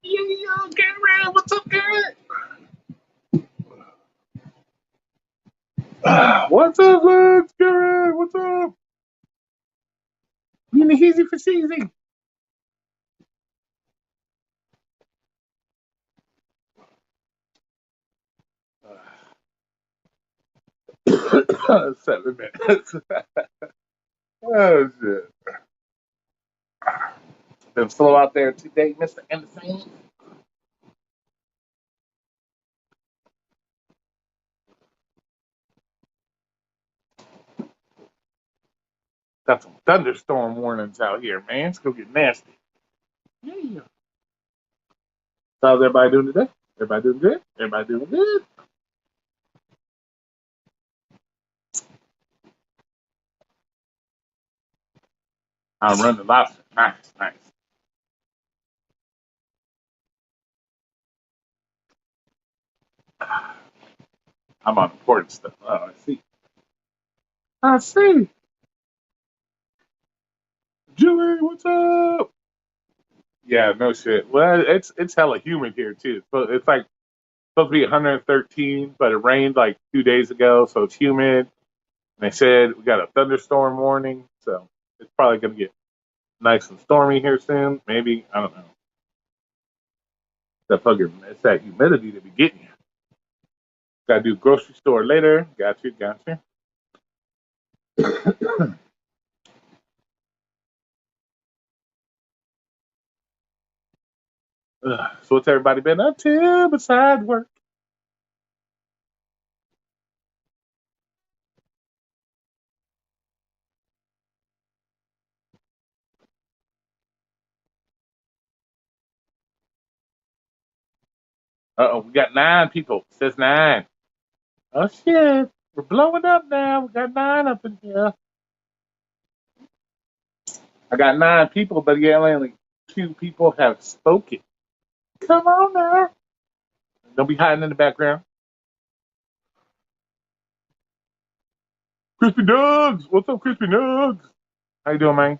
Yo, Garrett, what's up, Garrett? What's up, Lance? Garrett, what's up? You need easy for cheesy. Uh, 7 minutes. Oh, shit. Been slow out there today, Mr. Anderson. Got some thunderstorm warnings out here, man. It's gonna get nasty. Yeah. How's everybody doing today? Everybody doing good? Everybody doing good? I'm running lobster. Nice, nice. I'm on important stuff. Oh, I see. I see. Julie, what's up? Yeah, no shit. Well, it's hella humid here too. So it's like supposed to be 113, but it rained like 2 days ago, so it's humid. And they said we got a thunderstorm warning, so it's probably gonna get nice and stormy here soon. Maybe I don't know. It's that humidity to be getting you. Got to do grocery store later. Got you, got you. So what's everybody been up to besides work? Oh, we got 9 people. It says 9. Oh shit, we're blowing up now. We got 9 up in here. I got 9 people, but yeah, only 2 people have spoken. Come on now. Don't be hiding in the background. Crispy Nugs! What's up, Crispy Nugs? How you doing, man?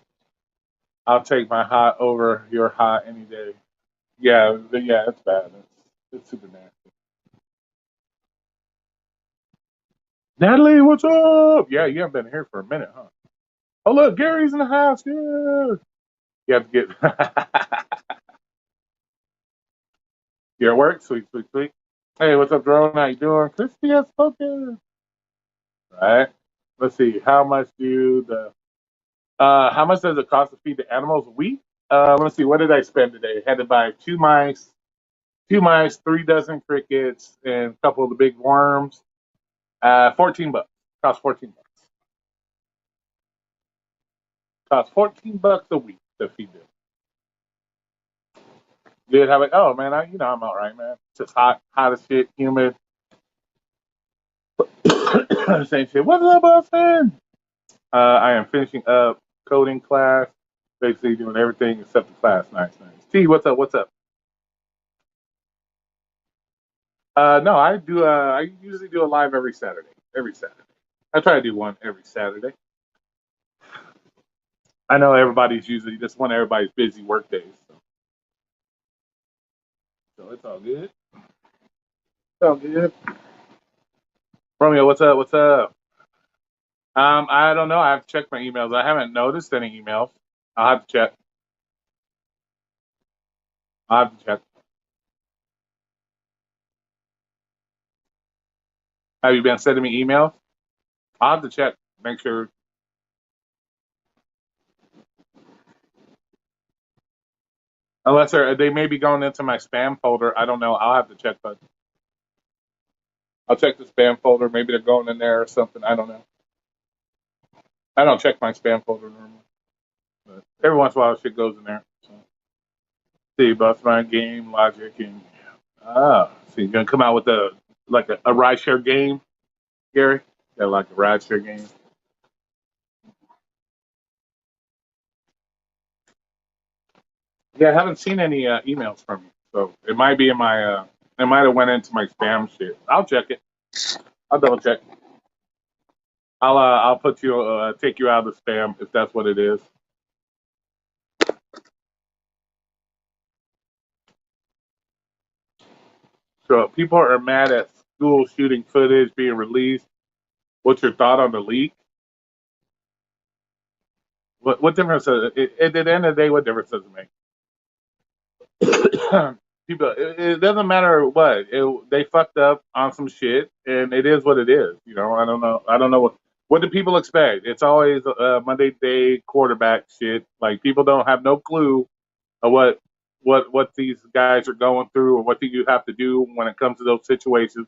I'll take my hot over your hot any day. Yeah, it's bad. It's super nasty. Natalie, what's up? Yeah, you haven't been here for a minute, huh? Oh, look, Gary's in the house. Yeah. You have to get. You're at work? Sweet, sweet, sweet. Hey, what's up, Drone? How you doing? Crispy has spoken. All right. Let's see. How much does it cost to feed the animals a week? Let's see. What did I spend today? Had to buy 2 mice, 3 dozen crickets, and a couple of the big worms. $14. Cost $14. Cost $14 a week to feed them. Did have it? Oh man, I'm all right, man. It's just hot as shit, humid. Same shit. What's up, Austin? I am finishing up coding class, basically doing everything except the class. Nice, nice. T, what's up? What's up? No, I do. I usually do a live every Saturday. Every Saturday, I try to do one every Saturday. I know everybody's usually just one of everybody's busy work days, so it's all good. It's all good. Romeo, what's up? What's up? I don't know. I have to check my emails. I haven't noticed any emails. I'll have to check. I'll have to check. Have you been sending me emails? I'll have to check. Make sure. Unless they may be going into my spam folder. I don't know. I'll have to check, but I'll check the spam folder. Maybe they're going in there or something. I don't know. I don't check my spam folder normally, but every once in a while, shit goes in there. So, see, bust my game logic and so you're gonna come out with a ride share game, Gary? Yeah, like a ride share game. Yeah, I haven't seen any emails from you, so it might be in my. It might have went into my spam shit. I'll check it. I'll double check. I'll put you take you out of the spam if that's what it is. So people are mad at school shooting footage being released. What's your thought on the leak? What difference does it? At the end of the day, what difference does it make? People, it doesn't matter what they fucked up on some shit, and it is what it is. You know, I don't know. I don't know what do people expect. It's always Monday day quarterback shit. Like people don't have no clue of what these guys are going through or what do you have to do when it comes to those situations.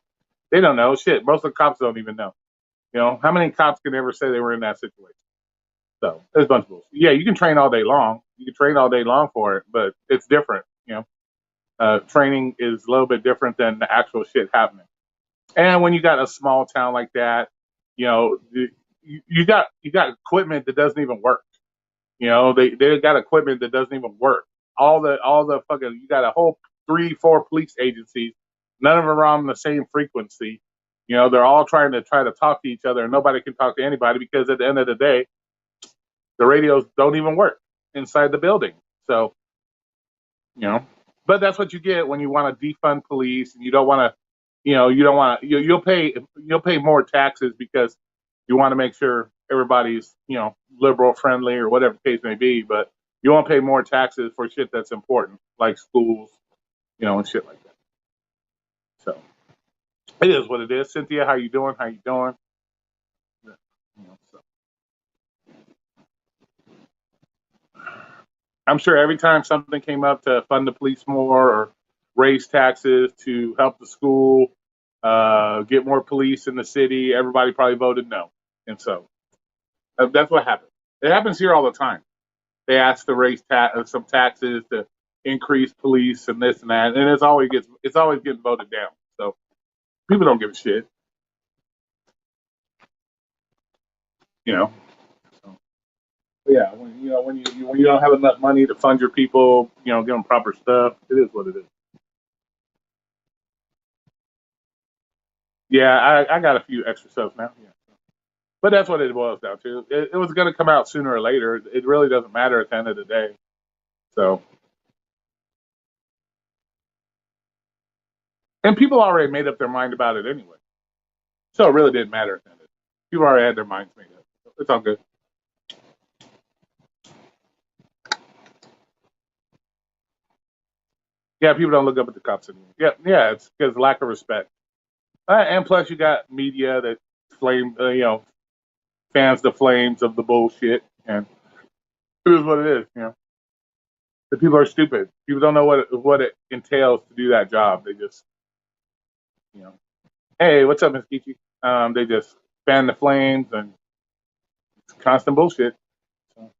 They don't know shit. Most of the cops don't even know. You know, how many cops can ever say they were in that situation? So there's a bunch of bullshit. Yeah, you can train all day long. You can train all day long for it, but it's different. You know, training is a little bit different than the actual shit happening. And when you got a small town like that, you know, you got equipment that doesn't even work. You know, they got equipment that doesn't even work. All the fucking you got a whole 3 4 police agencies. None of them are on the same frequency. You know, they're all try to talk to each other, and nobody can talk to anybody because at the end of the day, the radios don't even work inside the building. So, you know, but that's what you get when you want to defund police and you don't want to, you don't want to, you'll pay more taxes because you want to make sure everybody's, liberal friendly or whatever the case may be, but you won't pay more taxes for shit that's important, like schools, and shit like that. So it is what it is. Cynthia, how you doing? How you doing? So. I'm sure every time something came up to fund the police more or raise taxes to help the school, get more police in the city, everybody probably voted no. And so that's what happened. It happens here all the time. They ask to raise some taxes to increase police and this and that, and it's always getting voted down. So people don't give a shit, you know. So, yeah, when you don't have enough money to fund your people, give them proper stuff. It is what it is. Yeah, I got a few extra subs now. Yeah. But that's what it boils down to. It was going to come out sooner or later. It really doesn't matter at the end of the day. So, and people already made up their mind about it anyway. So it really didn't matter at the end of the day. People already had their minds made up. It's all good. Yeah, people don't look up at the cops anymore. Yeah, it's because of lack of respect. And plus, you got media that fans the flames of the bullshit, and it is what it is. The people are stupid. People don't know what it entails to do that job. They just, you know, hey, what's up, Miss Kichi? They just fan the flames and it's constant bullshit. So,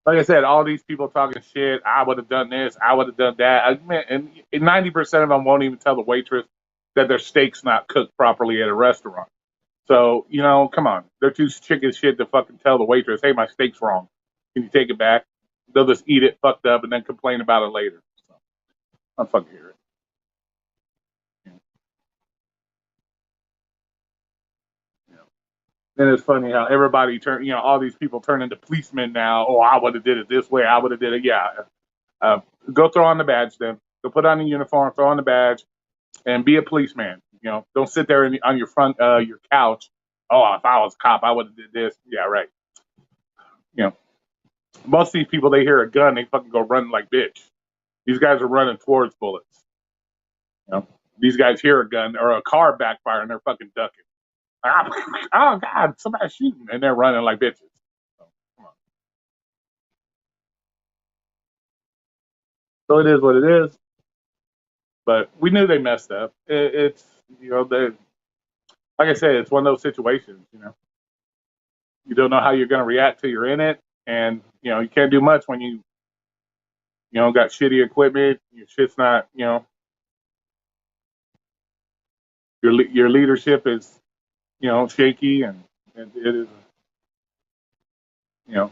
like I said, all these people talking shit. I would have done this. I would have done that. And 90% of them won't even tell the waitress that their steak's not cooked properly at a restaurant. So, come on. They're too chicken shit to fucking tell the waitress, hey, my steak's wrong. Can you take it back? They'll just eat it fucked up and then complain about it later. So, I'm fucking hear it. You know. And it's funny how everybody all these people turn into policemen now. Oh, I would have did it this way. I would have did it. Yeah. Uh, Go throw on the badge then. Go put on the uniform, throw on the badge, and be a policeman. Don't sit there on your your couch. Oh, if I was a cop, I would have did this. Yeah, right. You know, most of these people, they hear a gun, they fucking go running like bitch. These guys are running towards bullets. You know, these guys hear a gun or a car backfire and they're fucking ducking. Oh God, somebody's shooting, and they're running like bitches. So, come on. So it is what it is. But we knew they messed up. It's they like I said, it's one of those situations. You don't know how you're going to react till you're in it, and you can't do much when you got shitty equipment. Your shit's not your leadership is shaky, and it is so.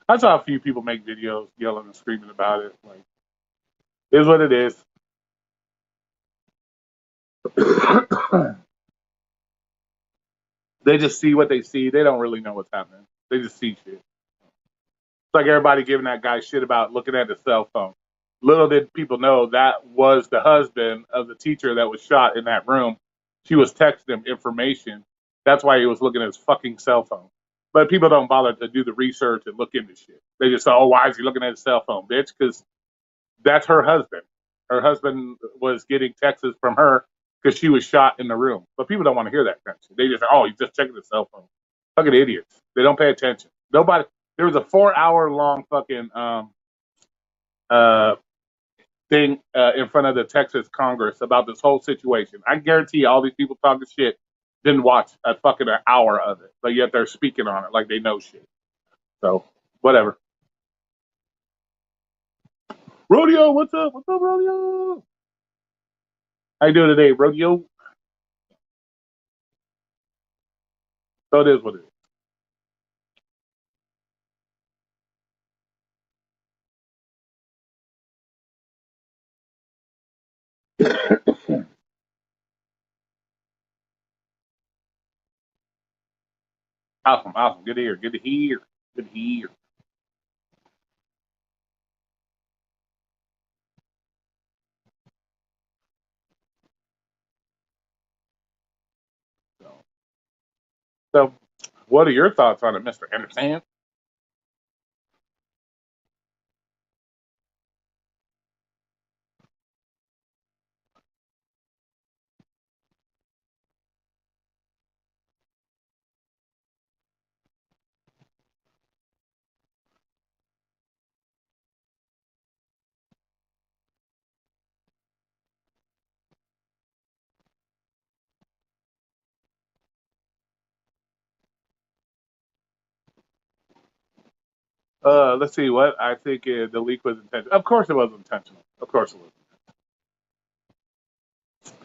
I saw a few people make videos yelling and screaming about it. Like, it is what it is. They just see what they see. They don't really know what's happening. They just see shit. It's like everybody giving that guy shit about looking at his cell phone. Little did people know that was the husband of the teacher that was shot in that room. She was texting him information. That's why he was looking at his fucking cell phone. But people don't bother to do the research and look into shit. They just say, oh, why is he looking at his cell phone, bitch? Because that's her husband. Her husband was getting texts from her because she was shot in the room. But people don't want to hear that kind of shit. They just say, oh, he's just checking his cell phone. Fucking idiots. They don't pay attention. Nobody. There was a 4-hour long fucking thing in front of the Texas Congress about this whole situation. I guarantee all these people talking shit didn't watch a fucking hour of it, but yet they're speaking on it like they know shit. So whatever. Rodeo, what's up? What's up, Rodeo? How you doing today, Rodeo? So it is what it is. Awesome, awesome. Good to hear. Good to hear. Good to hear. So, what are your thoughts on it, Mr. Anderson? Let's see what I think the leak was intentional. Of course, it was intentional. Of course, it was.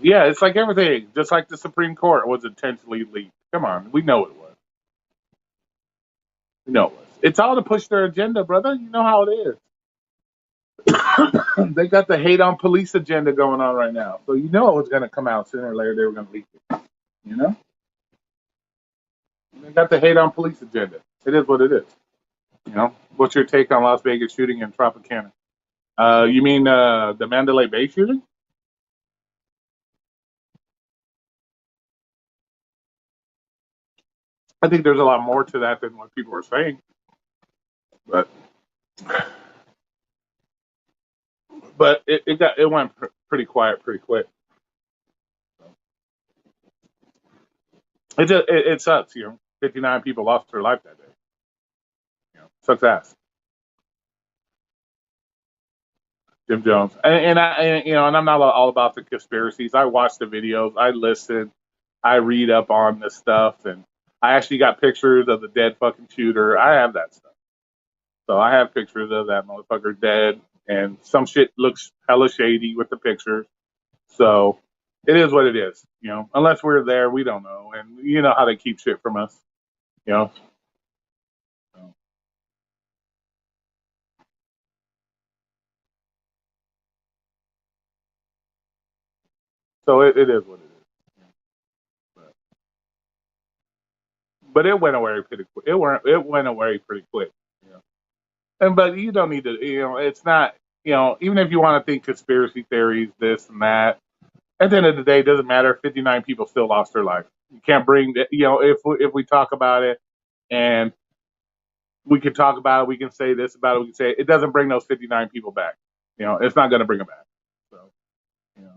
Yeah, it's like everything. Just like the Supreme Court was intentionally leaked. Come on, we know it was. We know it was. It's all to push their agenda, brother. You know how it is. They got the hate on police agenda going on right now, so you know it was going to come out sooner or later. They were going to leak it. You know, they got the hate on police agenda. It is what it is. You know, what's your take on Las Vegas shooting in Tropicana? You mean the Mandalay Bay shooting? I think there's a lot more to that than what people are saying, but it went pretty quiet pretty quick. It sucks, you know. 59 people lost their life that day. You know, sucks ass. Jim Jones, and I'm not all about the conspiracies. I watch the videos, I listen, I read up on this stuff, and I actually got pictures of the dead fucking shooter. I have that stuff, so I have pictures of that motherfucker dead, and some shit looks hella shady with the pictures. So it is what it is, you know. Unless we're there, we don't know, and you know how they keep shit from us, you know. So it is what it is. But, but it went away pretty quick. It went away pretty quick. You know? And but you don't need to. You know, it's not. You know, even if you want to think conspiracy theories, this and that. At the end of the day, it doesn't matter. 59 people still lost their life. You can't bring. You know, if we talk about it, and we can talk about it, we can say this about it. We can say it doesn't bring those 59 people back. You know, it's not going to bring them back. So, you know.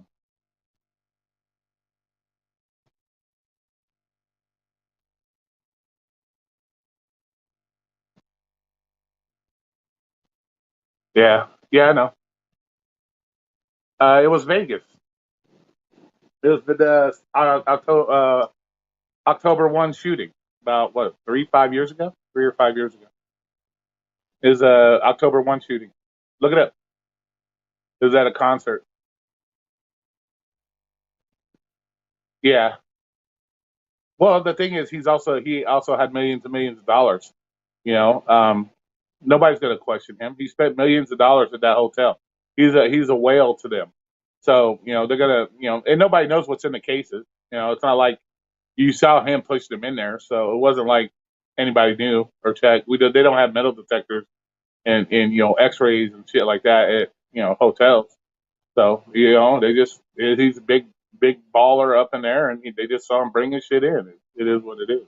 Yeah, yeah, I know. It was Vegas. It was the October 1 shooting about what 5 years ago, 3 or 5 years ago. It was October 1 shooting. Look it up. It was at a concert. Yeah. Well, the thing is, he also had millions and millions of dollars. You know, nobody's going to question him. He spent millions of dollars at that hotel. He's a whale to them. So you know they're gonna and nobody knows what's in the cases. You know, it's not like You saw him push them in there, so it wasn't like anybody knew or checked. They don't have metal detectors and X-rays and shit like that at hotels. So he's a big baller up in there, and they just saw him bringing shit in. It is what it is.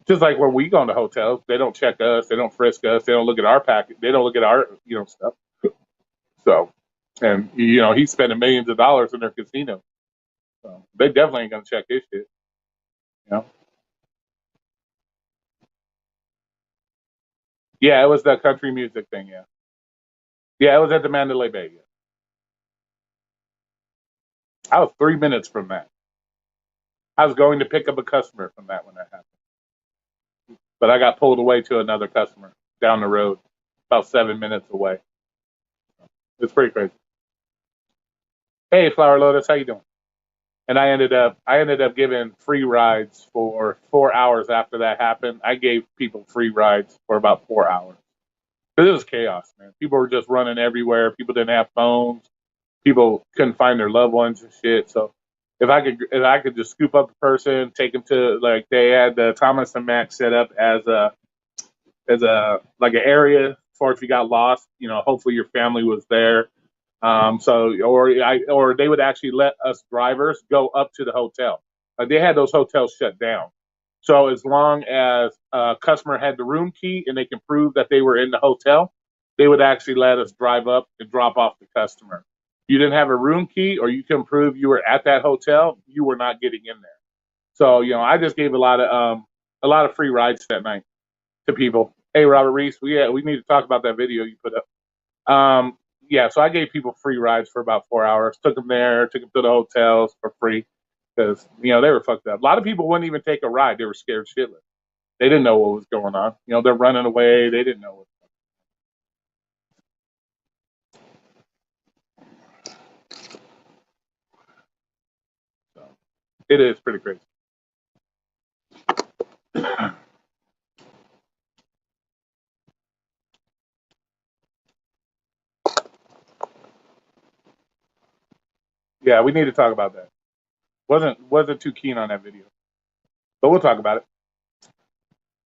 Just like when we go into hotels, they don't check us, they don't frisk us, they don't look at our package, they don't look at our stuff. So, and he's spending millions of dollars in their casino, so they definitely ain't gonna check his shit. You know? Yeah, it was the country music thing. Yeah, it was at the Mandalay Bay. Yeah. I was 3 minutes from that. I was going to pick up a customer from that when that happened, but I got pulled away to another customer down the road, about 7 minutes away. It's pretty crazy. Hey, Flower Lotus, how you doing? And I ended up giving free rides for 4 hours after that happened. I gave people free rides for about 4 hours. Because it was chaos, man. People were just running everywhere. People didn't have phones. People couldn't find their loved ones and shit. So if I could just scoop up a person, take them to, like, they had the Thomas and Mack set up as a like an area for if you got lost. Hopefully your family was there. Or they would actually let us drivers go up to the hotel. Like, they had those hotels shut down. So as long as a customer had the room key and they can prove that they were in the hotel, they would actually let us drive up and drop off the customer. If you didn't have a room key or you can prove you were at that hotel, you were not getting in there. So I just gave a lot of free rides that night to people. Hey, Robert Reese, we need to talk about that video you put up. Yeah, so I gave people free rides for about 4 hours. Took them there, took them to the hotels for free because they were fucked up. A lot of people wouldn't even take a ride; they were scared shitless. They didn't know what was going on. They're running away. They didn't know what. So it is pretty crazy. Yeah, we need to talk about that. Wasn't too keen on that video, but we'll talk about it.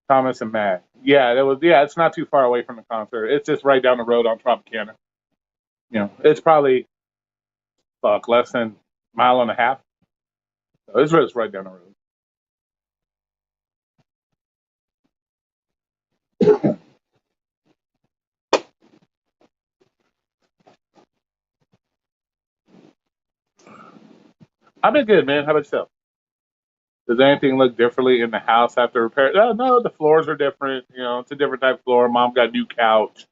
Thomas and Matt. Yeah, that was. Yeah, it's not too far away from the concert. It's just right down the road on Tropicana. It's probably less than a mile and a half. So it's just right down the road. I've been good, man. How about yourself? Does anything look differently in the house after repair? No, the floors are different. It's a different type of floor. Mom got a new couch.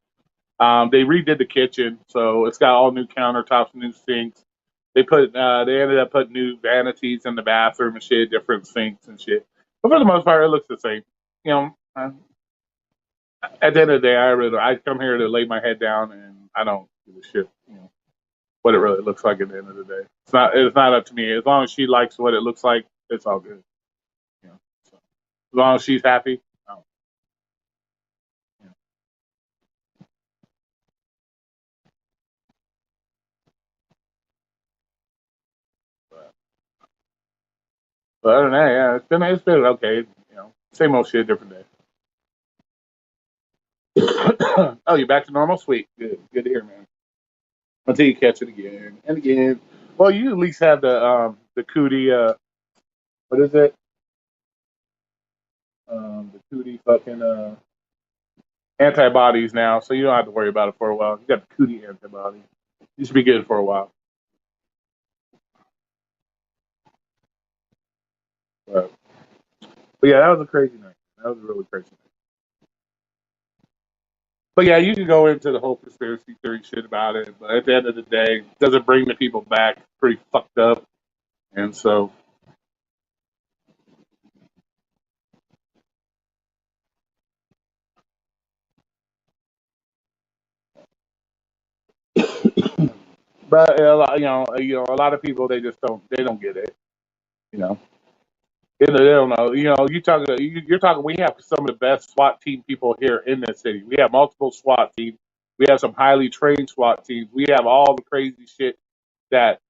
They redid the kitchen, so it's got all new countertops, new sinks. They ended up putting new vanities in the bathroom and shit, different sinks and shit. But for the most part, it looks the same. At the end of the day, I come here to lay my head down, and I don't give a shit. What it really looks like at the end of the day. It's not up to me. As long as she likes what it looks like, it's all good. You know. So, as long as she's happy. Oh, yeah. But other than that, yeah, it's been okay. Same old shit, different day. Oh, you're back to normal? Sweet. Good to hear, man. Until you catch it again and again. Well, you at least have the cootie what is it? The cootie fucking antibodies now, so you don't have to worry about it for a while. You got the cootie antibodies. You should be good for a while. But, but yeah, that was a crazy night. That was a really crazy night. But yeah, you can go into the whole conspiracy theory shit about it, but at the end of the day, it doesn't bring the people back. Pretty fucked up, and so. But a lot of people they don't get it. You know, they don't know. You're talking. We have some of the best SWAT team people here in this city. We have multiple SWAT teams. We have some highly trained SWAT teams. We have all the crazy shit that.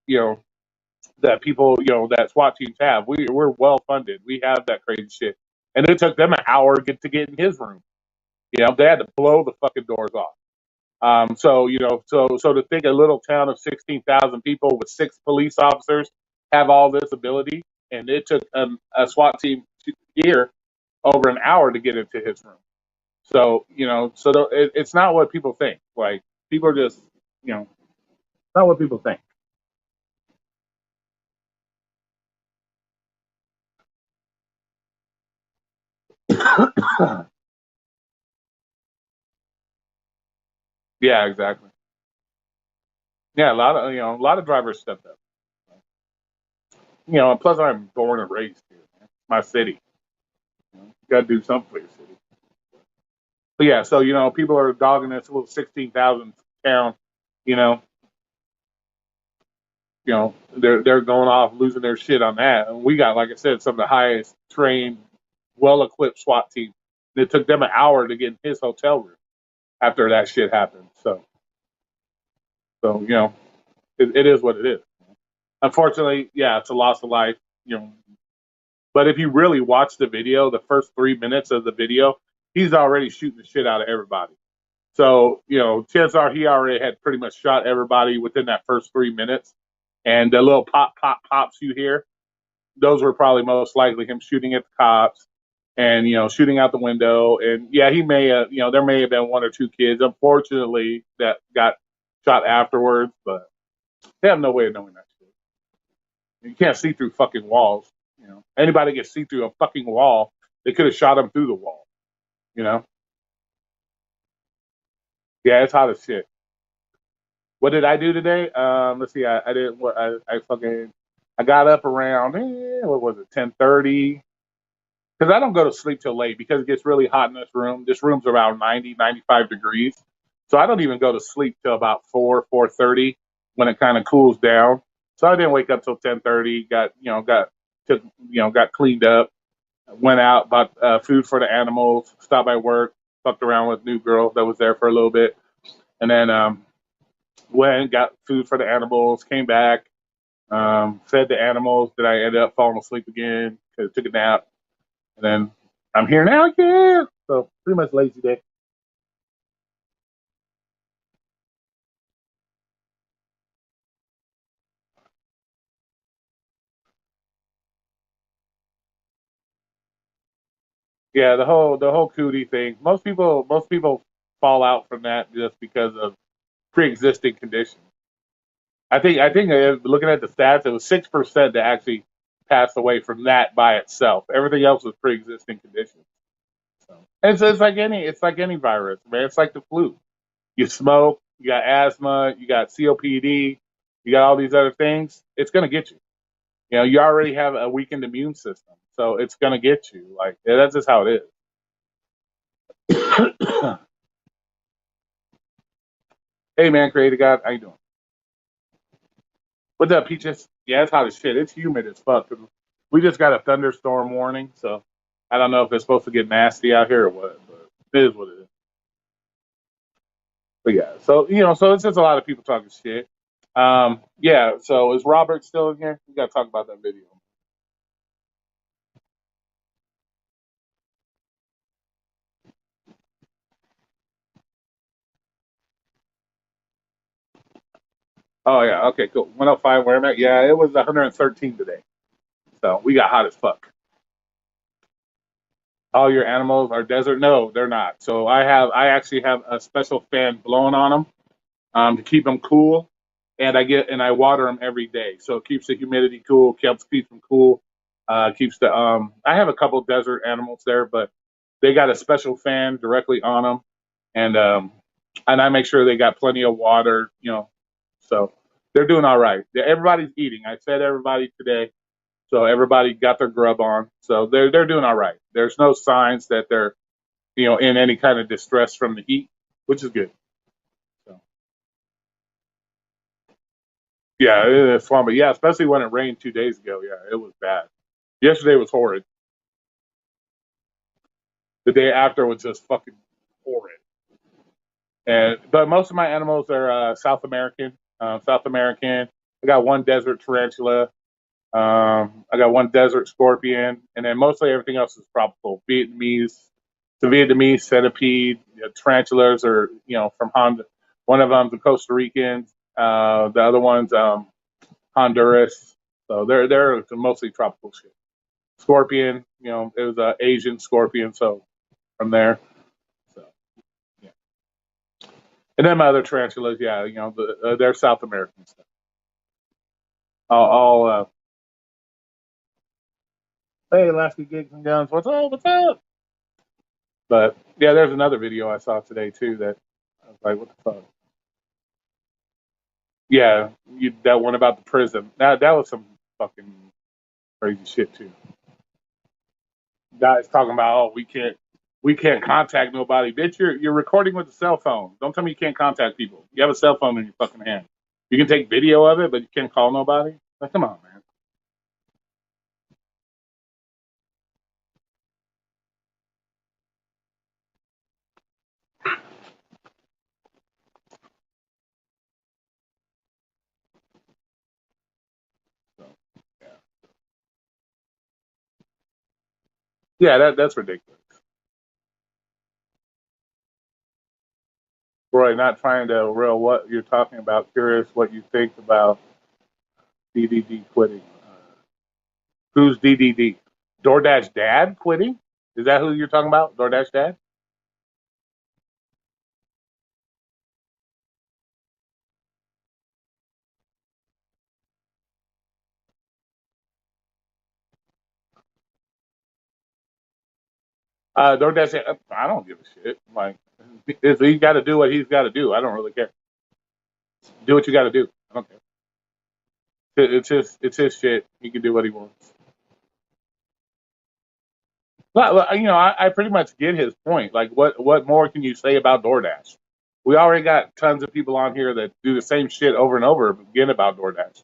that people, that SWAT teams have. We're well funded. We have that crazy shit, and it took them an hour to get in his room. They had to blow the fucking doors off. So to think a little town of 16,000 people with 6 police officers have all this ability, and it took a SWAT team here over an hour to get into his room. So it's not what people think. Like, people are just, not what people think. Yeah, exactly. Yeah, a lot of drivers stepped up. And plus I'm born and raised here, man. My city. You got to do something for your city. But yeah, so people are dogging this little 16,000 town. You know, they're going off losing their shit on that. And we got, like I said, some of the highest trained, well equipped SWAT team. It took them an hour to get in his hotel room after that shit happened. So it is what it is. Unfortunately, yeah, it's a loss of life. You know, but if you really watch the video, the first 3 minutes of the video, he's already shooting the shit out of everybody. So, chances are he already had pretty much shot everybody within that first 3 minutes. And the little pop, pop, pops you hear, those were probably most likely him shooting at the cops and, shooting out the window. And yeah, he may have, there may have been 1 or 2 kids, unfortunately, that got shot afterwards, but they have no way of knowing that shit. You can't see through fucking walls. Anybody gets see through a fucking wall, they could have shot him through the wall. You know? Yeah, it's hot as shit. What did I do today? Let's see. I didn't. What I fucking. I got up around what was it, 10:30? Because I don't go to sleep till late because it gets really hot in this room. This room's around 90, 95 degrees, so I don't even go to sleep till about 4:30 when it kind of cools down. So I didn't wake up till 10:30. Got cleaned up, went out, bought food for the animals, stopped by work, fucked around with a new girl that was there for a little bit, and then went and got food for the animals, came back, fed the animals. Then I ended up falling asleep again because I took a nap, and then I'm here now again. So pretty much lazy day. Yeah, the whole cootie thing. Most people fall out from that just because of pre-existing conditions. I think looking at the stats, it was 6% that actually passed away from that by itself. Everything else was pre-existing conditions. So it's like any virus, man. It's like the flu. You smoke, you got asthma, you got COPD, you got all these other things. It's gonna get you. You already have a weakened immune system, so it's gonna get you. Like, yeah, that's just how it is. Hey man, creative God, how you doing? What's up, Peaches? Yeah, it's hot as shit. It's humid as fuck. We just got a thunderstorm warning, so I don't know if it's supposed to get nasty out here or what, but it is what it is. But yeah, so it's just a lot of people talking shit. Yeah. So is Robert still in here? We got to talk about that video. Oh yeah. Okay. Cool. 105 where I'm at. Yeah, it was 113 today. So we got hot as fuck. All your animals are desert? No, they're not. So I actually have a special fan blowing on them to keep them cool, and I water them every day, so it keeps the humidity cool, keeps them cool, keeps the I have a couple desert animals there, but they got a special fan directly on them, and I make sure they got plenty of water, so they're doing all right. Everybody's eating. I fed everybody today, so everybody got their grub on, so they're doing all right. There's no signs that they're in any kind of distress from the heat, which is good. So. Yeah, it's fun, but yeah, especially when it rained 2 days ago. Yeah, it was bad. Yesterday was horrid. The day after was just fucking horrid. But most of my animals are South American. South American. I got one desert tarantula. I got one desert scorpion, and then mostly everything else is tropical. Vietnamese, the Vietnamese centipede, tarantulas are from Honda. One of them's a Costa Rican. The other one's Honduras. So they're mostly tropical shit. Scorpion, it was an Asian scorpion, so from there. So yeah, and then my other tarantulas, yeah, they're South American stuff. All hey, Alaska Gigs and Guns, what's up? What's up? But yeah, there's another video I saw today too that I was like, what the fuck? Yeah, that one about the prison. That was some fucking crazy shit too. Guys talking about, oh, we can't contact nobody. Bitch, you're recording with a cell phone. Don't tell me you can't contact people. You have a cell phone in your fucking hand. You can take video of it, but you can't call nobody. Like, come on, man. So, yeah, yeah, that's ridiculous. Roy, not trying to real what you're talking about. Curious what you think about DDD quitting. Who's DDD? DoorDash Dad quitting? Is that who you're talking about? DoorDash Dad? DoorDash. I don't give a shit. Like, if he got to do what he's got to do, I don't really care. Do what you got to do. I don't care. It's his shit. He can do what he wants. But, I pretty much get his point. Like, what more can you say about DoorDash? We already got tons of people on here that do the same shit over and over again about DoorDash.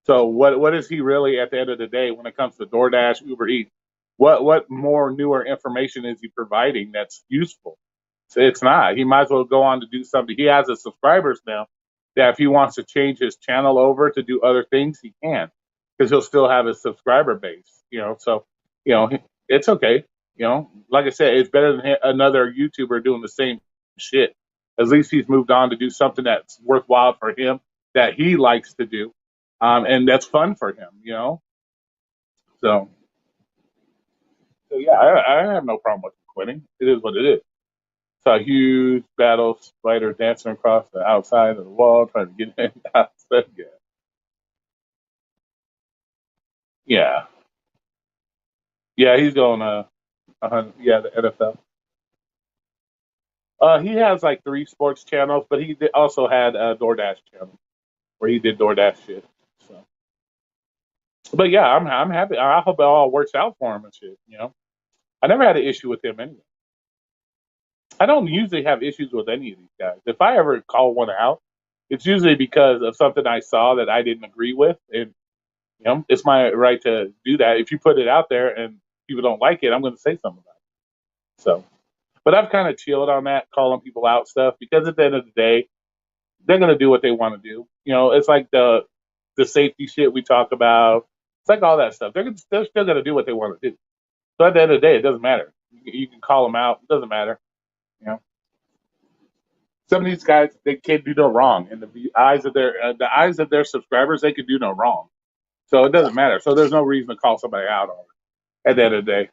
So what is he really at the end of the day when it comes to DoorDash, Uber Eats? What more newer information is he providing that's useful? So it's not. He might as well go on to do something. He has the subscribers now that if he wants to change his channel over to do other things, he can because he'll still have his subscriber base. So it's okay. Like I said, it's better than another YouTuber doing the same shit. At least he's moved on to do something that's worthwhile for him that he likes to do, and that's fun for him. So so yeah, I have no problem with quitting. It is what it is. Saw a huge battle spider dancing across the outside of the wall trying to get in. Outside. Yeah, yeah, he's going yeah, the NFL. He has like three sports channels, but he also had a DoorDash channel where he did DoorDash shit. So, but yeah, I'm happy. I hope it all works out for him and shit. I never had an issue with him anyway. I don't usually have issues with any of these guys. If I ever call one out, it's usually because of something I saw that I didn't agree with, and it's my right to do that. If you put it out there and people don't like it, I'm going to say something about it. So, but I've kind of chilled on that, calling people out stuff because at the end of the day, they're going to do what they want to do. It's like the safety shit we talk about. It's like all that stuff. They're still going to do what they want to do. So at the end of the day, it doesn't matter. You can call them out. It doesn't matter. You know, some of these guys they can't do no wrong in the eyes of their subscribers. They can do no wrong. So it doesn't matter. So there's no reason to call somebody out on it at the end of the day.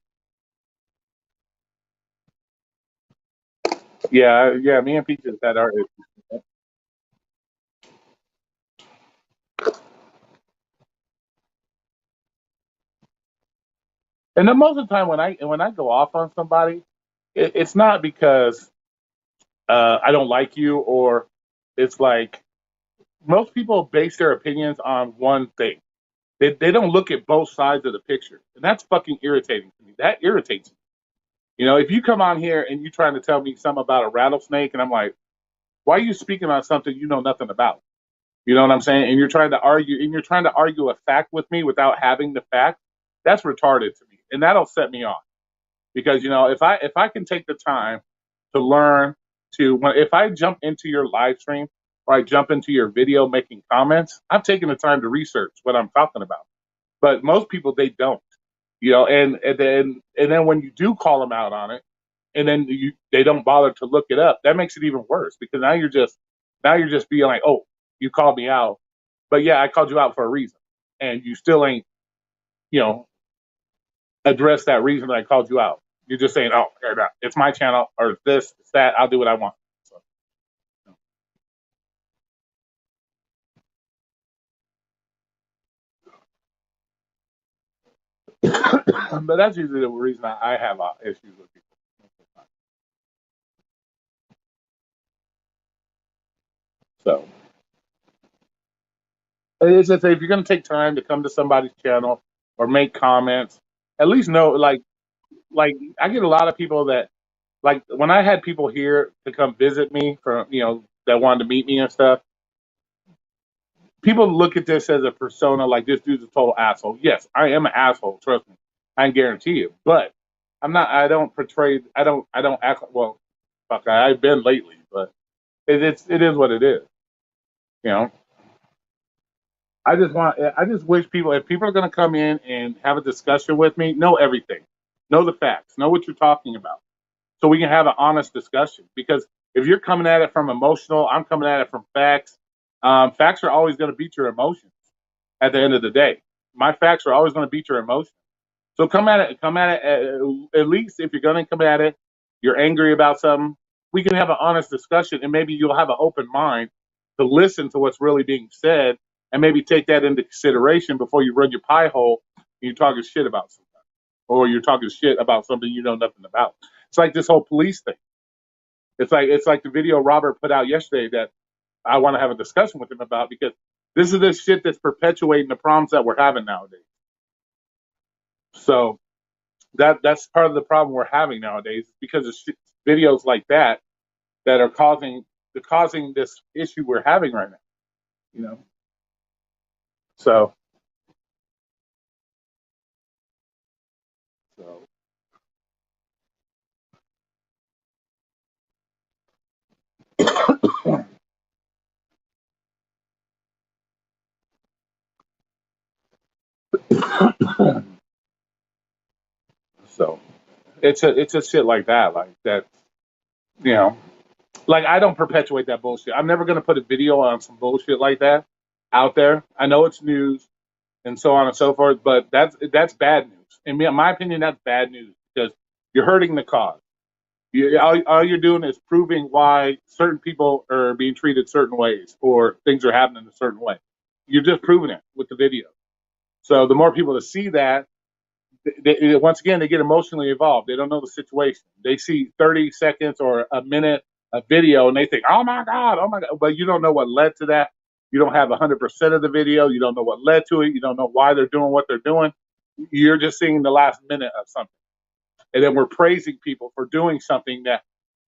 Yeah, yeah. Me and Peaches had our issues. And then most of the time when I go off on somebody, it's not because I don't like you or it's like most people base their opinions on one thing. They don't look at both sides of the picture, and that's fucking irritating to me. That irritates me. If you come on here and you're trying to tell me something about a rattlesnake, and I'm like, why are you speaking on something you know nothing about? You know what I'm saying? And you're trying to argue a fact with me without having the fact. That's retarded to me, and that'll set me off because if I can take the time to learn if I jump into your live stream or I jump into your video making comments, I've taken the time to research what I'm talking about. But most people, they don't, and then when you do call them out on it, and then they don't bother to look it up, that makes it even worse because now you're just being like, oh, you called me out, but yeah, I called you out for a reason, and you still ain't you know address that reason that I called you out. You're just saying, oh, it's my channel or this, it's that. I'll do what I want. So, but that's usually the reason I have issues with people. So it's just if you're going to take time to come to somebody's channel or make comments, at least know like I get a lot of people that like when I had people here to come visit me from that wanted to meet me and stuff. People look at this as a persona, like this dude's a total asshole. Yes, I am an asshole. Trust me, I can guarantee you. But I'm not. I don't portray. I don't. I don't act. Well, fuck. I've been lately, but it is what it is. You know. I just want. I just wish people, if people are going to come in and have a discussion with me, know everything, know the facts, know what you're talking about, so we can have an honest discussion. Because if you're coming at it from emotional, I'm coming at it from facts. Facts are always going to beat your emotions at the end of the day. My facts are always going to beat your emotions. So come at it. Come at it. At least if you're going to come at it, you're angry about something. We can have an honest discussion, and maybe you'll have an open mind to listen to what's really being said, and maybe take that into consideration before you run your pie hole and you're talking shit about something, or you're talking shit about something you know nothing about. It's like this whole police thing. It's like the video Robert put out yesterday that I want to have a discussion with him about, because this is the shit that's perpetuating the problems that we're having nowadays. So that's part of the problem we're having nowadays, because of videos like that are causing this issue we're having right now. You know, so so so it's a shit like that, like that. You know, like I don't perpetuate that bullshit. I'm never gonna put a video on some bullshit like that out there. I know it's news and so on and so forth, but that's bad news. In my opinion, that's bad news because you're hurting the cause. All you're doing is proving why certain people are being treated certain ways or things are happening a certain way. You're just proving it with the video. So the more people to see that, once again, they get emotionally involved. They don't know the situation. They see 30 seconds or a minute of video and they think, oh my God. But you don't know what led to that. You don't have 100% of the video. You don't know what led to it. You don't know why they're doing what they're doing. You're just seeing the last minute of something. And then we're praising people for doing something that,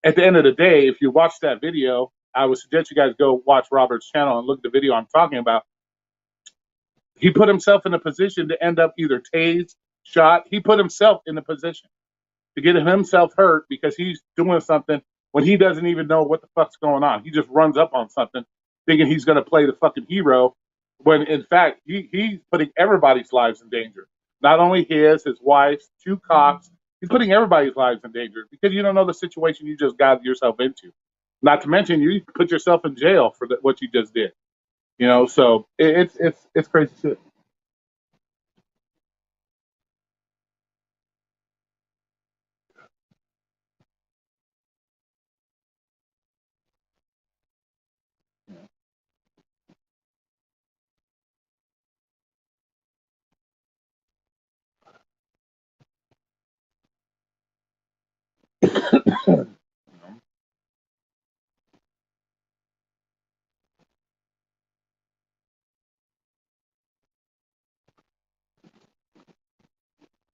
at the end of the day, if you watch that video, I would suggest you guys go watch Robert's channel and look at the video I'm talking about. He put himself in a position to end up either tased, shot. He put himself in a position to get himself hurt because he's doing something when he doesn't even know what the fuck's going on. He just runs up on something thinking he's going to play the fucking hero, when in fact he's putting everybody's lives in danger. Not only his wife's, 2 cops. He's putting everybody's lives in danger because you don't know the situation you just got yourself into. Not to mention you put yourself in jail for what you just did. So it's crazy shit.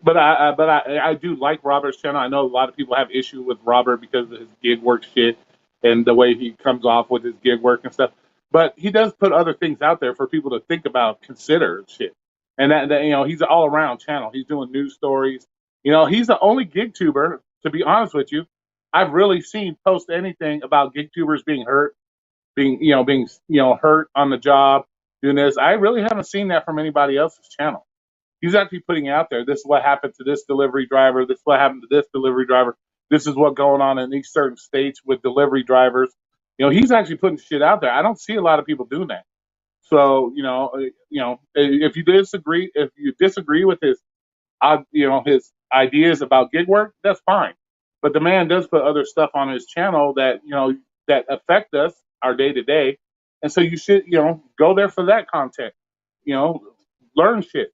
But I do like Robert's channel. I know a lot of people have issue with Robert because of his gig work shit and the way he comes off with his gig work and stuff. But he does put other things out there for people to think about, consider shit. And that he's an all around channel. He's doing news stories. He's the only gig tuber, to be honest with you, I've really seen post anything about gig tubers being hurt, being hurt on the job, doing this. I really haven't seen that from anybody else's channel. He's actually putting out there, this is what happened to this delivery driver, this is what happened to this delivery driver, this is what's going on in these certain states with delivery drivers. He's actually putting shit out there. I don't see a lot of people doing that. So, if you disagree with his ideas about gig work, that's fine. But the man does put other stuff on his channel that, that affect us, our day to day. And so you should, go there for that content, learn shit,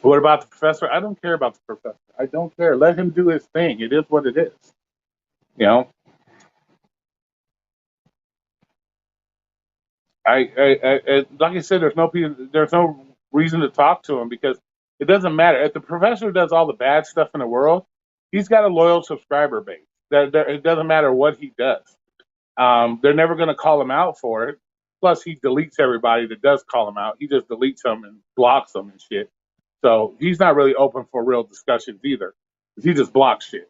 What about the professor? I don't care about the professor. I don't care. Let him do his thing. It is what it is. You know, like I said, there's no reason to talk to him because it doesn't matter. If the professor does all the bad stuff in the world, he's got a loyal subscriber base. It doesn't matter what he does. They're never going to call him out for it. Plus, he deletes everybody that does call him out. He just deletes them and blocks them and shit. So he's not really open for real discussions either. He just blocks shit.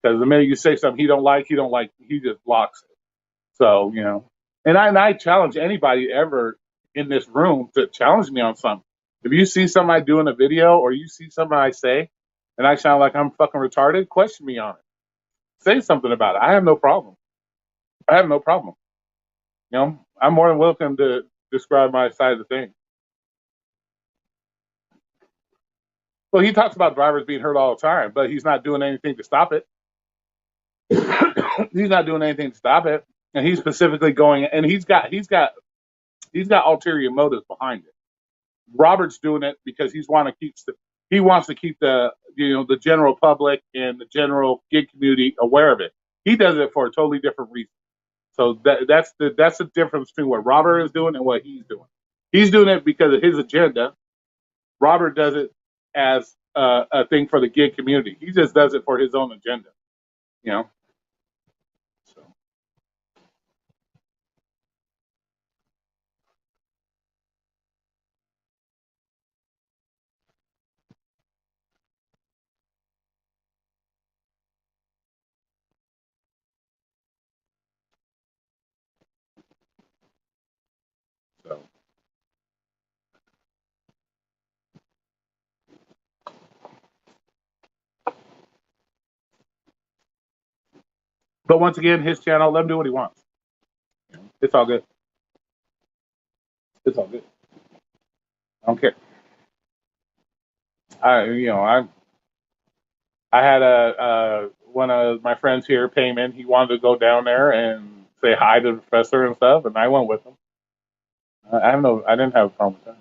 Because the minute you say something he don't like, he just blocks it. So, and I challenge anybody ever in this room to challenge me on something. If you see somebody doing a video or you see something I say and I sound like I'm fucking retarded, question me on it. Say something about it. I have no problem. I'm more than welcome to describe my side of the thing. Well, he talks about drivers being hurt all the time, but he's not doing anything to stop it. He's not doing anything to stop it, and he's specifically going. And he's got ulterior motives behind it. Robert's doing it because he wants to keep the the general public and the general gig community aware of it. He does it for a totally different reason. So that's the difference between what Robert is doing and what he's doing. He's doing it because of his agenda. Robert does it as a thing for the gig community. He just does it for his own agenda. So. So. But once again, his channel, let him do what he wants. It's all good. It's all good. I don't care. I had one of my friends here, Payman. He wanted to go down there and say hi to the professor and stuff, and I went with him. I didn't have a problem with that.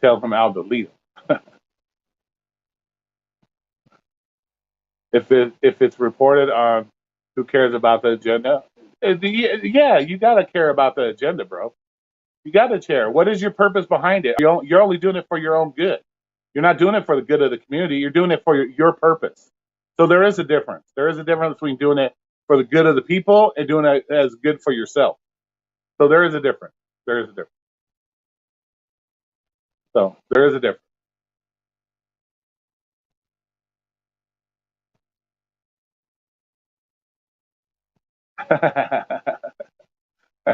Tell him I'll delete him. If it's reported on who cares about the agenda, yeah, you gotta care about the agenda, bro. You gotta care. What is your purpose behind it? You're only doing it for your own good. You're not doing it for the good of the community. You're doing it for your purpose. So there is a difference. There is a difference between doing it for the good of the people and doing it as good for yourself. So there is a difference. There is a difference. So there is a difference.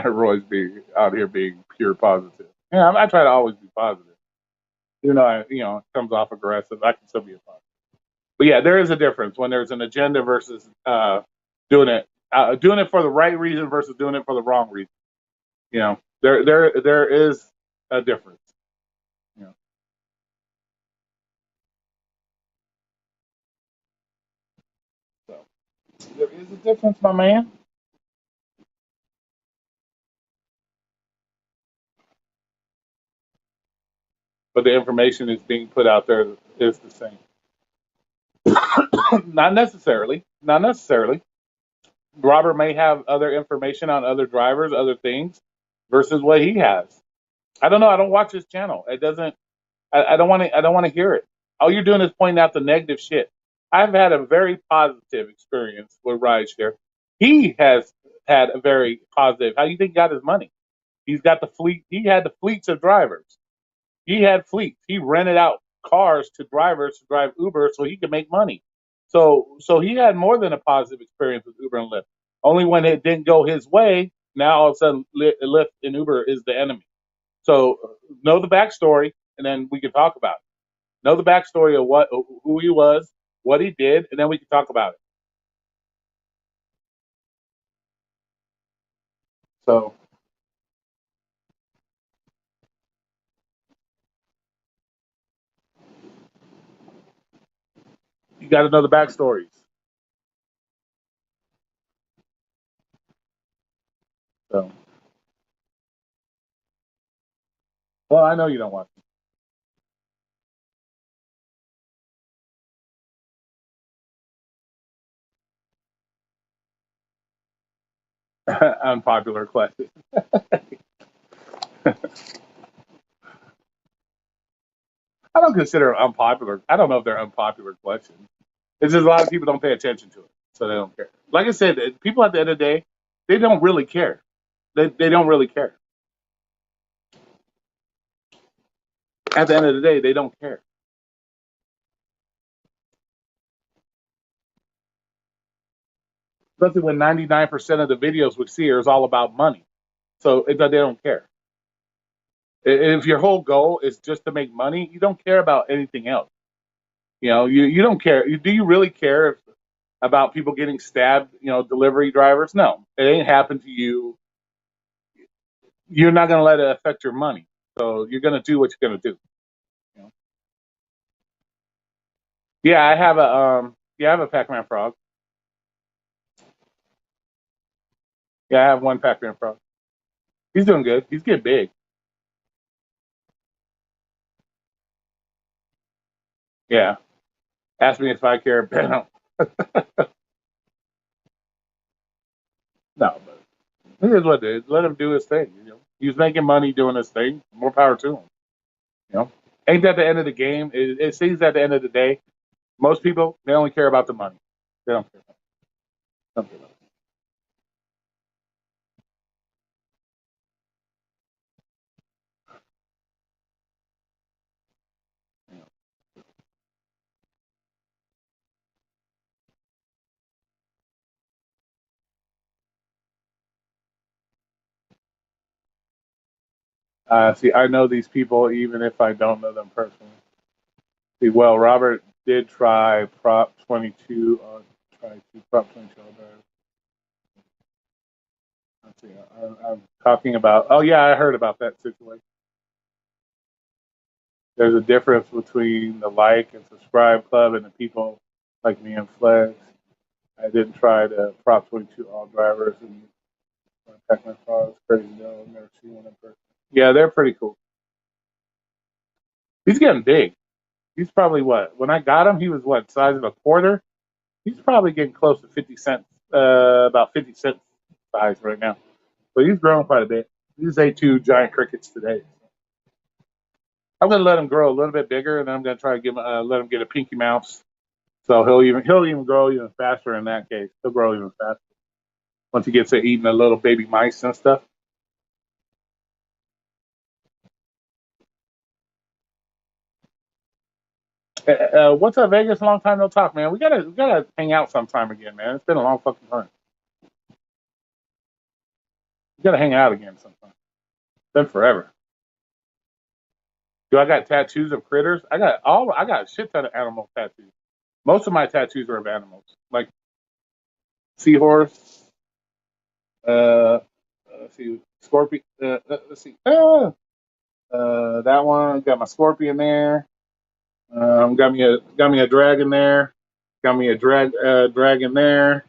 Roy's being out here being pure positive. Yeah, I try to always be positive. It comes off aggressive. I can still be a positive. But yeah, there is a difference when there's an agenda versus doing it for the right reason versus doing it for the wrong reason. There is a difference. So there is a difference, my man. But the information is being put out there is the same. Not necessarily. Not necessarily. Robert may have other information on other drivers, other things, versus what he has. I don't know. I don't watch his channel. It doesn't. I don't want to. I don't want to hear it. All you're doing is pointing out the negative shit. I've had a very positive experience with rideshare. He has had a very positive. How do you think he got his money? He's got the fleet. He had the fleets of drivers. He had fleets. He rented out cars to drivers to drive Uber so he could make money. So he had more than a positive experience with Uber and Lyft. Only when it didn't go his way, now all of a sudden Lyft and Uber is the enemy. So know the backstory, and then we can talk about it. Know the backstory of who he was, what he did, and then we can talk about it. So you got to know the backstories. So, well, I know you don't want unpopular question. I don't consider them unpopular. I don't know if they're unpopular questions. It's just a lot of people don't pay attention to it, so they don't care. Like I said, people at the end of the day, they don't really care. They don't really care. At the end of the day, they don't care. Especially when 99% of the videos we see is all about money. So they don't care. If your whole goal is just to make money, you don't care about anything else. You don't care. Do you really care about people getting stabbed? Delivery drivers. No, it ain't happened to you. You're not going to let it affect your money. So you're going to do what you're going to do. You know? Yeah, I have a Pac-Man frog. Yeah, I have one Pac-Man frog. He's doing good. He's getting big. Yeah. Ask me if I care. No, but here's what it is. Let him do his thing. He's making money doing his thing. More power to him. You know, ain't that the end of the game? It seems at the end of the day, most people they only care about the money. They don't care. Don't care about it. See, I know these people even if I don't know them personally. See, well, Robert did try Prop 22 on try to Prop 22 on there. Let's see. I'm talking about. Oh yeah, I heard about that situation. There's a difference between the like and subscribe club and the people like me and Flex. I didn't try the Prop 22 all drivers and Pac-Man Frogs. Crazy no, I've never seen one in person. Yeah, they're pretty cool. He's getting big. He's probably what? When I got him, he was what size of a quarter. He's probably getting close to 50 cents, about 50 cents size right now. So he's grown quite a bit. He's ate two giant crickets today. I'm gonna let him grow a little bit bigger, and then I'm gonna try to let him get a pinky mouse. So he'll even grow even faster in that case. He'll grow even faster once he gets to eating the little baby mice and stuff. What's up, Vegas? Long time no talk, man. We gotta hang out sometime again, man. It's been a long fucking time. We gotta hang out again sometime. It's been forever. Do I got tattoos of critters? I got a shit ton of animal tattoos. Most of my tattoos are of animals, like seahorse. Uh, let's see, scorpion. Let's see. That one got my scorpion there. Got me a dragon there. Got me a dragon there.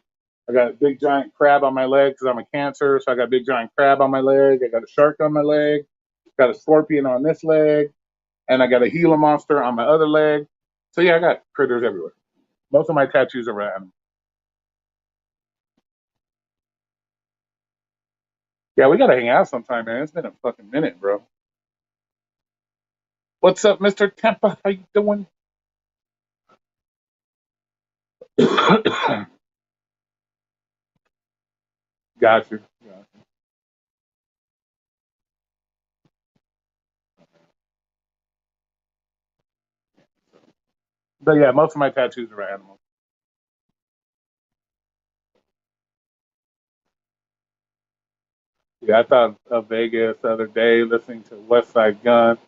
I got a big giant crab on my leg because I'm a Cancer, so I got a big giant crab on my leg. I got a shark on my leg. Got a scorpion on this leg, and I got a Gila monster on my other leg. So yeah, I got critters everywhere. Most of my tattoos are animals. Yeah, we gotta hang out sometime, man. It's been a fucking minute, bro. What's up, Mister Tempa? How you doing? Got you. But yeah, most of my tattoos are animals. Yeah, I thought of Vegas the other day listening to West Side Gun.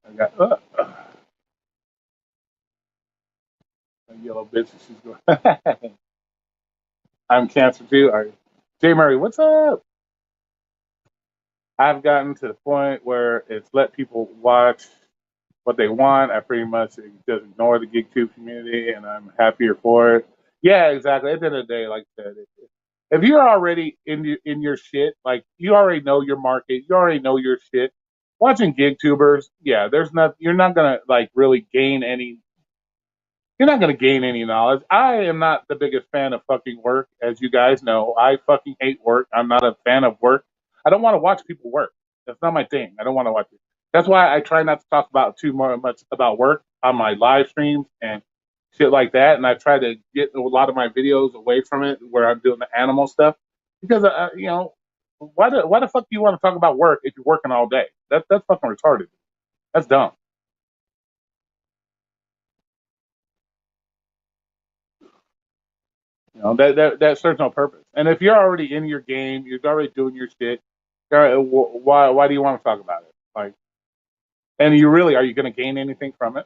I got a yellow bitch. And she's going. I'm cancer too. Are you? Jay Murray, what's up? I've gotten to the point where it's let people watch what they want. I pretty much just ignore the GigTube community, and I'm happier for it. Yeah, exactly. At the end of the day, like I said, if you're already in your shit, like you already know your market, you already know your shit. Watching gig tubers, yeah, there's not you're not gonna like really gain any you're not going to gain any knowledge. I am not the biggest fan of fucking work, as you guys know. I fucking hate work. I'm not a fan of work. I don't want to watch people work. That's not my thing. I don't want to watch it. That's why I try not to talk about too much about work on my live streams and shit like that. And I try to get a lot of my videos away from it, where I'm doing the animal stuff, because why the fuck do you want to talk about work if you're working all day? That's fucking retarded. That's dumb. That serves no purpose. And if you're already in your game, you're already doing your shit. Why do you want to talk about it? Like, and you really are you going to gain anything from it?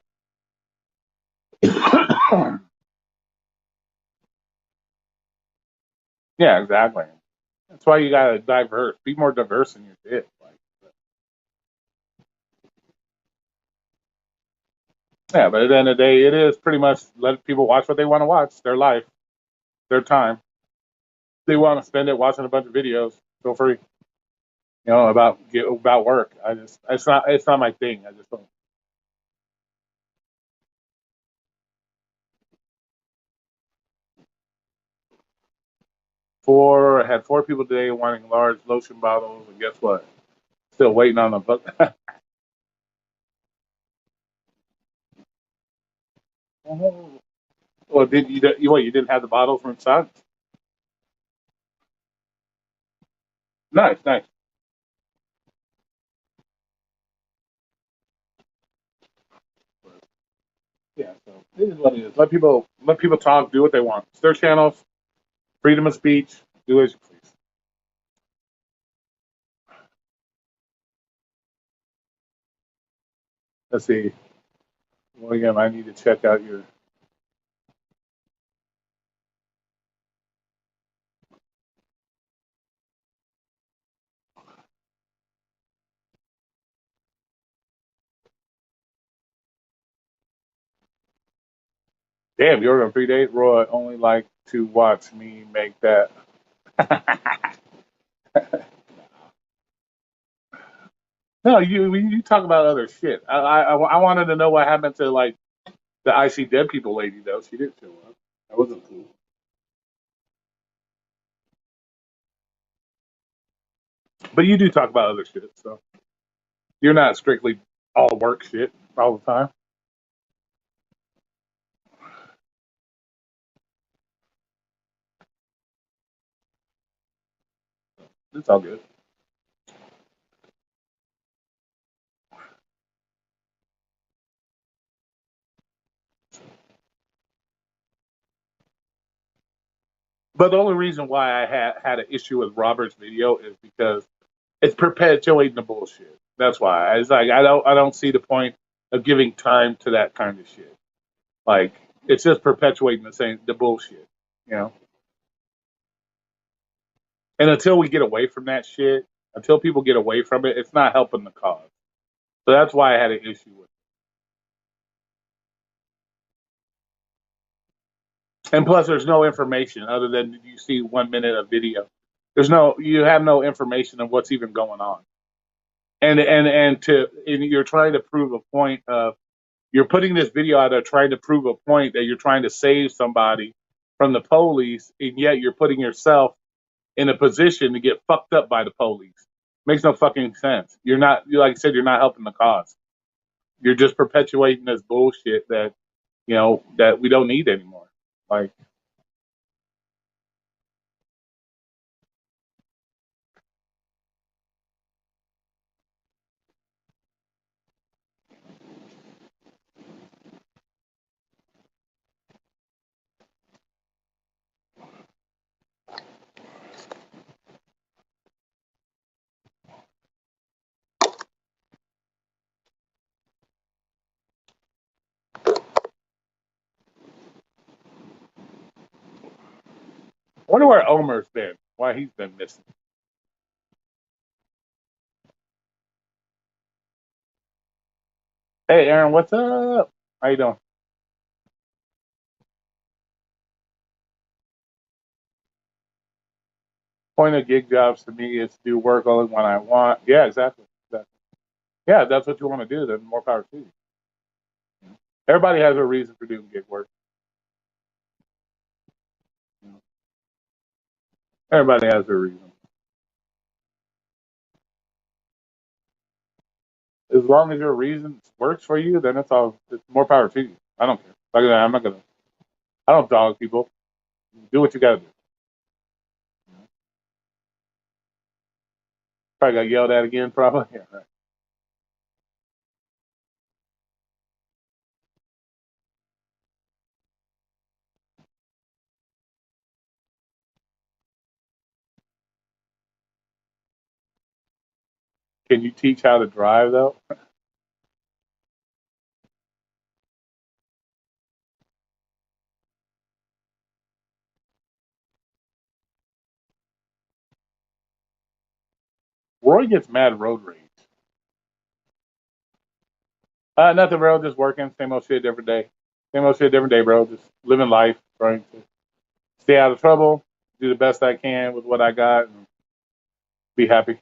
Yeah, exactly. That's why you got to diverse. Be more diverse in your shit. Like, yeah, but at the end of the day, it is pretty much let people watch what they want to watch. Their life, their time. They want to spend it watching a bunch of videos. Feel free. About work. I just it's not my thing. I just don't. Had four people today wanting large lotion bottles, and guess what? Still waiting on the book. Well, did you didn't have the bottles from inside? Nice, nice. Yeah, so it is what it is. Let people talk, do what they want. It's their channels, freedom of speech. Do as you please. Let's see. William, I need to check out your. Damn, you're on 3 days. Roy only like to watch me make that. No, you talk about other shit. I wanted to know what happened to like the I see dead people lady though. She didn't show up. That wasn't cool. But you do talk about other shit, so you're not strictly all work shit all the time. It's all good. But the only reason why I had an issue with Robert's video is because it's perpetuating the bullshit. That's why. It's like I don't see the point of giving time to that kind of shit. Like it's just perpetuating the bullshit, you know. And until we get away from that shit, until people get away from it, it's not helping the cause. So that's why I had an issue with it. And plus, there's no information other than you see 1 minute of video. You have no information of what's even going on. And you're trying to prove a point of you're putting this video out there trying to prove a point that you're trying to save somebody from the police, and yet you're putting yourself in a position to get fucked up by the police. Makes no fucking sense. Like I said, you're not helping the cause. You're just perpetuating this bullshit that we don't need anymore. Like, Wonder where Omer's been. Why he's been missing. Hey, Aaron, what's up? How you doing? Point of gig jobs to me is to do work only when I want. Yeah, exactly. Exactly. Yeah, if that's what you want to do, then more power to you. Everybody has a reason for doing gig work. Everybody has their reason. As long as your reason works for you, then it's more power to you. I don't care. Like that, I'm not gonna. I don't dog people. Do what you gotta do. Probably got yelled at again. Probably. Yeah, right. Can you teach how to drive though? Roy gets mad road rage. Nothing, bro. Just working. Same old shit, different day. Same old shit, different day, bro. Just living life, trying to stay out of trouble, do the best I can with what I got, and be happy.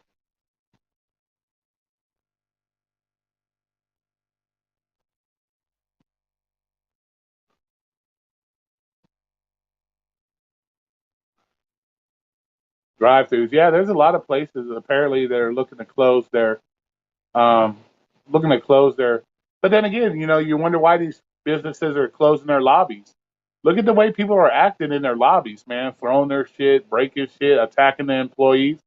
Drive-throughs. Yeah, there's a lot of places apparently that are um, looking to close their. But then again, you wonder why these businesses are closing their lobbies. Look at the way people are acting in their lobbies, man. Throwing their shit, breaking shit, attacking the employees.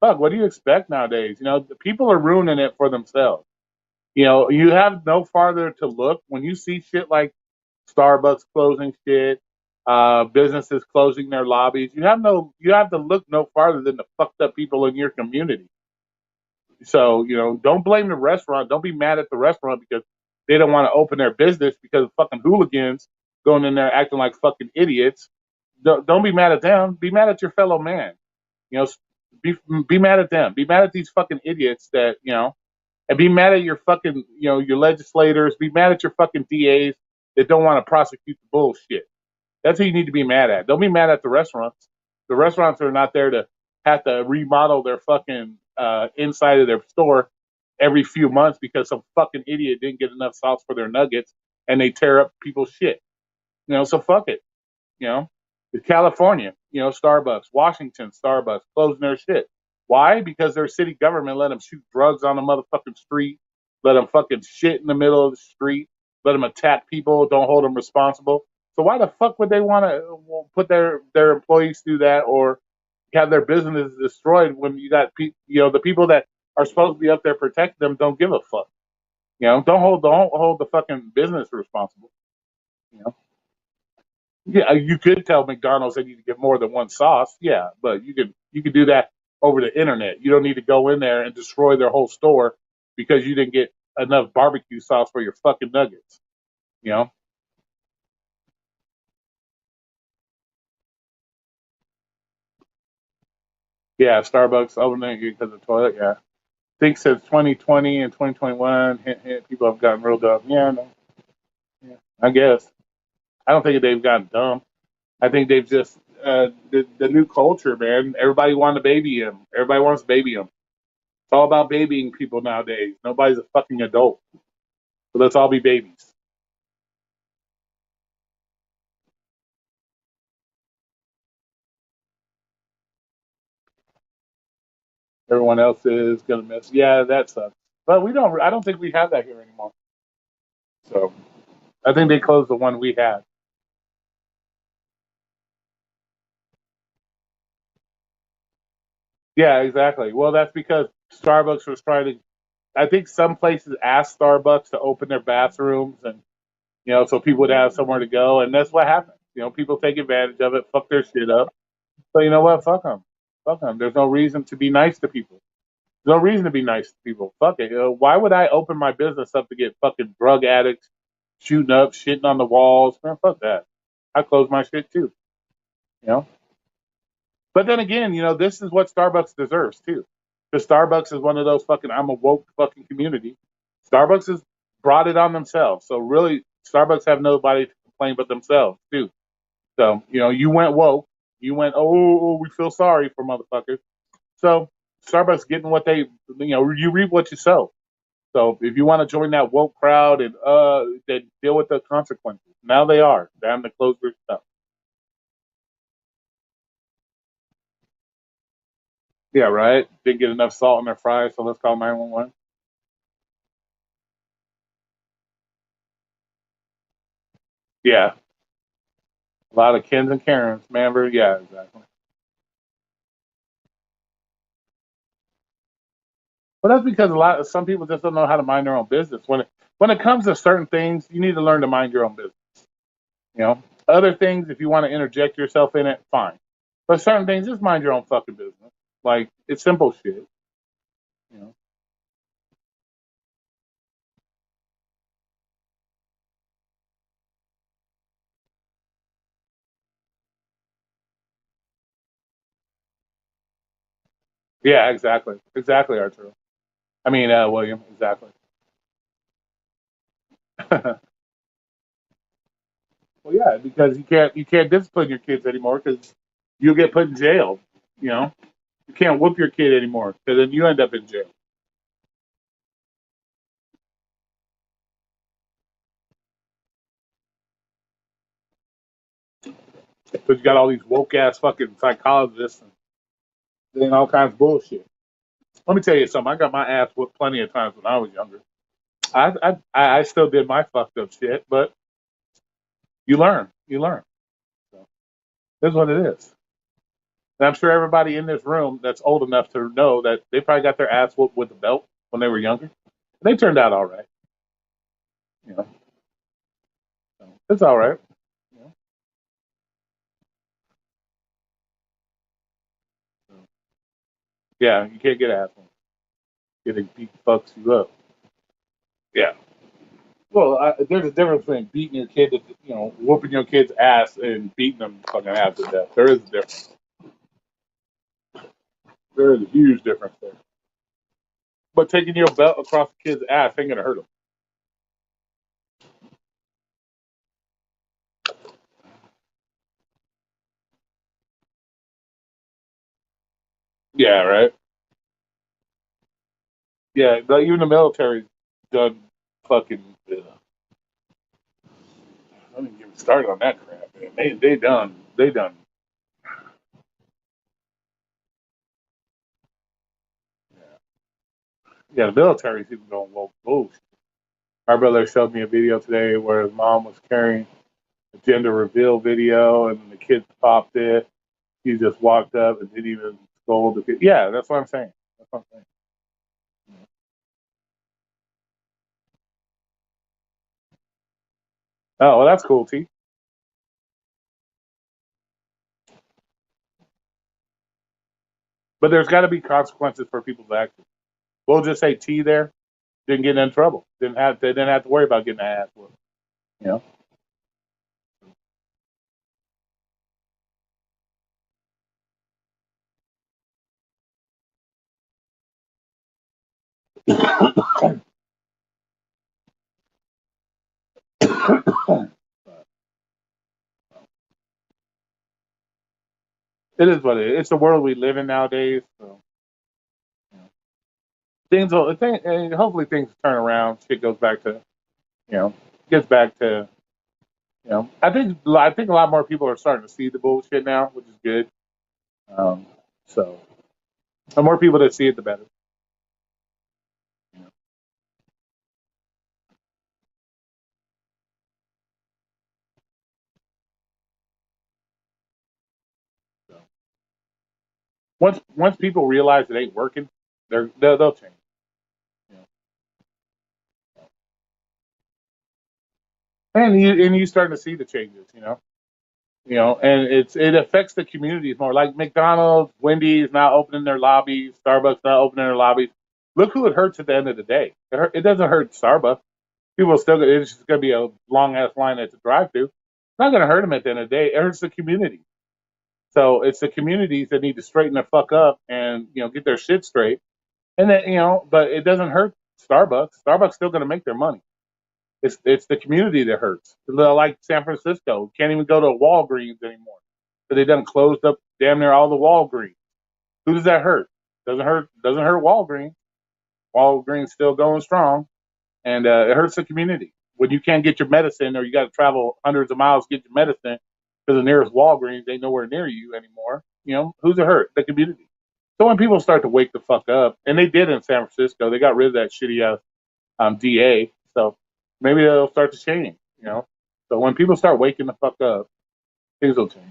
Fuck, what do you expect nowadays? The people are ruining it for themselves. You have no farther to look when you see shit like Starbucks closing shit, businesses closing their lobbies. You have to look no farther than the fucked up people in your community. So, don't blame the restaurant. Don't be mad at the restaurant because they don't want to open their business because of fucking hooligans going in there acting like fucking idiots. Don't be mad at them. Be mad at your fellow man. You know, be be mad at them. Be mad at these fucking idiots that and be mad at your fucking your legislators. Be mad at your fucking DAs that don't want to prosecute the bullshit. That's who you need to be mad at. Don't be mad at the restaurants. The restaurants are not there to have to remodel their fucking inside of their store every few months because some fucking idiot didn't get enough sauce for their nuggets and they tear up people's shit. So fuck it. You know, California, Starbucks, Washington, Starbucks closing their shit. Why? Because their city government let them shoot drugs on the motherfucking street, let them fucking shit in the middle of the street, let them attack people, don't hold them responsible. So why the fuck would they want to put their employees through that or have their business destroyed when you got the people that are supposed to be up there protecting them don't give a fuck. Don't hold the fucking business responsible. You know. Yeah, you could tell McDonald's they need to get more than one sauce. Yeah, but you could do that over the internet. You don't need to go in there and destroy their whole store because you didn't get enough barbecue sauce for your fucking nuggets. You know? Yeah, Starbucks opening because of the toilet. Yeah, I think since 2020 and 2021, people have gotten real dumb. Yeah, no, yeah, I guess. I don't think they've gotten dumb. I think they've just the new culture, man. Everybody wants to baby him. Everybody wants to baby him. It's all about babying people nowadays. Nobody's a fucking adult. So let's all be babies. Everyone else is gonna miss. Yeah, that sucks. But we don't. I don't think we have that here anymore. So I think they closed the one we had. Yeah, exactly. Well, that's because Starbucks was trying to. I think some places asked Starbucks to open their bathrooms, and so people would have somewhere to go, and that's what happened. People take advantage of it, fuck their shit up. So you know what? Fuck them. Fuck them. There's no reason to be nice to people. No reason to be nice to people. Fuck it. Why would I open my business up to get fucking drug addicts shooting up, shitting on the walls? Man, fuck that. I close my shit too. You know. But then again, this is what Starbucks deserves too. Because Starbucks is one of those fucking I'm a woke fucking community. Starbucks has brought it on themselves. So really, Starbucks have nobody to complain but themselves too. So you went woke. You went, we feel sorry for motherfuckers. So Starbucks getting what you reap what you sow. So if you want to join that woke crowd and then deal with the consequences, now they are. They're having to close their stuff. Yeah, right. Didn't get enough salt in their fries, so let's call 911. Yeah, a lot of Kens and Karens, man. Yeah, exactly. But that's because some people just don't know how to mind their own business. When it comes to certain things, you need to learn to mind your own business. Other things, if you want to interject yourself in it, fine. But certain things, just mind your own fucking business. Like it's simple shit. You know. Yeah, exactly, Arturo. I mean, William, exactly. Well, yeah, because you can't discipline your kids anymore because you'll get put in jail. You know, you can't whoop your kid anymore because then you end up in jail. Because you got all these woke ass fucking psychologists and doing all kinds of bullshit. Let me tell you something. I got my ass whooped plenty of times when I was younger. I still did my fucked up shit, but you learn. You learn. So, that's what it is. And I'm sure everybody in this room that's old enough to know that they probably got their ass whooped with a belt when they were younger. They turned out all right. You know, so it's all right. You know? So, yeah, you can't get ass whooped. Getting beat fucks you up. Yeah. Well, there's a difference between beating your kid, whooping your kid's ass and beating them fucking ass to death. There is a difference. There is a huge difference there. But taking your belt across the kid's ass ain't gonna hurt him. Yeah, right. Yeah, even the military's done fucking. I didn't get started on that crap, man. They done. Yeah, the military's even going woke bullshit. My brother showed me a video today where his mom was carrying a gender reveal video, and the kids popped it. He just walked up and didn't even scold the kid. Yeah, that's what I'm saying. That's what I'm saying. Oh, well, that's cool, T. But there's got to be consequences for people's actions. We'll just say T there didn't get in trouble. They didn't have to worry about getting an ass whooped. You know. It is what it is. It's the world we live in nowadays. So you know, and hopefully things turn around. Shit goes back to you know gets back to I think a lot more people are starting to see the bullshit now, which is good. Um, so the more people that see it, the better. You know? So once people realize it ain't working, they'll change. You know? And you starting to see the changes. And it affects the communities more. Like McDonald's, Wendy's now opening their lobbies, Starbucks now opening their lobbies. Look who it hurts at the end of the day. It doesn't hurt Starbucks. People still, it's just going to be a long ass line at the drive through. It's not going to hurt them at the end of the day. It hurts the community. So it's the communities that need to straighten the fuck up and get their shit straight. And then but it doesn't hurt Starbucks. Starbucks still going to make their money. It's the community that hurts. Like San Francisco, can't even go to a Walgreens anymore. So they done closed up damn near all the Walgreens. Who does that hurt? Doesn't hurt Walgreens. Walgreens still going strong, and it hurts the community when you can't get your medicine or you got to travel hundreds of miles to get your medicine because the nearest Walgreens ain't nowhere near you anymore. Who's it hurt? The community. So when people start to wake the fuck up, and they did in San Francisco, they got rid of that shitty ass DA. So maybe they'll start to change. So when people start waking the fuck up, things will change.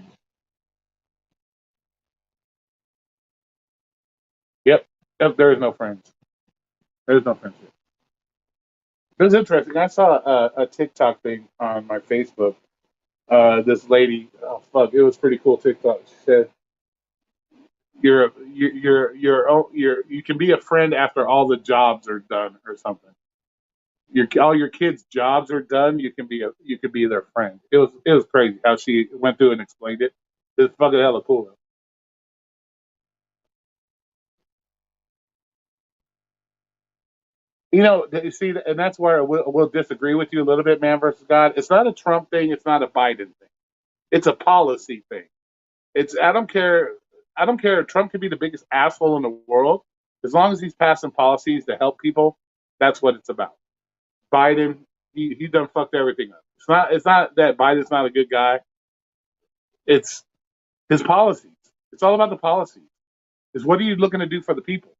Yep. Yep. There is no friends. There is no friendship. It was interesting. I saw a TikTok thing on my Facebook. This lady, oh fuck, it was pretty cool TikTok. She said, you can be a friend after all the jobs are done or something. All your kids' jobs are done. You can be their friend. It was crazy how she went through and explained it. It's fucking hella cool. You see, and that's where we'll disagree with you a little bit, man versus God. It's not a Trump thing. It's not a Biden thing. It's a policy thing. It's I don't care. I don't care. Trump could be the biggest asshole in the world as long as he's passing policies to help people. That's what it's about. Biden, he done fucked everything up. It's not that Biden's not a good guy. It's his policies. It's all about the policies. It's what are you looking to do for the people?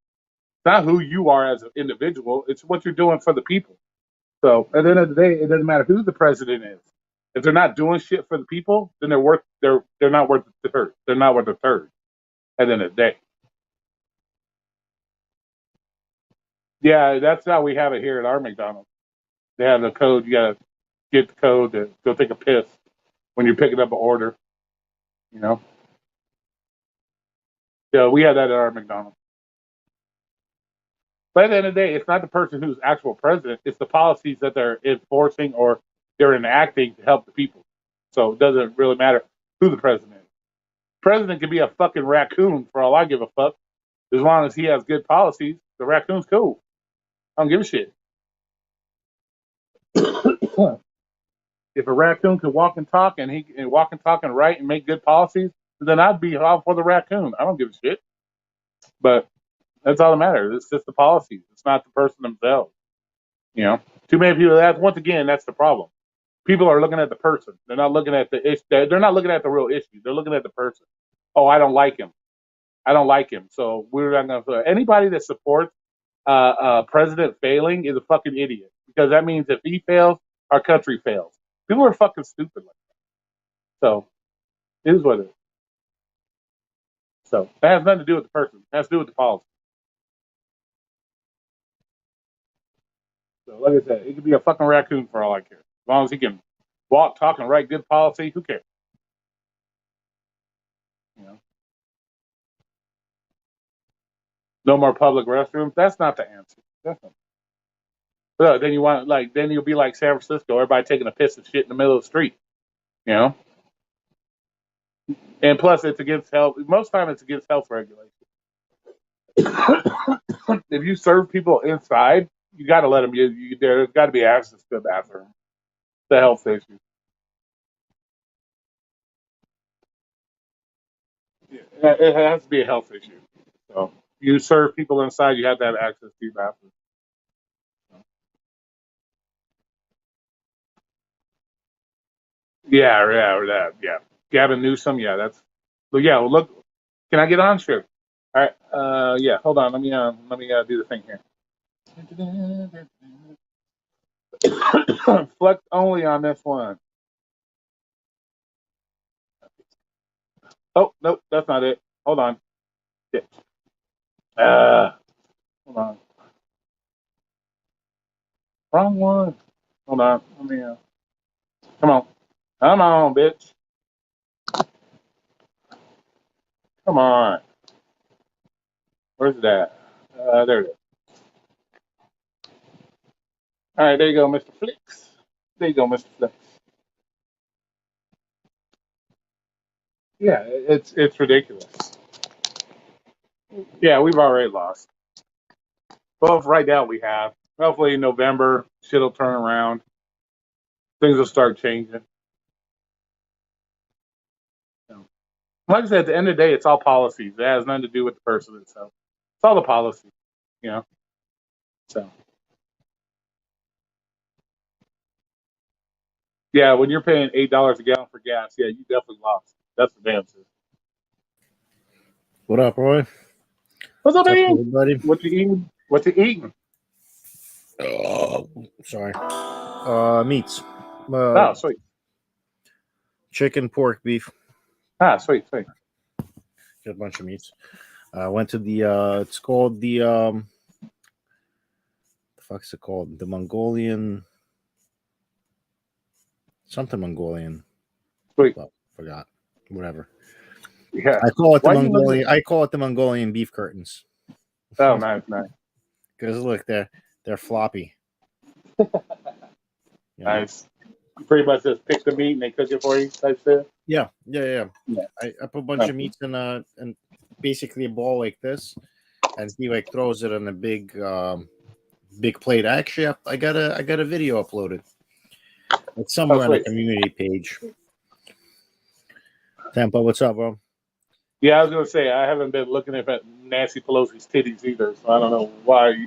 It's not who you are as an individual. It's what you're doing for the people. So at the end of the day, it doesn't matter who the president is. If they're not doing shit for the people, then they're not worth the third. They're not worth the third at the end of the day. Yeah, that's how we have it here at our McDonald's. They have the code. You gotta get the code to go take a piss when you're picking up an order. You know. So we have that at our McDonald's. But at the end of the day, it's not the person who's actual president. It's the policies that they're enforcing or they're enacting to help the people. So it doesn't really matter who the president is. The president could be a fucking raccoon for all I give a fuck. As long as he has good policies, the raccoon's cool. I don't give a shit. If a raccoon could walk and talk and he can walk and talk and write and make good policies, then I'd be all for the raccoon. I don't give a shit. But that's all that matters. It's just the policies. It's not the person themselves. You know, too many people. Once again, that's the problem. People are looking at the person. They're not looking at the issue. They're not looking at the real issue. They're looking at the person. Oh, I don't like him. I don't like him. So we're not going to. Anybody that supports president failing is a fucking idiot because that means if he fails, our country fails. People are fucking stupid like that. So it is what it is. So that has nothing to do with the person. It has to do with the policy. So like I said, it could be a fucking raccoon for all I care. As long as he can walk, talk, and write good policy, who cares? You know, no more public restrooms. That's not the answer. That's not. But then you'll be like San Francisco, everybody taking a piss and shit in the middle of the street. You know, and plus it's against health. Most time it's against health regulations. If you serve people inside, you got to let them. There's got to be access to the bathroom. The health issue. It has to be a health issue. So you serve people inside, you have to have access to your bathroom. Yeah, yeah, that, yeah. Gavin Newsom, yeah, that's. But yeah, well, look. Can I get on? Sure. All right. Yeah. Hold on. Let me do the thing here. Flex only on this one. Oh nope, that's not it. Hold on. Yeah. Uh, hold on. Wrong one. Hold on. Let me. Come on. Come on, bitch. Come on. Where's that? There it is. All right, there you go, Mr. Flicks. There you go, Mr. Flicks. Yeah, it's ridiculous. Yeah, we've already lost. Well, right now we have. Hopefully in November, shit'll turn around. Things will start changing. So, like I said, at the end of the day, it's all policies. It has nothing to do with the person itself. It's all the policy, you know. So, yeah, when you're paying $8 a gallon for gas, yeah, you definitely lost. That's the damn truth. What up, Roy? What's up, What's up, man? everybody? What you eating? What you eating? Oh, sorry. Meats. Oh, sweet. Chicken, pork, beef. Ah, sweet. Got a bunch of meats. Went to the it's called the the fuck's it called? The Mongolian something Mongolian. Sweet. Well, forgot. Whatever. Yeah. I call it the Why you looking- Mongolian. I call it the Mongolian beef curtains. Oh, nice. Because look, they're floppy. You know? Nice. You pretty much just pick the meat and they cook it for you, type shit. Yeah. Yeah. I put a bunch of meats in and basically a ball like this, and he like throws it in a big plate. Actually, I got a video uploaded. It's somewhere on the community page. Tampa, what's up, bro? Yeah, I was gonna say I haven't been looking at Nancy Pelosi's titties either, so I don't know why.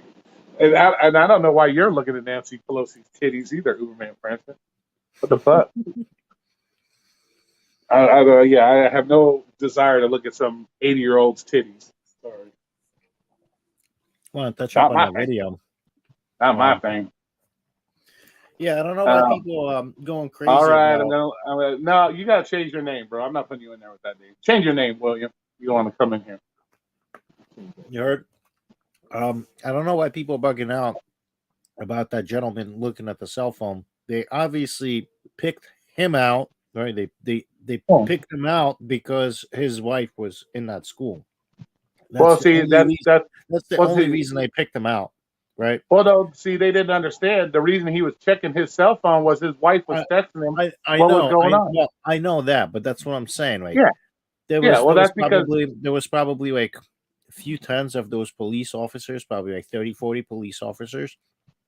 And I don't know why you're looking at Nancy Pelosi's titties either, Uberman Francis. What the fuck? I have no desire to look at some 80-year-old's titties. Sorry. Want to touch Not up on my that thing. video? Not my thing. Yeah, I don't know why people going crazy. All right, about... I'm gonna. No, you gotta change your name, bro. I'm not putting you in there with that name. Change your name, William. You want to come in here? You heard? I don't know why people are bugging out about that gentleman looking at the cell phone. They obviously picked him out, right? They picked him out because his wife was in that school. That's the only reason they picked him out, right? Well, no, see, they didn't understand. The reason he was checking his cell phone was his wife was texting him. I what know, was going on? Well, I know that, but that's what I'm saying. Like, yeah, there was probably like a few tens of those police officers, probably like 30, 40 police officers.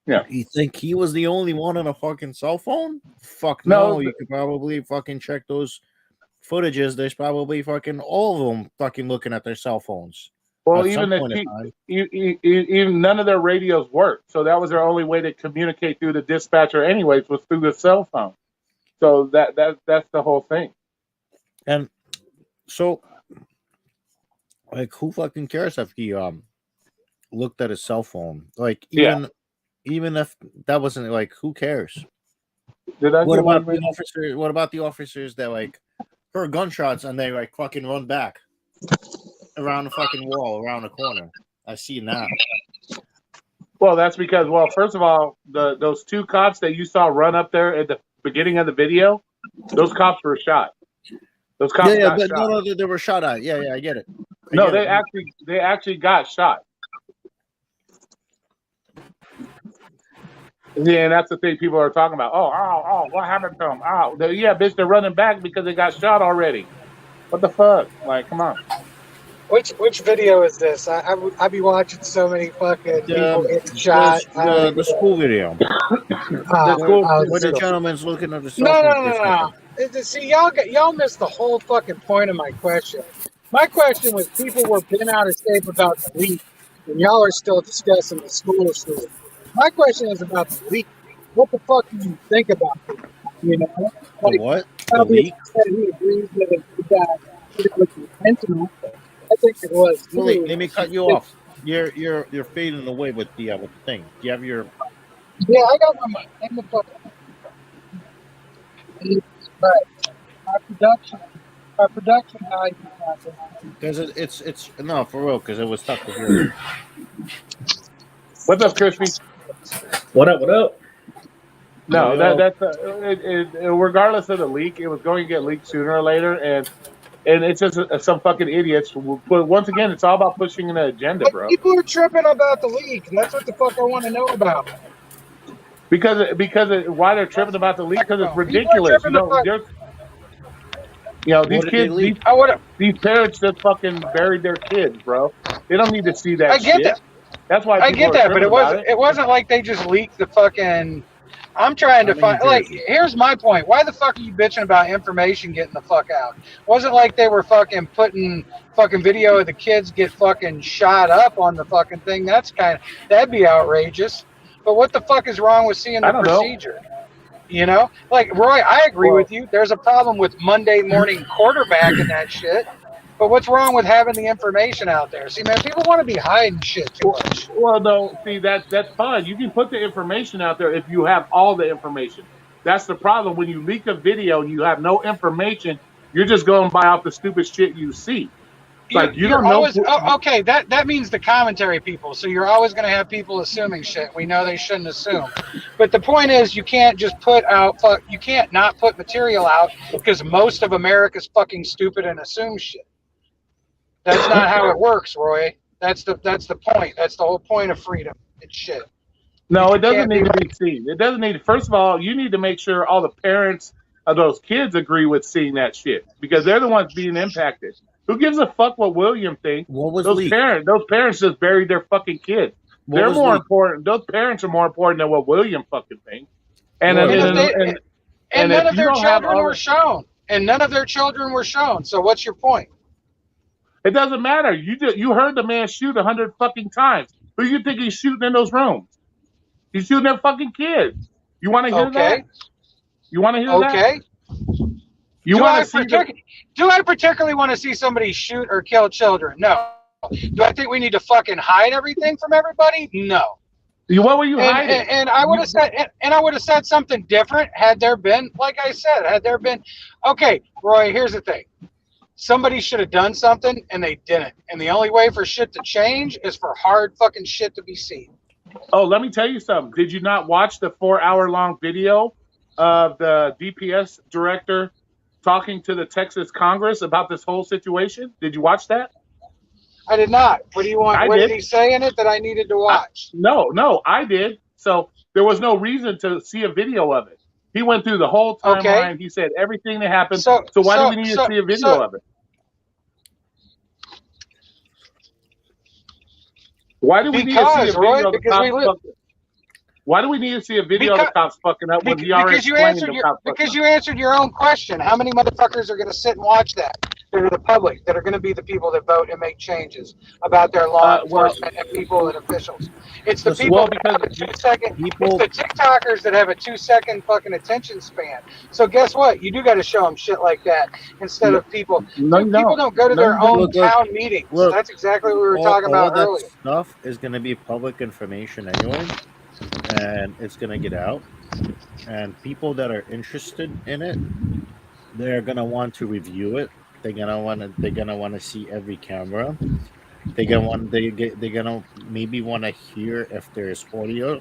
Yeah. You think he was the only one on a fucking cell phone? Fuck no. You could probably fucking check those footages. There's probably fucking all of them fucking looking at their cell phones. Well, even none of their radios worked. So that was their only way to communicate through the dispatcher anyways, was through the cell phone. So that's the whole thing. And so, like, who fucking cares if he looked at his cell phone? Like, even if that wasn't, like, who cares? What about the officers that like heard gunshots and they like fucking run back around the fucking wall, around the corner? I see that. Well, that's because, first of all, those two cops that you saw run up there at the beginning of the video, those cops were shot. Those cops got shot. No, they were shot at. Yeah, I get it. They actually got shot. Yeah, and that's the thing people are talking about. Oh, what happened to them? Oh, bitch, they're running back because they got shot already. What the fuck? Like, come on. Which video is this? I be watching so many fucking people getting shot. The school video. Where the gentleman's looking at the cell phone. No. See, y'all missed the whole fucking point of my question. My question was people were bent out of shape about the leak, and y'all are still discussing the school shooting. My question is about the leak. What the fuck do you think about it? You know? Like, what? The leak? He agrees that it was intentional. I think it was. Wait, let me cut you off. You're fading away with the thing. Do you have your? Yeah, I got my in the fucking. But our production value. Because it's no, for real. Because it was tough to hear. What's up, Crispy? What up? No, that's regardless of the leak, it was going to get leaked sooner or later, and it's just some fucking idiots. But once again, it's all about pushing an agenda, bro. People are tripping about the leak. That's what the fuck I want to know about. Because why they're tripping about the leak? Because it's ridiculous. You know, these What did they kids, leak? I would. these parents just fucking buried their kids, bro. They don't need to see that I get shit. that. That's why I people get are that, but tripping about it. it wasn't like they just leaked the fucking. I'm trying to I'm in New find. Like, Jersey. here's my point. Why the fuck are you bitching about information getting the fuck out? Wasn't like they were fucking putting fucking video of the kids get fucking shot up on the fucking thing. That'd be outrageous. But what the fuck is wrong with seeing I the don't know. procedure? You know, like Roy, I agree Well, with you. There's a problem with Monday morning quarterback and that shit. But what's wrong with having the information out there? See, man, people want to be hiding shit too much. well, no. See, that's fine. You can put the information out there if you have all the information. That's the problem. When you leak a video and you have no information, you're just going by off the stupid shit you see. Like you don't know. Always okay. That means the commentary people. So you're always going to have people assuming shit. We know they shouldn't assume, but the point is, you can't just put out. You can't not put material out because most of America's fucking stupid and assume shit. That's not how it works, Roy. That's the point. That's the whole point of freedom. It's shit. No, it doesn't can't need be to be seen. It doesn't need. First of all, you need to make sure all the parents of those kids agree with seeing that shit because they're the ones being impacted. Who gives a fuck what William thinks? What was Those leaked? parents just buried their fucking kids. What They're was more leaked? important. Those parents are more important than what William fucking thinks. And Well, And if none of you their don't have children all were the- shown. And none of their children were shown. So what's your point? It doesn't matter. You heard the man shoot 100 fucking times. Who you think he's shooting in those rooms? He's shooting their fucking kids. You want to hear that? Okay. You want to hear that? Okay. You Do want to see the, Do I particularly want to see somebody shoot or kill children? No. Do I think we need to fucking hide everything from everybody? No. what were you hiding? And I would have said something different had there been, like I said, okay, Roy, here's the thing. Somebody should have done something and they didn't. And the only way for shit to change is for hard fucking shit to be seen. Oh, let me tell you something. Did you not watch the 4-hour-long video of the DPS director talking to the Texas Congress about this whole situation? Did you watch that? I did not. What do you want? I What did did. he say in it that I needed to watch? No, I did. So there was no reason to see a video of it. He went through the whole timeline. Okay. He said everything that happened. So Why do we need to see a video of it? Why do we need to see a Because, video Roy, of the because cops we live- fucking? Why do we need to see a video of the cops fucking up when he already Because you explained answered the your cops fucking because up? you answered your own question. How many motherfuckers are going to sit and watch that? That are the public, that are going to be the people that vote and make changes about their law enforcement and people and officials. It's the Listen, people well, that have a because 2-second. people- It's the TikTokers that have a 2-second fucking attention span. So guess what? You do got to show them shit like that instead of people. No, you People don't go to No, their you own don't. town meetings. Look, That's exactly what we were all, talking about all that earlier. stuff is going to be public information anyway, and it's going to get out. And people that are interested in it, they're going to want to review it. They're gonna want to see every camera. They're gonna maybe want to hear if there's audio,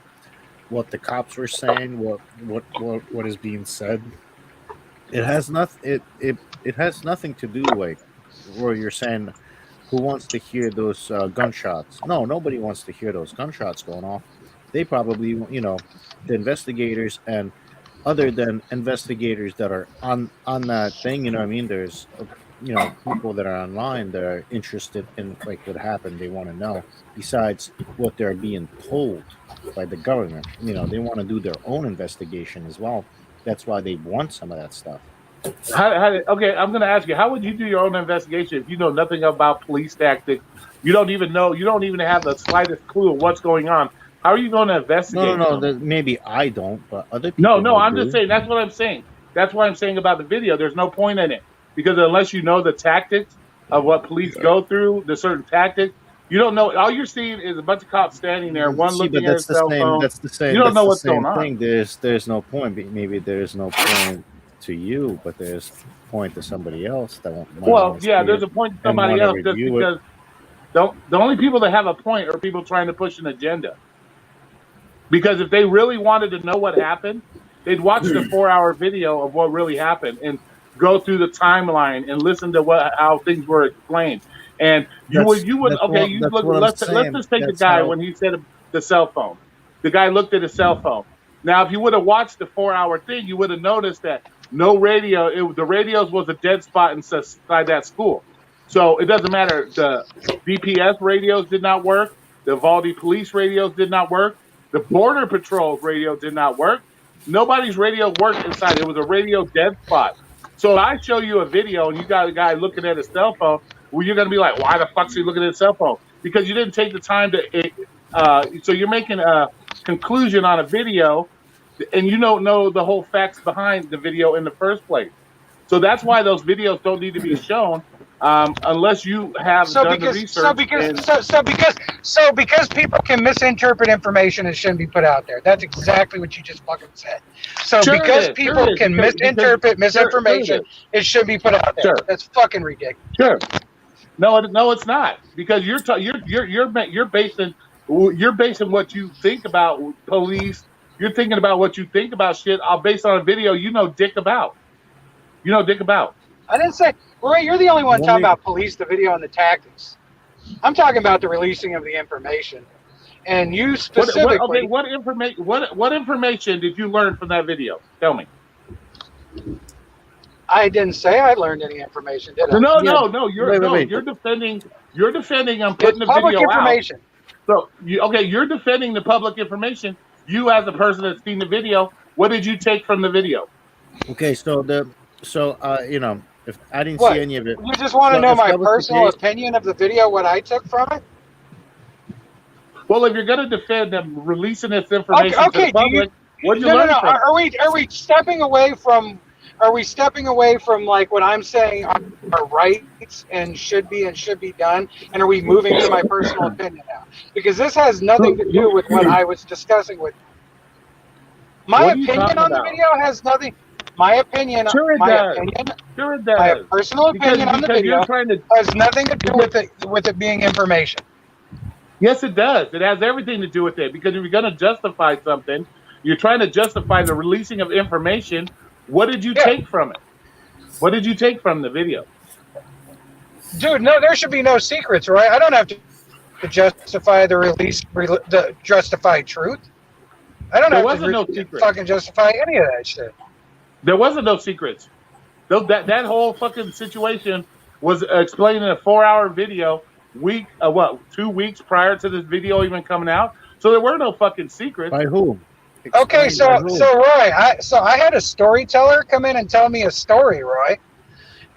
what the cops were saying, what is being said. It has nothing to do like where you're saying who wants to hear those gunshots. No, nobody wants to hear those gunshots going off. They probably, the investigators, and other than investigators that are on that thing, you know what I mean? There's people that are online that are interested in like what happened. They want to know besides what they're being told by the government. They want to do their own investigation as well. That's why they want some of that stuff. Okay, I'm going to ask you, how would you do your own investigation if you know nothing about police tactics? You don't even have the slightest clue of what's going on. How are you going to investigate? No. Maybe I don't, but other people. No. I'm just saying. That's what I'm saying. That's what I'm saying about the video. There's no point in it because unless you know the tactics of what police go through, the certain tactics, you don't know. All you're seeing is a bunch of cops standing there, one looking at his cell phone. That's the same. You don't know what's going on. There's no point. Maybe there's no point to you, but there's point to somebody else that won't. Well, yeah, there's a point to somebody else just because the only people that have a point are people trying to push an agenda. Because if they really wanted to know what happened, they'd watch the 4-hour video of what really happened and go through the timeline and listen to how things were explained. And let's just take the guy when he said the cell phone. The guy looked at his cell phone. Now, if you would have watched the 4-hour thing, you would have noticed that No radio. The radios was a dead spot inside that school. So it doesn't matter. The DPS radios did not work. The Uvalde police radios did not work. The Border Patrol's radio did not work. Nobody's radio worked inside. It was a radio dead spot. So if I show you a video and you got a guy looking at his cell phone, well, you're going to be like, why the fuck is he looking at his cell phone? Because you didn't take the time to so you're making a conclusion on a video and you don't know the whole facts behind the video in the first place. So that's why those videos don't need to be shown unless you have done the research. Because people can misinterpret information, it shouldn't be put out there. That's exactly what you just fucking said. So Sure because it is, people sure it is, can because- misinterpret because- misinformation, it should be put out there. Sure. That's fucking ridiculous. Sure. No, it's not, because you're basing what you think about police. You're thinking about what you think about shit. I'll base on a video you know dick about. You know dick about. I didn't say, Roy, you're the only one talking Only- about police, the video, and the tactics. I'm talking about the releasing of the information. And you specifically... What information did you learn from that video? Tell me. I didn't say I learned any information, did I? No. Wait. You're defending. I'm It's putting the public video out. information. So you're defending the public information. You, as a person that's seen the video, what did you take from the video? Okay, so you know, if I didn't What? see any of it, You just want to So know if my that was the personal case- opinion of the video, what I took from it? Well, if you're going to defend them releasing this information to Okay, the public, what did you No. learn from it? Are we stepping away from? Are we stepping away from like what I'm saying are rights and should be done? And are we moving to my personal opinion now? Because this has nothing to do with what I was discussing with you. My What are you opinion talking on the about? video has nothing. My opinion. Sure it my does. opinion. Sure it My does. personal opinion on the Because video you're trying to. has nothing to do with it being information. Yes, it does. It has everything to do with it, because if you're going to justify something, you're trying to justify the releasing of information. What did you Yeah. take from it? What did you take from the video? Dude, no, there should be no secrets, right? I don't have to justify the the justified truth. I don't There have wasn't no to secret. fucking justify any of that shit. There wasn't no secrets. That whole fucking situation was explained in a 4-hour video 2 weeks prior to this video even coming out. So there were no fucking secrets. by who? Okay, Explain by who. so Roy, I had a storyteller come in and tell me a story, Roy.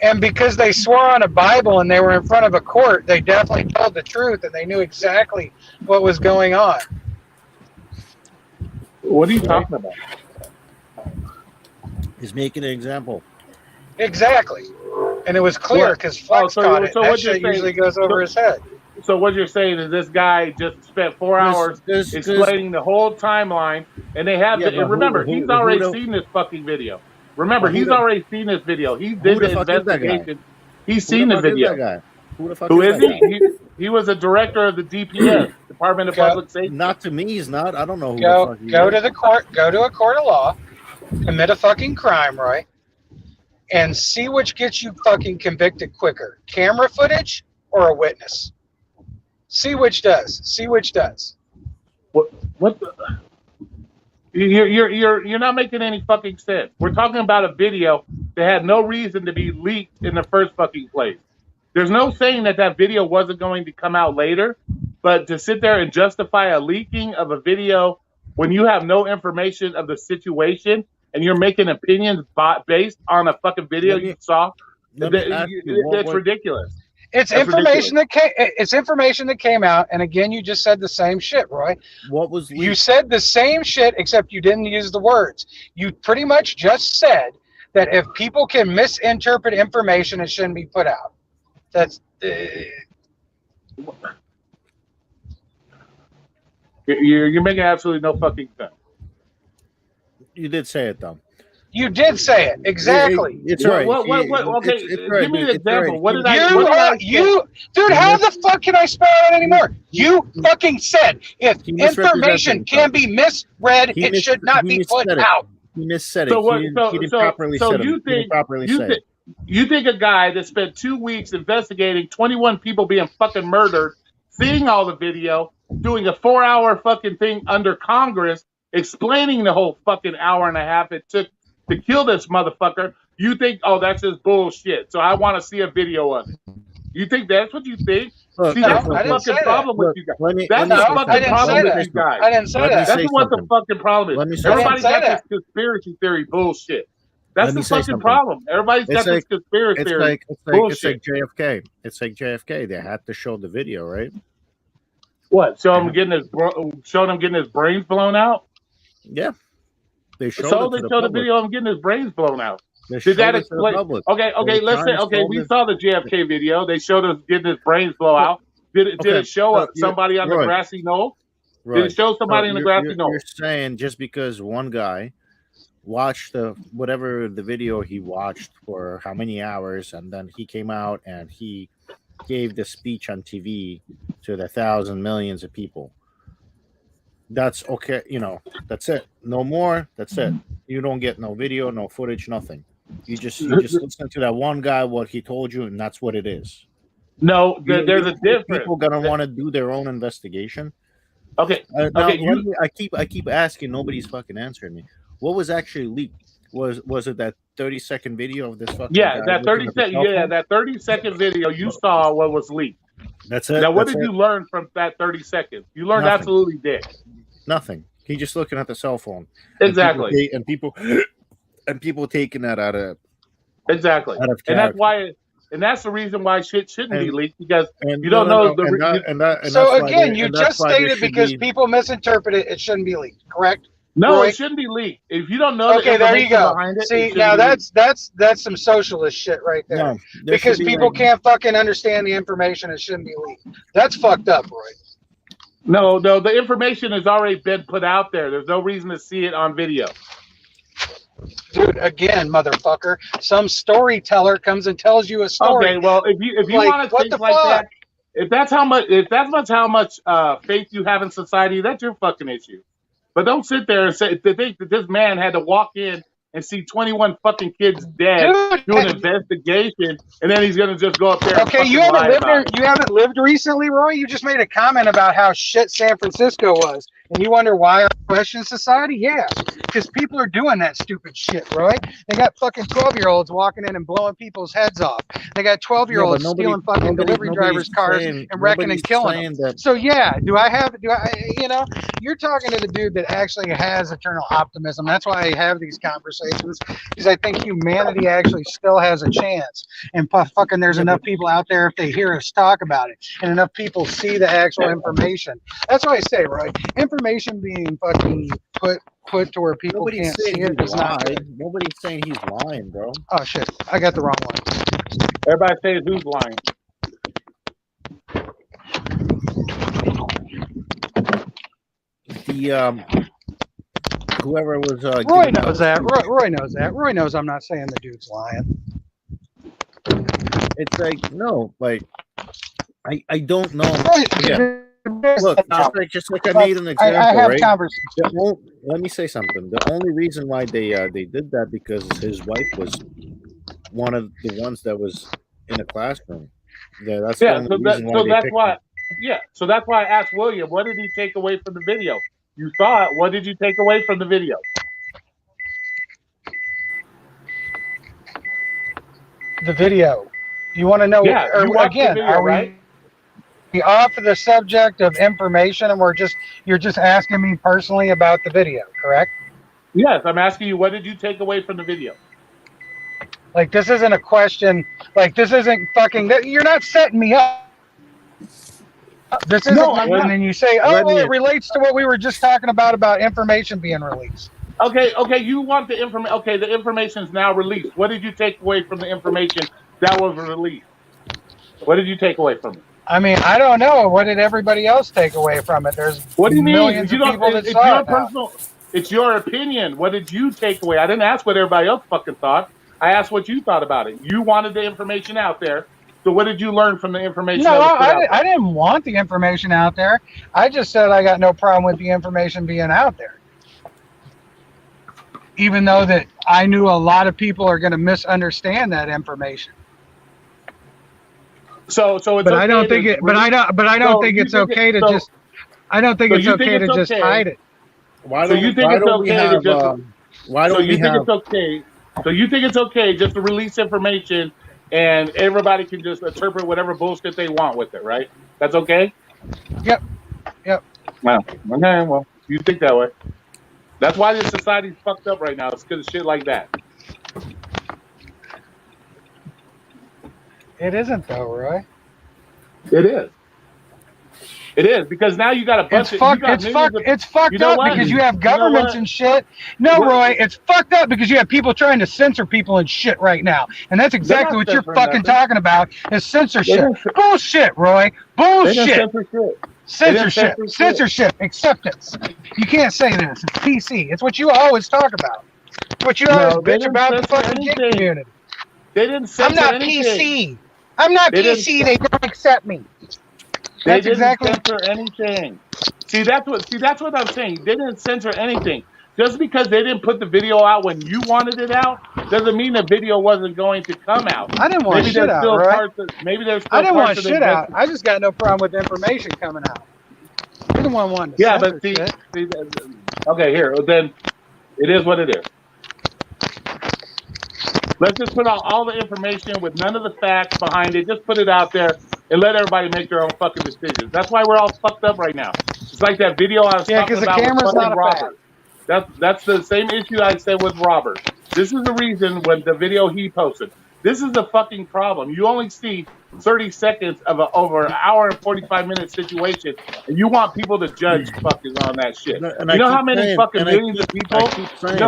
And because they swore on a Bible and they were in front of a court, they definitely told the truth and they knew exactly what was going on. What are you talking about? He's making an example. Exactly. And it was clear What? because Flex so caught it. so That what you're shit usually saying- goes over his head. So what you're saying is this guy just spent 4 hours There's- explaining the whole timeline, and they have. Yeah, and but remember, who he's already the- seen this fucking video. Remember, Who he's the- already seen this video. He Who did the the fuck is that guy? investigation. He's Who seen the the fuck is that video. guy? Who the fuck Who is is that he? guy? He was a director of the DPS, Department of Go- Public Safety. Not to me, he's not. I don't know who Go the fuck he go is. to the court. Go to a court of law. Commit a fucking crime, Roy, and see which gets you fucking convicted quicker: camera footage or a witness. See which does. See which does. What the? You're not making any fucking sense. We're talking about a video that had no reason to be leaked in the first fucking place. There's no saying that video wasn't going to come out later, but to sit there and justify a leaking of a video when you have no information of the situation and you're making opinions based on a fucking video Let me- you saw, Let me ask you, it's ridiculous. It's That's information that came. It's information that came out, and again, you just said the same shit, Roy. what was You leaked? said the same shit, except you didn't use the words. You pretty much just said that if people can misinterpret information, it shouldn't be put out. That's You're making absolutely no fucking sense. You did say it though. you did say it exactly. It's all right. Okay, It's all right, give me an it's all right. example. What did Dude, how the fuck can I spell it anymore? You fucking said if He misrepresented information can be misread, He it mis- should not he be put missaid it. out. He missaid it. So what- He didn't, so- he didn't so- properly so say it. you He didn't think- properly say it. You think a guy that spent 2 weeks investigating 21 people being fucking murdered, seeing all the video, doing a 4-hour fucking thing under Congress, explaining the whole fucking hour and a half it took to kill this motherfucker. You think, oh, that's just bullshit. So I want to see a video of it. You think that's what you think? Look, See, No, that's I the didn't fucking say that. problem with look, you guys. let me That's say the I fucking didn't problem say with that. you guys. I didn't say Let me that. say That's what the something. fucking problem Let me is. say Everybody's something. got this conspiracy theory bullshit. That's Let me the say fucking something. problem. Everybody's got It's this like conspiracy it's theory like bullshit. JFK. It's like JFK. They had to show the video, right? What? Show him getting his brains blown out. Yeah, they showed So it they to the showed a public. video of him getting his brains blown out. They Did showed that it to the explain? public. Okay, They let's say, trying to okay, show we this- saw the JFK video. They showed us getting his brains blow out. Did it Okay, show so somebody on the Roy, grassy knoll? Did Right. it show somebody on the grassy knoll? You're saying just because one guy watched the video he watched for how many hours, and then he came out and he gave the speech on TV to the millions of people. That's okay, that's it. No more. That's it. You don't get no video, no footage, nothing. You just listen to that one guy, what he told you, and that's what it is. No, there's a difference. People gonna want to do their own investigation. Okay, Now, okay, I keep asking. Nobody's fucking answering me. What was actually leaked? Was it that 30-second video of this fucking yeah, guy that looking at the cell phone? that 30-second video you saw what was leaked. That's it. Now, what That's did it. you learn from that 30 seconds? You learned Nothing. absolutely dick. Nothing. He just looking at the cell phone. Exactly. And people taking that out of Exactly. out of And that's character. why, and that's the reason why shit shouldn't be And- leaked, because And you don't know the. So again, you just stated because people misinterpret it, it shouldn't be leaked, correct? No, Roy? it shouldn't be leaked. If you don't know Okay, the there you information go. behind it, it See, shouldn't now be leaked. that's some socialist shit right there. No, there Because should be people like- can't fucking understand the information, it shouldn't be leaked. That's fucked up, Roy. No, the information has already been put out there. There's no reason to see it on video. Dude, again, motherfucker, some storyteller comes and tells you a story. Okay, well, if you Like, want to what think the like fuck? that, if that's how much faith you have in society, that's your fucking issue. But don't sit there and say to think that this man had to walk in and see 21 fucking kids dead, Dude, do an investigation, and then he's gonna just go up there. okay, and you fucking haven't lie lived about there. it. You haven't lived recently, Roy. You just made a comment about how shit San Francisco was, and you wonder why our question society. Yeah, because people are doing that stupid shit, Roy. They got fucking 12-year-olds walking in and blowing people's heads off. They got 12-year-olds stealing fucking delivery drivers' cars and wrecking and killing them. So yeah, do I? You're talking to the dude that actually has eternal optimism. That's why I have these conversations, because I think humanity actually still has a chance. And fucking, there's enough people out there, if they hear us talk about it, and enough people see the actual information. That's why I say, right? Information being fucking put to where people Nobody's can't saying see it he's is not lying. good. Nobody's saying he's lying, bro. Oh shit, I got the wrong one. Everybody says who's lying. The whoever was Roy giving out- knows that. Roy knows that. Roy knows I'm not saying the dude's lying. It's like no, like I don't know. Roy, Yeah. Look, just like I made an example, I have right? conversations. Let me say something. The only reason why they did that because his wife was one of the ones that was in the classroom. Yeah, that's the Yeah, only so reason why they that's picked why. him. Yeah, so that's why I asked William, what did he take away from the video? You saw it. What did you take away from the video? The video. You want to know? Yeah, you watched the Again, video, are we right? off of the subject of information, and you're just asking me personally about the video, correct? Yes, I'm asking you, what did you take away from the video? Like, this isn't a question. Like, this isn't fucking. You're not setting me up. This isn't. No, I'm not. And then you say, "Oh, Let well, me- it relates to what we were just talking about information being released." Okay, you want the information. Okay, the information is now released. What did you take away from the information that was released? What did you take away from it? I mean, I don't know. What did everybody else take away from it? There's What do you mean? millions You of don't, people that it's saw your it now. personal. It's your opinion. What did you take away? I didn't ask what everybody else fucking thought. I asked what you thought about it. You wanted the information out there. So what did you learn from the information? No, that was put out there? I didn't want the information out there. I just said I got no problem with the information being out there. Even though that I knew a lot of people are going to misunderstand that information. So it's But I don't think it. But I don't So think you it's think okay to so- just. I don't think so it's you think okay to it's just okay. hide it. Why So don't, you think why it's don't we okay to have just- Why So don't you we think have? it's okay? So you think it's okay just to release information and everybody can just interpret whatever bullshit they want with it, right? That's okay? Yep. Yep. Well, okay, well, you think that way. That's why this society's fucked up right now. It's because of shit like that. It isn't though, Roy. It is. It is because now you got a bunch It's of fucked. you got It's millions fucked. of. It's fucked You know up what? because you have You know governments what? and shit. No, What- Roy, it's fucked up because you have people trying to censor people and shit right now, and that's exactly what you're censoring fucking nothing. talking about is censorship. They didn't- Bullshit, Roy. They didn't Bullshit. censor shit. Censorship. censor shit. Censorship. Acceptance. You can't say this. It's PC. It's what you always talk about. It's what you No, always they bitch didn't about the censor fucking gay anything. community. They didn't I'm censor not anything. PC. I'm not They PC. They don't accept me. They That's didn't exactly. censor anything. See, that's what I'm saying. They didn't censor anything. Just because they didn't put the video out when you wanted it out, doesn't mean the video wasn't going to come out. I didn't want Maybe shit there's out, still right? parts of maybe there's still I didn't want parts of the shit out. I just got no problem with information coming out. You're the one wanting to Yeah, censor but see, shit. okay, here, then it is what it is. Let's just put out all the information with none of the facts behind it. Just put it out there and let everybody make their own fucking decisions. That's why we're all fucked up right now. It's like that video I was Yeah, talking 'cause the about with camera's fucking not a fact. Robert. That's the same issue I said with Robert. This is the reason when the video he posted. This is the fucking problem. You only see 30 seconds of over an hour and 45-minute situation, and you want people to judge fucking on that shit. And You know I how keep many saying- fucking and millions of people?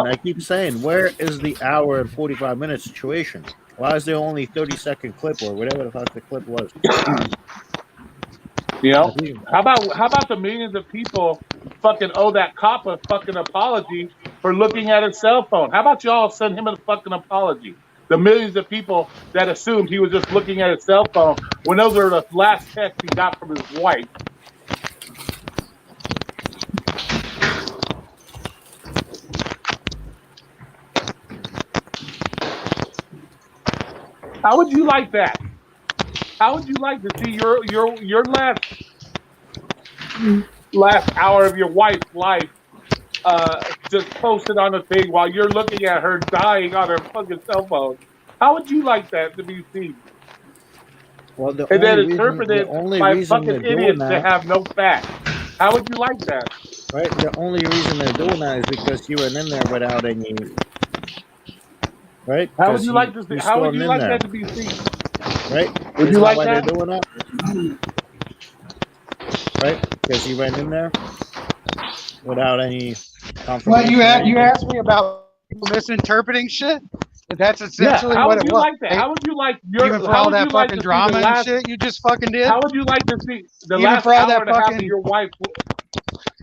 I keep saying, where is the hour and 45-minute situation? Why is there only 30-second clip or whatever the fuck the clip was? You know, how about the millions of people fucking owe that cop a fucking apology for looking at his cell phone? How about y'all send him a fucking apology? The millions of people that assumed he was just looking at his cell phone when those are the last texts he got from his wife. How would you like that? How would you like to see your last hour of your wife's life just posted on a thing while you're looking at her dying on her fucking cell phone? How would you like that to be seen? Well, the And then only interpreted reason by they're fucking doing idiots that that, have no facts. How would you like that? right? The only reason they're doing that is because you went in there without any, right? How would Because you like to see? How would you like that to be seen? right? Would you Isn't like why that? they're doing that? Right? Because you went in there without any confirmation. What you asked me about misinterpreting shit? That's essentially how what would it you was. like that? How would you like your? Even for how all would that you like fucking to see drama the and last? shit you just fucking did. How would you like to see the Even last for all hour that and a half of fucking- your wife?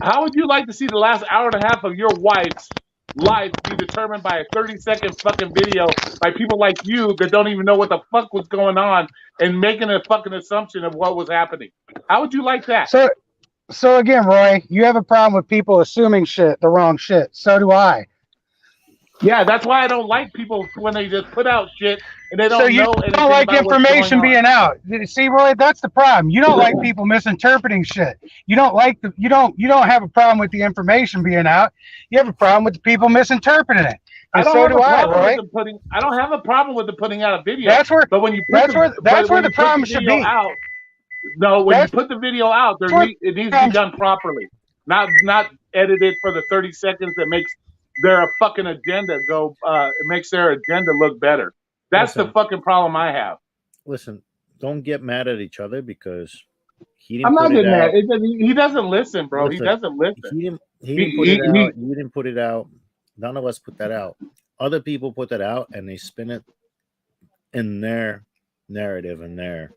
How would you like to see the last hour and a half of your wife's life be determined by a 30-second fucking video by people like you that don't even know what the fuck was going on and making a fucking assumption of what was happening? How would you like that? So again, Roy, you have a problem with people assuming shit, the wrong shit. So do I. Yeah, that's why I don't like people when they just put out shit and they don't So you know anything don't like about what's information going on. being out. See, Roy, that's the problem. You don't like people misinterpreting shit. You don't have a problem with the information being out. You have a problem with the people misinterpreting it. And so do I, Roy. I don't have a problem with the putting out a video. That's where But when you put that's where the you put problem should video be. out, no, when That's you put the video out, where it needs to be done properly, not edited for the 30 seconds that makes their fucking agenda go. It makes their agenda look better. That's the Listen. fucking problem I have. Listen, don't get mad at each other because he didn't I'm not put it getting out. mad. He doesn't listen, bro. Listen, he doesn't listen. He didn't He- put he- it out. he- You didn't put it out. None of us put that out. Other people put that out and they spin it in their narrative and their.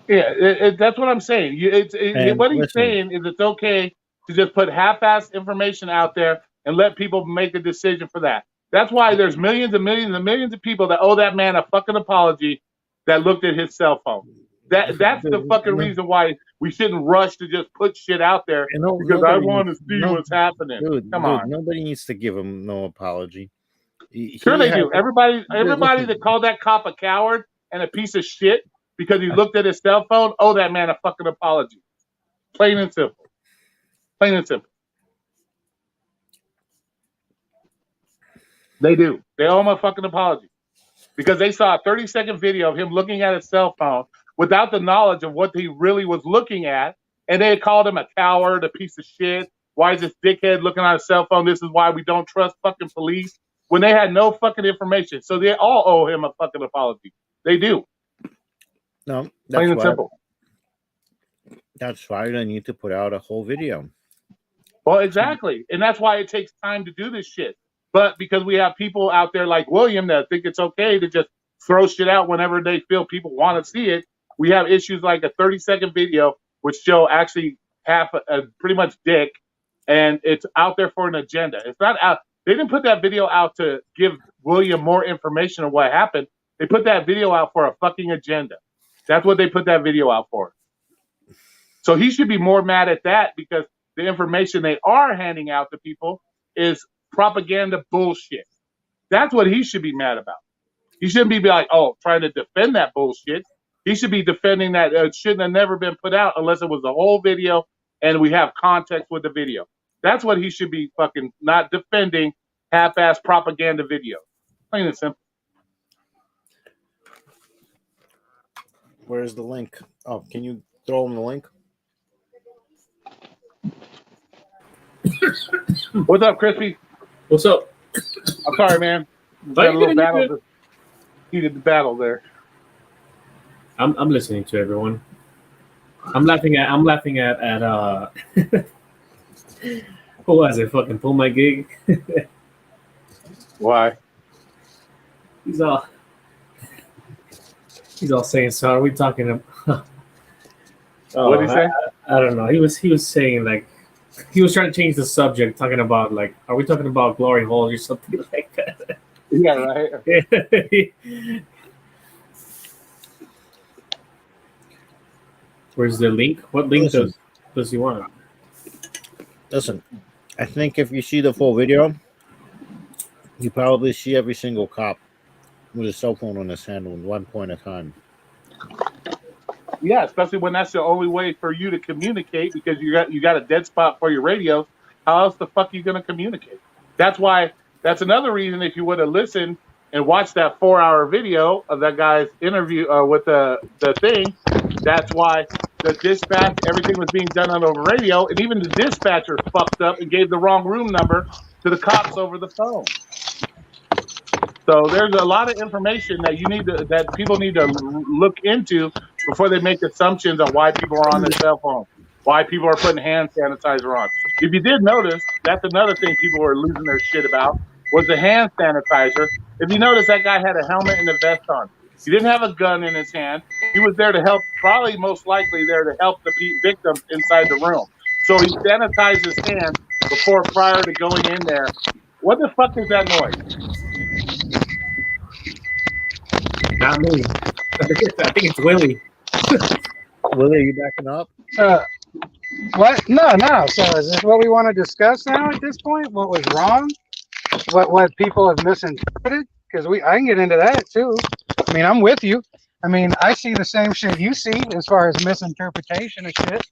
Yeah, that's what I'm saying. And What he's listen. saying is it's okay to just put half-assed information out there and let people make a decision for that. That's why there's millions and millions and millions of people that owe that man a fucking apology that looked at his cell phone. That's the fucking reason why we shouldn't rush to just put shit out there because I want to see what's happening. Come on. Nobody needs to give him no apology. Sure they do. Everybody that called that cop a coward and a piece of shit because he looked at his cell phone, owe that man a fucking apology. Plain and simple. Plain and simple. They do. They owe him a fucking apology because they saw a 30-second video of him looking at his cell phone without the knowledge of what he really was looking at, and they called him a coward, a piece of shit. Why is this dickhead looking at his cell phone? This is why we don't trust fucking police. When they had no fucking information. So they all owe him a fucking apology. They do. No, Plain and simple. That's why they need to put out a whole video. Well, exactly. And that's why it takes time to do this shit. But because we have people out there like William that think it's okay to just throw shit out whenever they feel people want to see it, we have issues like a 30-second video, which show actually half a pretty much dick, and it's out there for an agenda. It's not out. They didn't put that video out to give William more information on what happened. They put that video out for a fucking agenda. That's what they put that video out for. So he should be more mad at that because the information they are handing out to people is propaganda bullshit. That's what he should be mad about. He shouldn't be like, oh, trying to defend that bullshit. He should be defending that it shouldn't have never been put out unless it was the whole video and we have context with the video. That's what he should be fucking not defending half-ass propaganda videos. Plain and simple. Where's the link? Oh, can you throw him the link? What's up, Crispy? What's up? I'm sorry, man. Are Got a you little good? battle. You good? Heated battle there. I'm listening to everyone. I'm laughing at who was it? Fucking pull my gig. Why? He's all saying sorry. We talking about What did he say? I don't know. He was saying like he was trying to change the subject, talking about like, are we talking about glory holes or something like that? Yeah, right. Where's the link? What link does he want? Listen, I think if you see the full video, you probably see every single cop with a cell phone on his hand at one point in time. Yeah, especially when that's the only way for you to communicate because you got a dead spot for your radio. How else the fuck are you gonna communicate? That's another reason if you would have listened and watched that 4-hour video of that guy's interview with the thing, that's why the dispatch, everything was being done on over radio, and even the dispatcher fucked up and gave the wrong room number to the cops over the phone. So there's a lot of information that people need to look into before they make assumptions on why people are on their cell phone, why people are putting hand sanitizer on. If you did notice, that's another thing people were losing their shit about was the hand sanitizer. If you notice, that guy had a helmet and a vest on. He didn't have a gun in his hand. He was there to help, probably most likely there to help the victims inside the room. So he sanitized his hands prior to going in there. What the fuck is that noise? Not me. I think it's Willie. Willie, are you backing up? What? No. So is this what we want to discuss now at this point? What was wrong? What people have misinterpreted? Because I can get into that too. I mean, I'm with you. I mean, I see the same shit you see as far as misinterpretation of shit.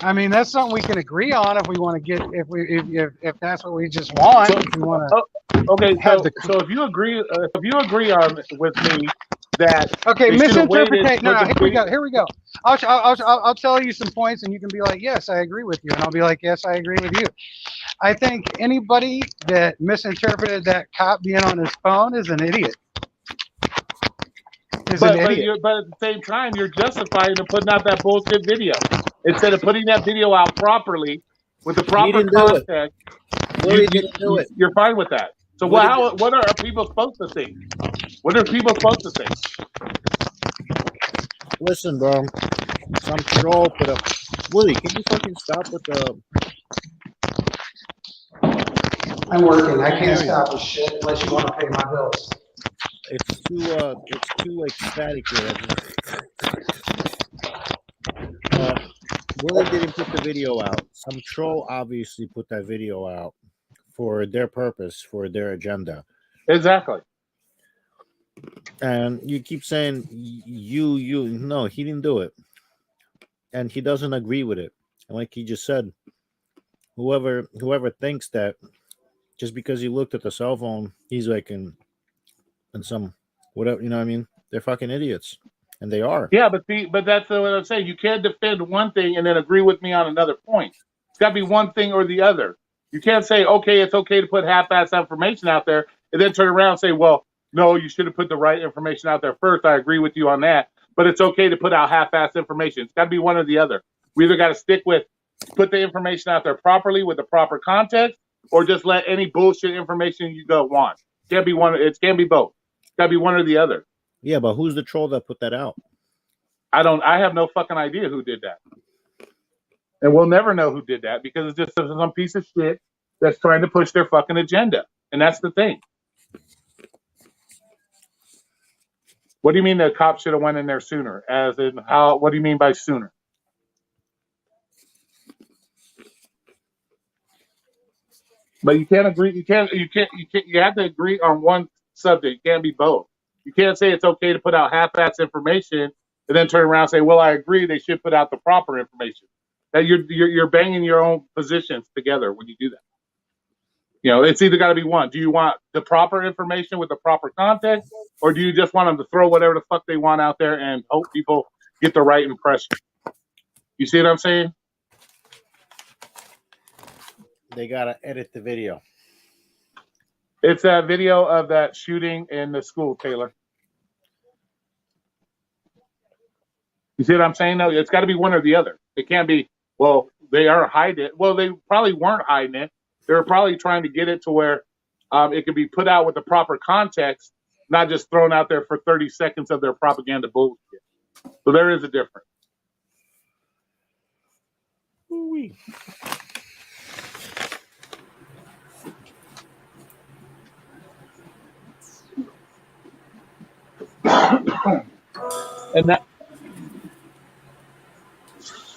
I mean, that's something we can agree on if we want to get if that's what we just want. So, if we want to. Okay, so if you agree on with me that Okay, they should've waited misinterpretation. for No, the here we go. I'll tell you some points, and you can be like, yes, I agree with you, and I'll be like, yes, I agree with you. I think anybody that misinterpreted that cop being on his phone is an idiot. But at the same time, you're justifying to putting out that bullshit video instead of putting that video out properly with the proper context. Willie didn't do it. You're fine with that. So what are people supposed to think? What are people supposed to think? Listen, bro. Some troll put up. Willie, can you fucking stop with the? I'm working. I can't stop this shit unless you want to pay my bills. It's too like static here. Willie didn't put the video out. Some troll obviously put that video out for their purpose, for their agenda. Exactly. And you keep saying you. No, he didn't do it, and he doesn't agree with it. And like he just said, whoever thinks that just because he looked at the cell phone, he's like in some whatever, you know what I mean? They're fucking idiots. And they are. Yeah, but that's what I'm saying. You can't defend one thing and then agree with me on another point. It's got to be one thing or the other. You can't say, okay, it's okay to put half-ass information out there, and then turn around and say, well, no, you should have put the right information out there first. I agree with you on that. But it's okay to put out half-ass information. It's got to be one or the other. We either got to stick with put the information out there properly with the proper context, or just let any bullshit information you go want. It can't be one. It can't be both. It's got to be one or the other. Yeah, but who's the troll that put that out? I have no fucking idea who did that. And we'll never know who did that because it's just some piece of shit that's trying to push their fucking agenda. And that's the thing. What do you mean the cops should have went in there sooner? As in how, what do you mean by sooner? But you can't agree, you have to agree on one subject. It can't be both. You can't say it's okay to put out half-ass information and then turn around and say, well, I agree they should put out the proper information. That you're banging your own positions together when you do that. You know, it's either got to be one. Do you want the proper information with the proper context, or do you just want them to throw whatever the fuck they want out there and hope people get the right impression? You see what I'm saying? They gotta edit the video. It's a video of that shooting in the school, Taylor. You see what I'm saying? No, it's got to be one or the other. It can't be, well, they are hiding it. Well, they probably weren't hiding it. They were probably trying to get it to where it could be put out with the proper context, not just thrown out there for 30 seconds of their propaganda bullshit. So there is a difference. Ooh-wee. And that,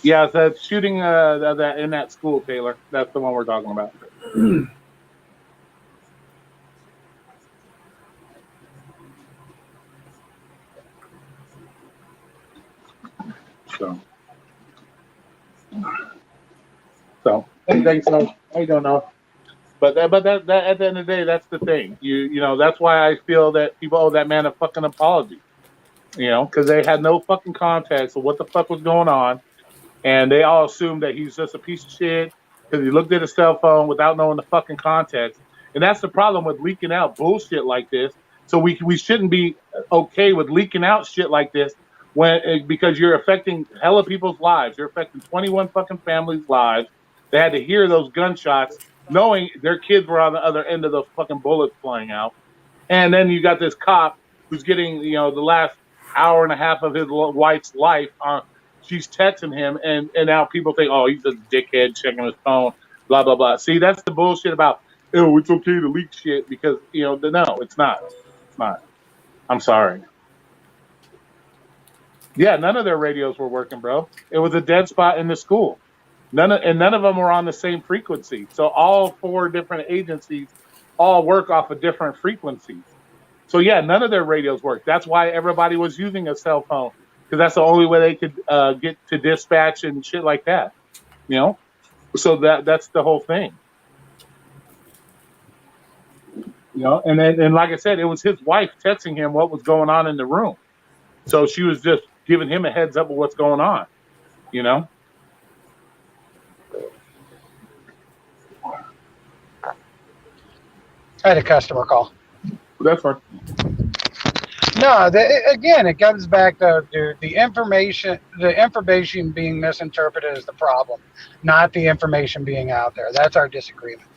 yeah, the shooting that in that school, Taylor. That's the one we're talking about. So I think so. I don't know. But that at the end of the day, that's the thing. You know, that's why I feel that people owe that man a fucking apology. You know, because they had no fucking context of what the fuck was going on, and they all assumed that he's just a piece of shit because he looked at his cell phone without knowing the fucking context. And that's the problem with leaking out bullshit like this. So we shouldn't be okay with leaking out shit like this because you're affecting hella people's lives. You're affecting 21 fucking families' lives. They had to hear those gunshots, knowing their kids were on the other end of those fucking bullets flying out. And then you got this cop who's getting, you know, the last hour and a half of his wife's life. She's texting him, and now people think, oh, he's a dickhead checking his phone, blah, blah, blah. See, that's the bullshit about, oh, it's okay to leak shit because, you know, no, it's not. It's not. I'm sorry. Yeah, none of their radios were working, bro. It was a dead spot in the school. None of them were on the same frequency. So all 4 different agencies all work off of different frequencies. So yeah, none of their radios worked. That's why everybody was using a cell phone, because that's the only way they could get to dispatch and shit like that. You know, so that's the whole thing. You know, and like I said, it was his wife texting him what was going on in the room. So she was just giving him a heads up of what's going on. You know. I had a customer call. That's fine. No, again, it comes back to the information being misinterpreted is the problem, not the information being out there. That's our disagreement.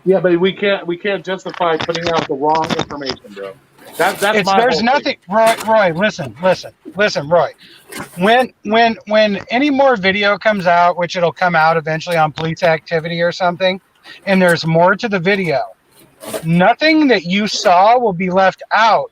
Yeah, but we can't justify putting out the wrong information, bro. That's my there's whole nothing, thing. Roy. Listen, Roy. When any more video comes out, which it'll come out eventually on police activity or something, and there's more to the video, nothing that you saw will be left out.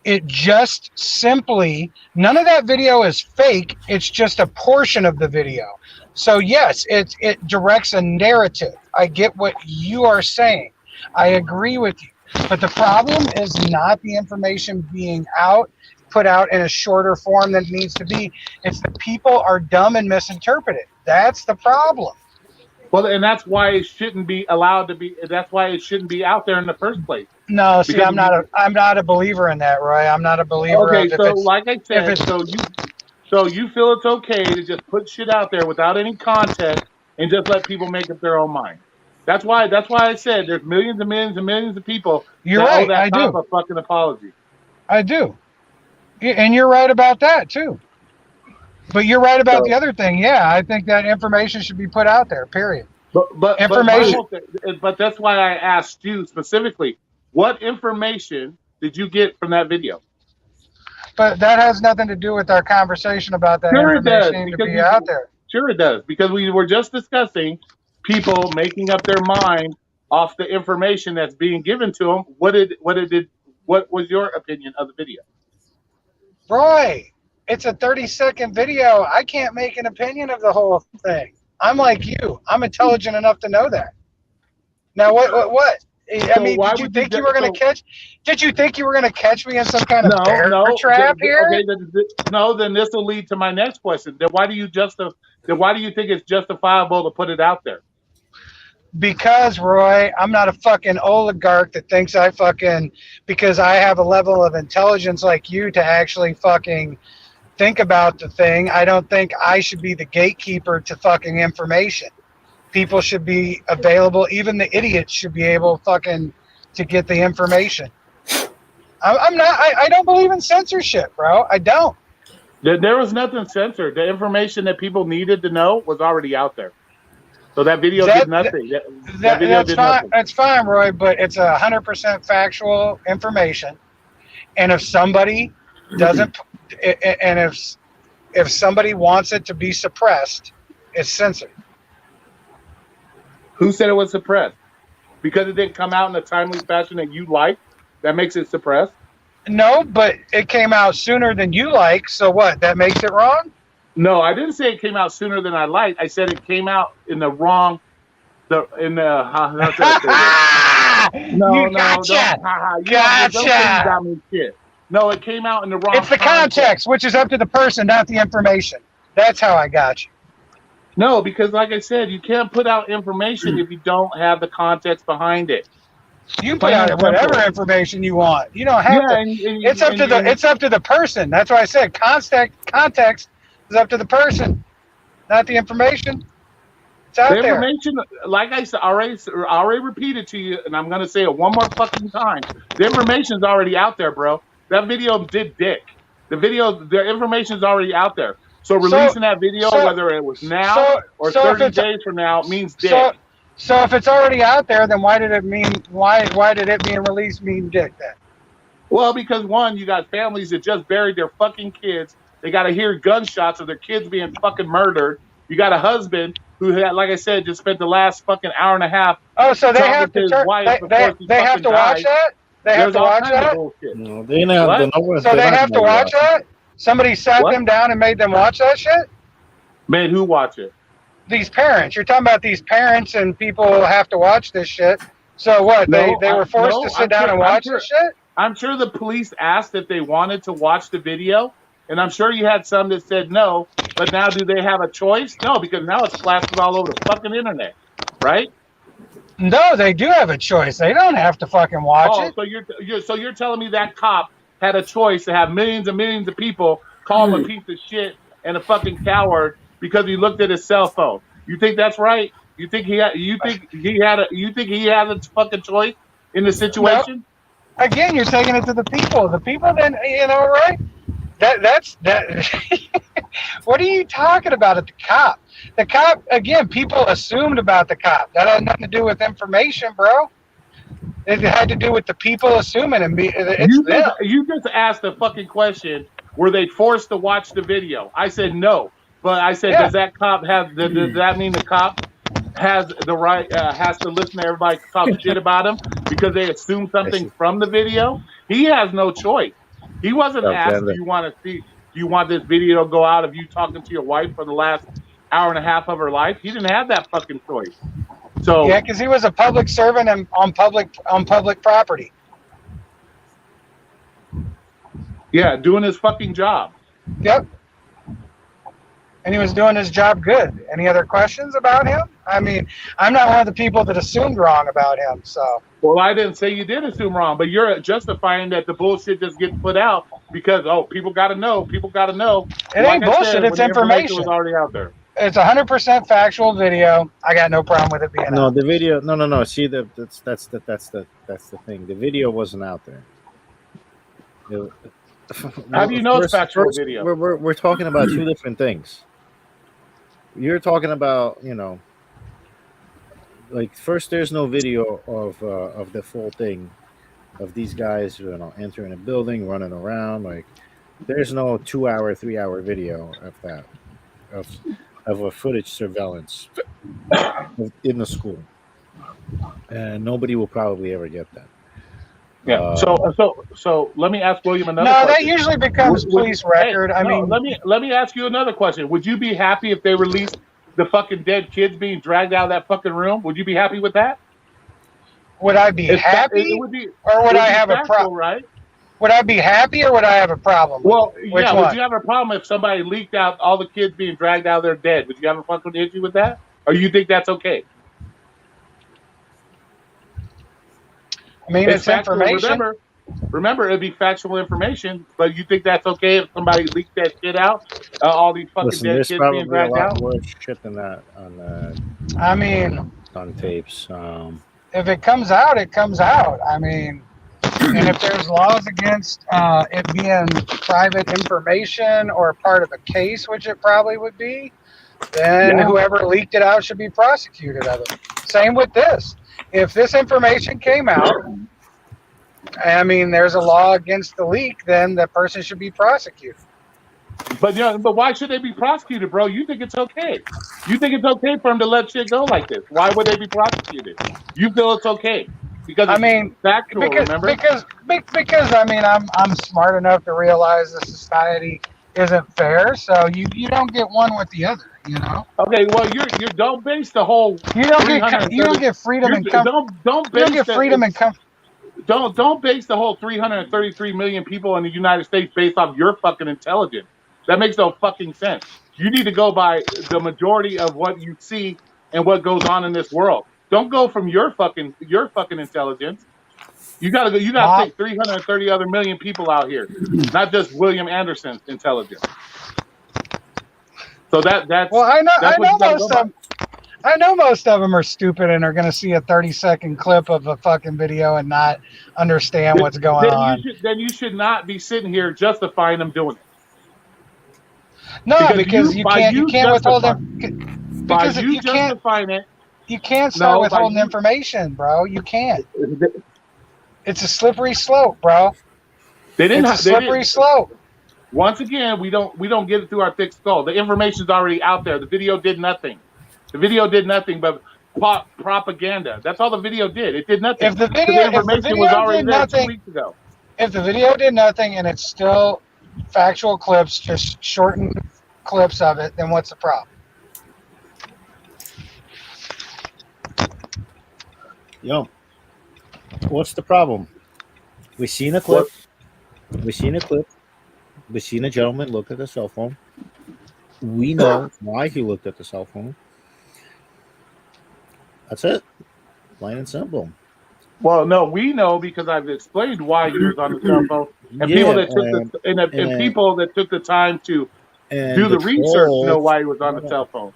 It just simply, none of that video is fake. It's just a portion of the video. So yes, it directs a narrative. I get what you are saying. I agree with you. But the problem is not the information being put out in a shorter form than it needs to be. It's that people are dumb and misinterpret it. That's the problem. Well, and that's why it shouldn't be allowed to be. That's why it shouldn't be out there in the first place. No, see, Because I'm not a believer in that, Roy. I'm not a believer Okay, of if so it's like I if said, it's so you feel it's okay to just put shit out there without any context and just let people make up their own mind. That's why I said there's millions and millions and millions of people you're that owe right. that I cop do. a fucking apology. I do. And you're right about that too. But you're right about So, the other thing. Yeah, I think that information should be put out there. Period. but my Information. whole thing, but that's why I asked you specifically, what information did you get from that video? But that has nothing to do with our conversation about that Sure it does, information needing to because be out there. sure it does, because we were just discussing people making up their mind off the information that's being given to them. What was your opinion of the video? Roy, it's a 30-second video. I can't make an opinion of the whole thing. I'm like you. I'm intelligent enough to know that. Now, what? I mean, why did you would think you you were going to catch? Did you think you were going to catch me in some kind of bear trap here? Okay, then this will lead to my next question. Then why do you think it's justifiable to put it out there? Because, Roy, I'm not a fucking oligarch that thinks because I have a level of intelligence like you to actually fucking think about the thing. I don't think I should be the gatekeeper to fucking information. People should be available. Even the idiots should be able fucking to get the information. I don't believe in censorship, bro. I don't. There was nothing censored. The information that people needed to know was already out there. So that video did nothing. That video did nothing. That's fine, Roy, but it's 100% factual information. And if somebody doesn't, and if somebody wants it to be suppressed, it's censored. Who said it was suppressed? Because it didn't come out in a timely fashion that you liked, that makes it suppressed? No, but it came out sooner than you like. So what? That makes it wrong? No, I didn't say it came out sooner than I liked. I said it came out in the wrong. No, you gotcha. Gotcha. No, it came out in the wrong. It's the context, which is up to the person, not the information. That's how I got you. No, because like I said, you can't put out information if you don't have the context behind it. You can put out whatever information you want. You don't have to. It's up to the person. That's why I said context is up to the person, not the information. It's out there. The information, like I said, already repeated to you, and I'm gonna say it one more fucking time. The information's already out there, bro. That video did dick. The information's already out there. So releasing that video, whether it was now or 30 days from now, means dick. So if it's already out there, then why did it being released mean dick then? Well, because one, you got families that just buried their fucking kids. They got to hear gunshots of their kids being fucking murdered. You got a husband who had, like I said, just spent the last fucking hour and a half. Oh, so they have to they have to watch that? They have to watch that? No, they didn't have so they have to watch that? Somebody sat them down and made them watch that shit? Made who watch it? These parents. You're talking about these parents and people have to watch this shit. So what? They were forced to sit down and watch this shit? I'm sure the police asked if they wanted to watch the video, and I'm sure you had some that said no, but now do they have a choice? No, because now it's plastered all over the fucking internet, right? No, they do have a choice. They don't have to fucking watch it. So you're telling me that cop had a choice to have millions and millions of people call him a piece of shit and a fucking coward because he looked at his cell phone? You think that's right? You think he had a fucking choice in the situation? No. Again, you're taking it to the people. The people then, right? That's what are you talking about at the cop? The cop, again, people assumed about the cop. That had nothing to do with information, bro. It had to do with the people assuming and you just asked a fucking question. Were they forced to watch the video? I said no. But I said, does that cop have? Does that mean the cop has the right? Has to listen to everybody talk shit about him because they assume something from the video? He has no choice. He wasn't asked, "Do you want to see? Do you want this video to go out of you talking to your wife for the last hour and a half of her life?" He didn't have that fucking choice. So yeah, because he was a public servant and on public property. Yeah, doing his fucking job. Yep. and he was doing his job good. Any other questions about him? I mean, I'm not one of the people that assumed wrong about him. So, Well, I didn't say you did assume wrong, but you're justifying that the bullshit just gets put out because people got to know. People got to know. it ain't bullshit. It's when the information information. was already out there. It's 100% factual video. I got no problem with it being No, out. the video. No. See, that's the thing. The video wasn't out there. How do you know it's factual video? We're talking about two different things. You're talking about, like, first, there's no video of the full thing of these guys, entering a building, running around. Like, there's no 2 hour, 3 hour video of that of a footage surveillance in the school, and nobody will probably ever get that. Yeah. So let me ask William another No, question. that usually becomes police record. I mean, let me ask you another question. Would you be happy if they released the fucking dead kids being dragged out of that fucking room? Would you be happy with that? would I be happy, It would be, or would I be have a factual, problem? right? Would I be happy, or would I have a problem? Well, Which yeah. one? Would you have a problem if somebody leaked out all the kids being dragged out of their dead? Would you have a fucking issue with that, or you think that's okay? I mean, it's factual. information. Remember, it'd be factual information, but you think that's okay if somebody leaked that shit out? All these fucking Listen, dead there's kids probably being a dragged lot out? worse shit than that I mean, on tapes. if it comes out, it comes out. I mean, and if there's laws against it being private information or part of a case, which it probably would be, then whoever leaked it out should be prosecuted of it. Same with this. If this information came out, I mean, there's a law against the leak, then the person should be prosecuted. But why should they be prosecuted, bro? You think it's okay? You think it's okay for them to let shit go like this? Why would they be prosecuted? You feel it's okay because it's factual. Remember? Because I mean, I'm smart enough to realize the society isn't fair, so you don't get one with the other, Okay, well, you don't base the whole. You don't get freedom and comfort. Don't You don't get freedom and comfort. Don't base the whole 333 million people in the United States based off your fucking intelligence. That makes no fucking sense. You need to go by the majority of what you see and what goes on in this world. Don't go from your fucking intelligence. You gotta go. You gotta take 330 other million people out here, not just William Anderson's intelligence. So that's well, I know most of them are stupid and are going to see a 30-second clip of a fucking video and not understand what's going on. Then you should not be sitting here justifying them doing it. No, because you can't withhold them. Because you can't start withholding information, bro. You can't. It's a slippery slope, bro. It's a slippery slope. Once again, we don't get it through our thick skull. The information's already out there. The video did nothing. The video did nothing but propaganda. That's all the video did. It did nothing. If the video was already there 2 weeks ago. If the video did nothing and it's still factual clips, just shortened clips of it, then what's the problem? Yo, what's the problem? We seen a clip. We seen a gentleman look at the cell phone. We know why he looked at the cell phone. That's it. Plain and simple. Well, no, we know because I've explained why he was on the cell phone, and people that took the time to do the research know why he was on the cell phone.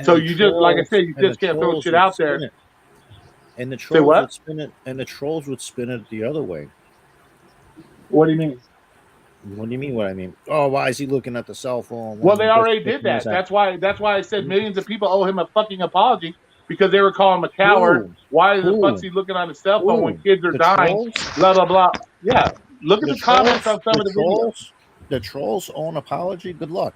So you just, like I said, you just can't throw shit out there. And the trolls would spin it. And the trolls would spin it the other way. What do you mean? What do you mean? What I mean? Oh, why is he looking at the cell phone? Well, they already did that. That's why I said millions of people owe him a fucking apology because they were calling him a coward. Why the fuck's he looking on his cell phone when kids are dying? Blah blah blah. Yeah, look at the comments on some of the videos. The trolls owe an apology. Good luck.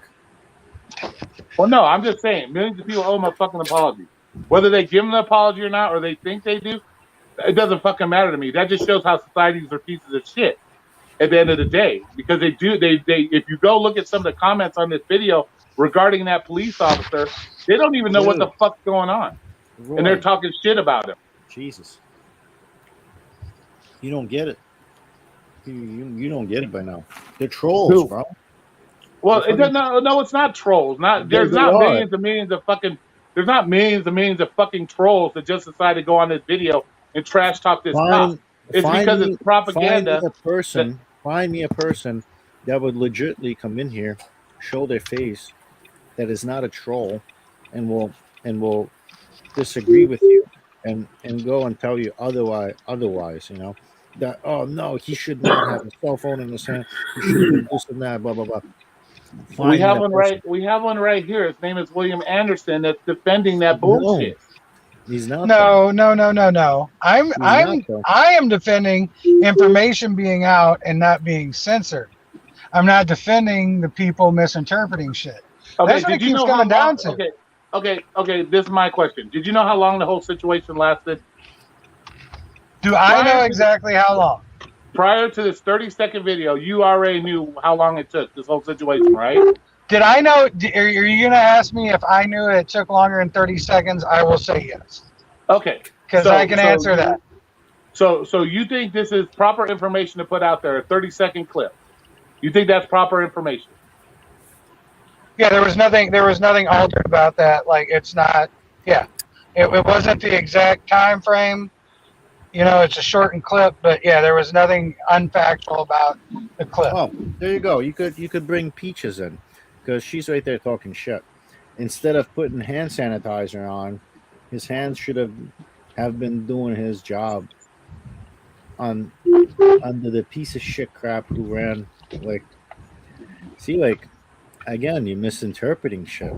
Well, no, I'm just saying millions of people owe him a fucking apology. Whether they give him an apology or not, or they think they do, it doesn't fucking matter to me. That just shows how societies are pieces of shit. At the end of the day, because they if you go look at some of the comments on this video regarding that police officer, they don't even know what the fuck's going on. Roy. And they're talking shit about him. Jesus. You don't get it. You don't get it by now. They're trolls, bro. Well, They're it doesn't. fucking- No, it's not trolls. There's They not are. millions and millions of fucking. There's not millions and millions of fucking trolls that just decide to go on this video and trash talk this cop. Find, It's find because me, it's propaganda. Find me a person that would legitimately come in here, show their face, that is not a troll, and will disagree with you, and go and tell you otherwise. You know that, oh no, he should not have a cell phone in his hand. He should do this and that. Blah blah blah. Find We me have that one person. right. We have one right here. His name is William Anderson. That's defending that No. bullshit. He's not. No. I not, though. am defending information being out and not being censored. I'm not defending the people misinterpreting shit. Okay, That's what it did you keeps know how coming down long? to. Okay. This is my question. Did you know how long the whole situation lasted? Do I Prior know to- exactly how long? Prior to this 30-second video, you already knew how long it took, this whole situation, right? Did I know? Are you going to ask me if I knew it took longer than 30 seconds? I will say yes, Okay. because I can answer that. So you think this is proper information to put out there, a 30-second clip? You think that's proper information? Yeah, there was nothing altered about that. Like, it's not. Yeah, it wasn't the exact time frame. You know, it's a shortened clip, but yeah, there was nothing unfactual about the clip. Oh, there you go. You could bring Peaches in, because she's right there talking shit. Instead of putting hand sanitizer on, his hands should have been doing his job under the piece of shit crap who ran. Like, see, like, again, you're misinterpreting shit.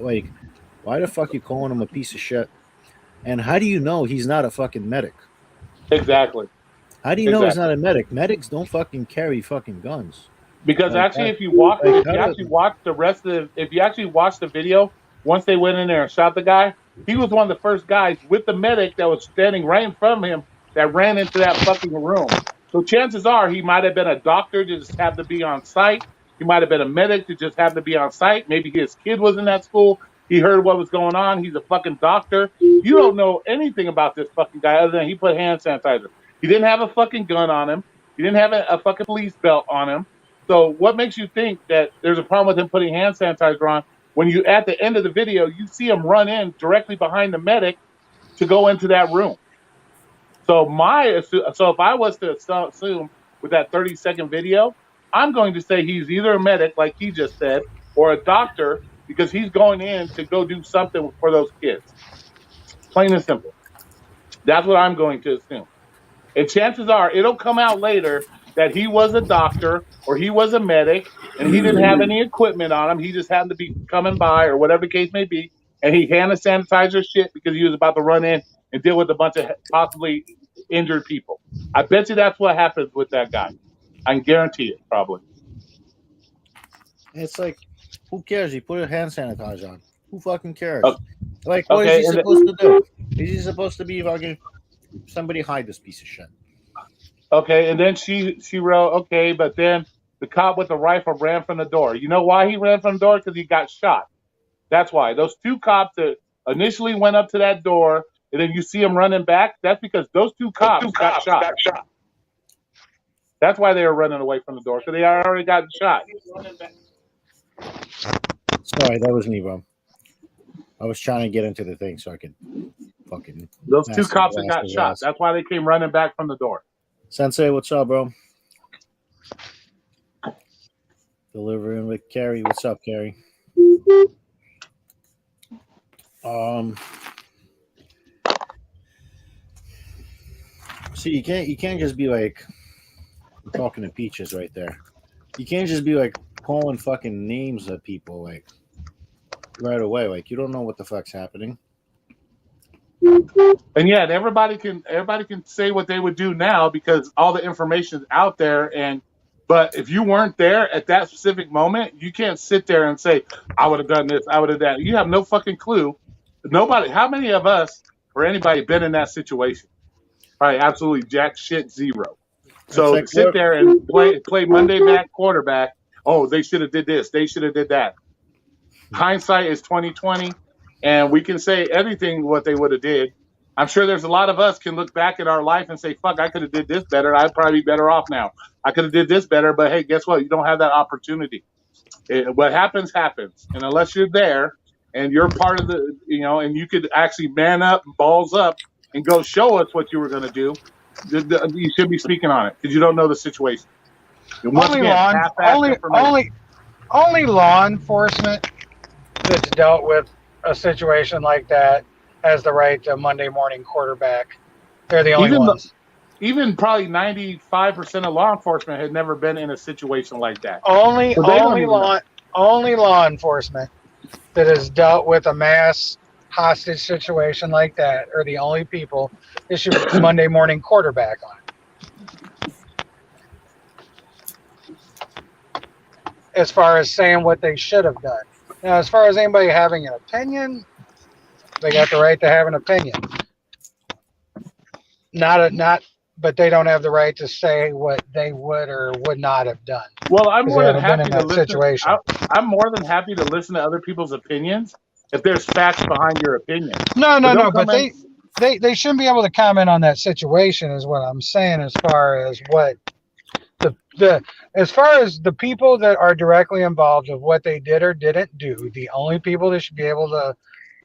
Like, why the fuck you calling him a piece of shit? And how do you know he's not a fucking medic? Exactly. How do you know he's not a medic? Medics don't fucking carry fucking guns. Because Like actually, that. if you Like, watch the video, once they went in there and shot the guy, he was one of the first guys with the medic that was standing right in front of him that ran into that fucking room. So chances are he might have been a doctor that just happened to be on site. He might have been a medic that just happened to be on site. Maybe his kid was in that school. He heard what was going on. He's a fucking doctor. You don't know anything about this fucking guy other than he put hand sanitizer. He didn't have a fucking gun on him. He didn't have a fucking police belt on him. So what makes you think that there's a problem with him putting hand sanitizer on when you, at the end of the video, you see him run in directly behind the medic to go into that room? So if I was to assume with that 30-second video, I'm going to say he's either a medic, like he just said, or a doctor, because he's going in to go do something for those kids. Plain and simple. That's what I'm going to assume. And chances are it'll come out later that he was a doctor or he was a medic and he didn't have any equipment on him. He just happened to be coming by or whatever the case may be. And he hand sanitizer shit because he was about to run in and deal with a bunch of possibly injured people. I bet you that's what happens with that guy. I can guarantee it, probably. It's like, who cares? He put a hand sanitizer on. Who fucking cares? Oh, Like, what okay, is he supposed to do? Is he supposed to be fucking somebody hide this piece of shit? Okay, and then she wrote, okay, but then the cop with the rifle ran from the door. You know why he ran from the door? Because he got shot. That's why. Those two cops that initially went up to that door, and then you see them running back, that's because those two cops got shot. That's why they were running away from the door, because they already got shot. Sorry, that was me, bro. I was trying to get into the thing so I could fucking. Those two Massive cops that got bastard shot. ass. That's why they came running back from the door. Sensei, what's up, bro? Delivering with Carrie. What's up, Carrie? See, you can't just be like, I'm talking to Peaches right there. You can't just be like calling fucking names of people like right away. Like, you don't know what the fuck's happening. And yeah, and everybody can say what they would do now because all the information is out there. But if you weren't there at that specific moment, you can't sit there and say, I would have done this, I would have done that. You have no fucking clue. Nobody, how many of us or anybody been in that situation? Probably absolutely jack shit zero. So like sit there and play Monday back quarterback. Oh, they should have did this. They should have did that. Hindsight is 20/20, and we can say everything what they would have did. I'm sure there's a lot of us can look back at our life and say, fuck, I could have did this better. I'd probably be better off now. I could have did this better, but hey, guess what? You don't have that opportunity. What happens, and unless you're there and you're part of the, and you could actually man up, balls up, and go show us what you were going to do, you should be speaking on it because you don't know the situation. And once Only again, law, half-assed only, information. only law enforcement that's dealt with a situation like that has the right to Monday morning quarterback. They're the only ones. Even probably 95% of law enforcement had never been in a situation like that. Only So they don't even know. law enforcement that has dealt with a mass hostage situation like that are the only people that should Monday morning quarterback on. As far as saying what they should have done. Now, as far as anybody having an opinion, they got the right to have an opinion. But they don't have the right to say what they would or would not have done. Well, I'm more than haven't been happy in to that listen. situation. I'm more than happy to listen to other people's opinions if there's facts behind your opinion. No. But they shouldn't be able to comment on that situation, is what I'm saying. As far as what as far as the people that are directly involved of what they did or didn't do, the only people that should be able to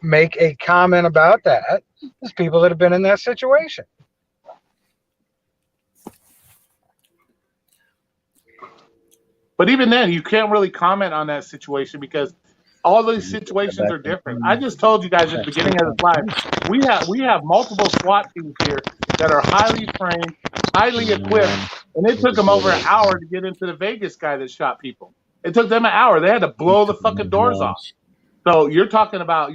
make a comment about that is people that have been in that situation. But even then, you can't really comment on that situation because all these situations are different. I just told you guys at the beginning of this live, we have multiple SWAT teams here that are highly trained, highly equipped, and it took them over an hour to get into the Vegas guy that shot people. It took them an hour. They had to blow the fucking doors off. So you're talking about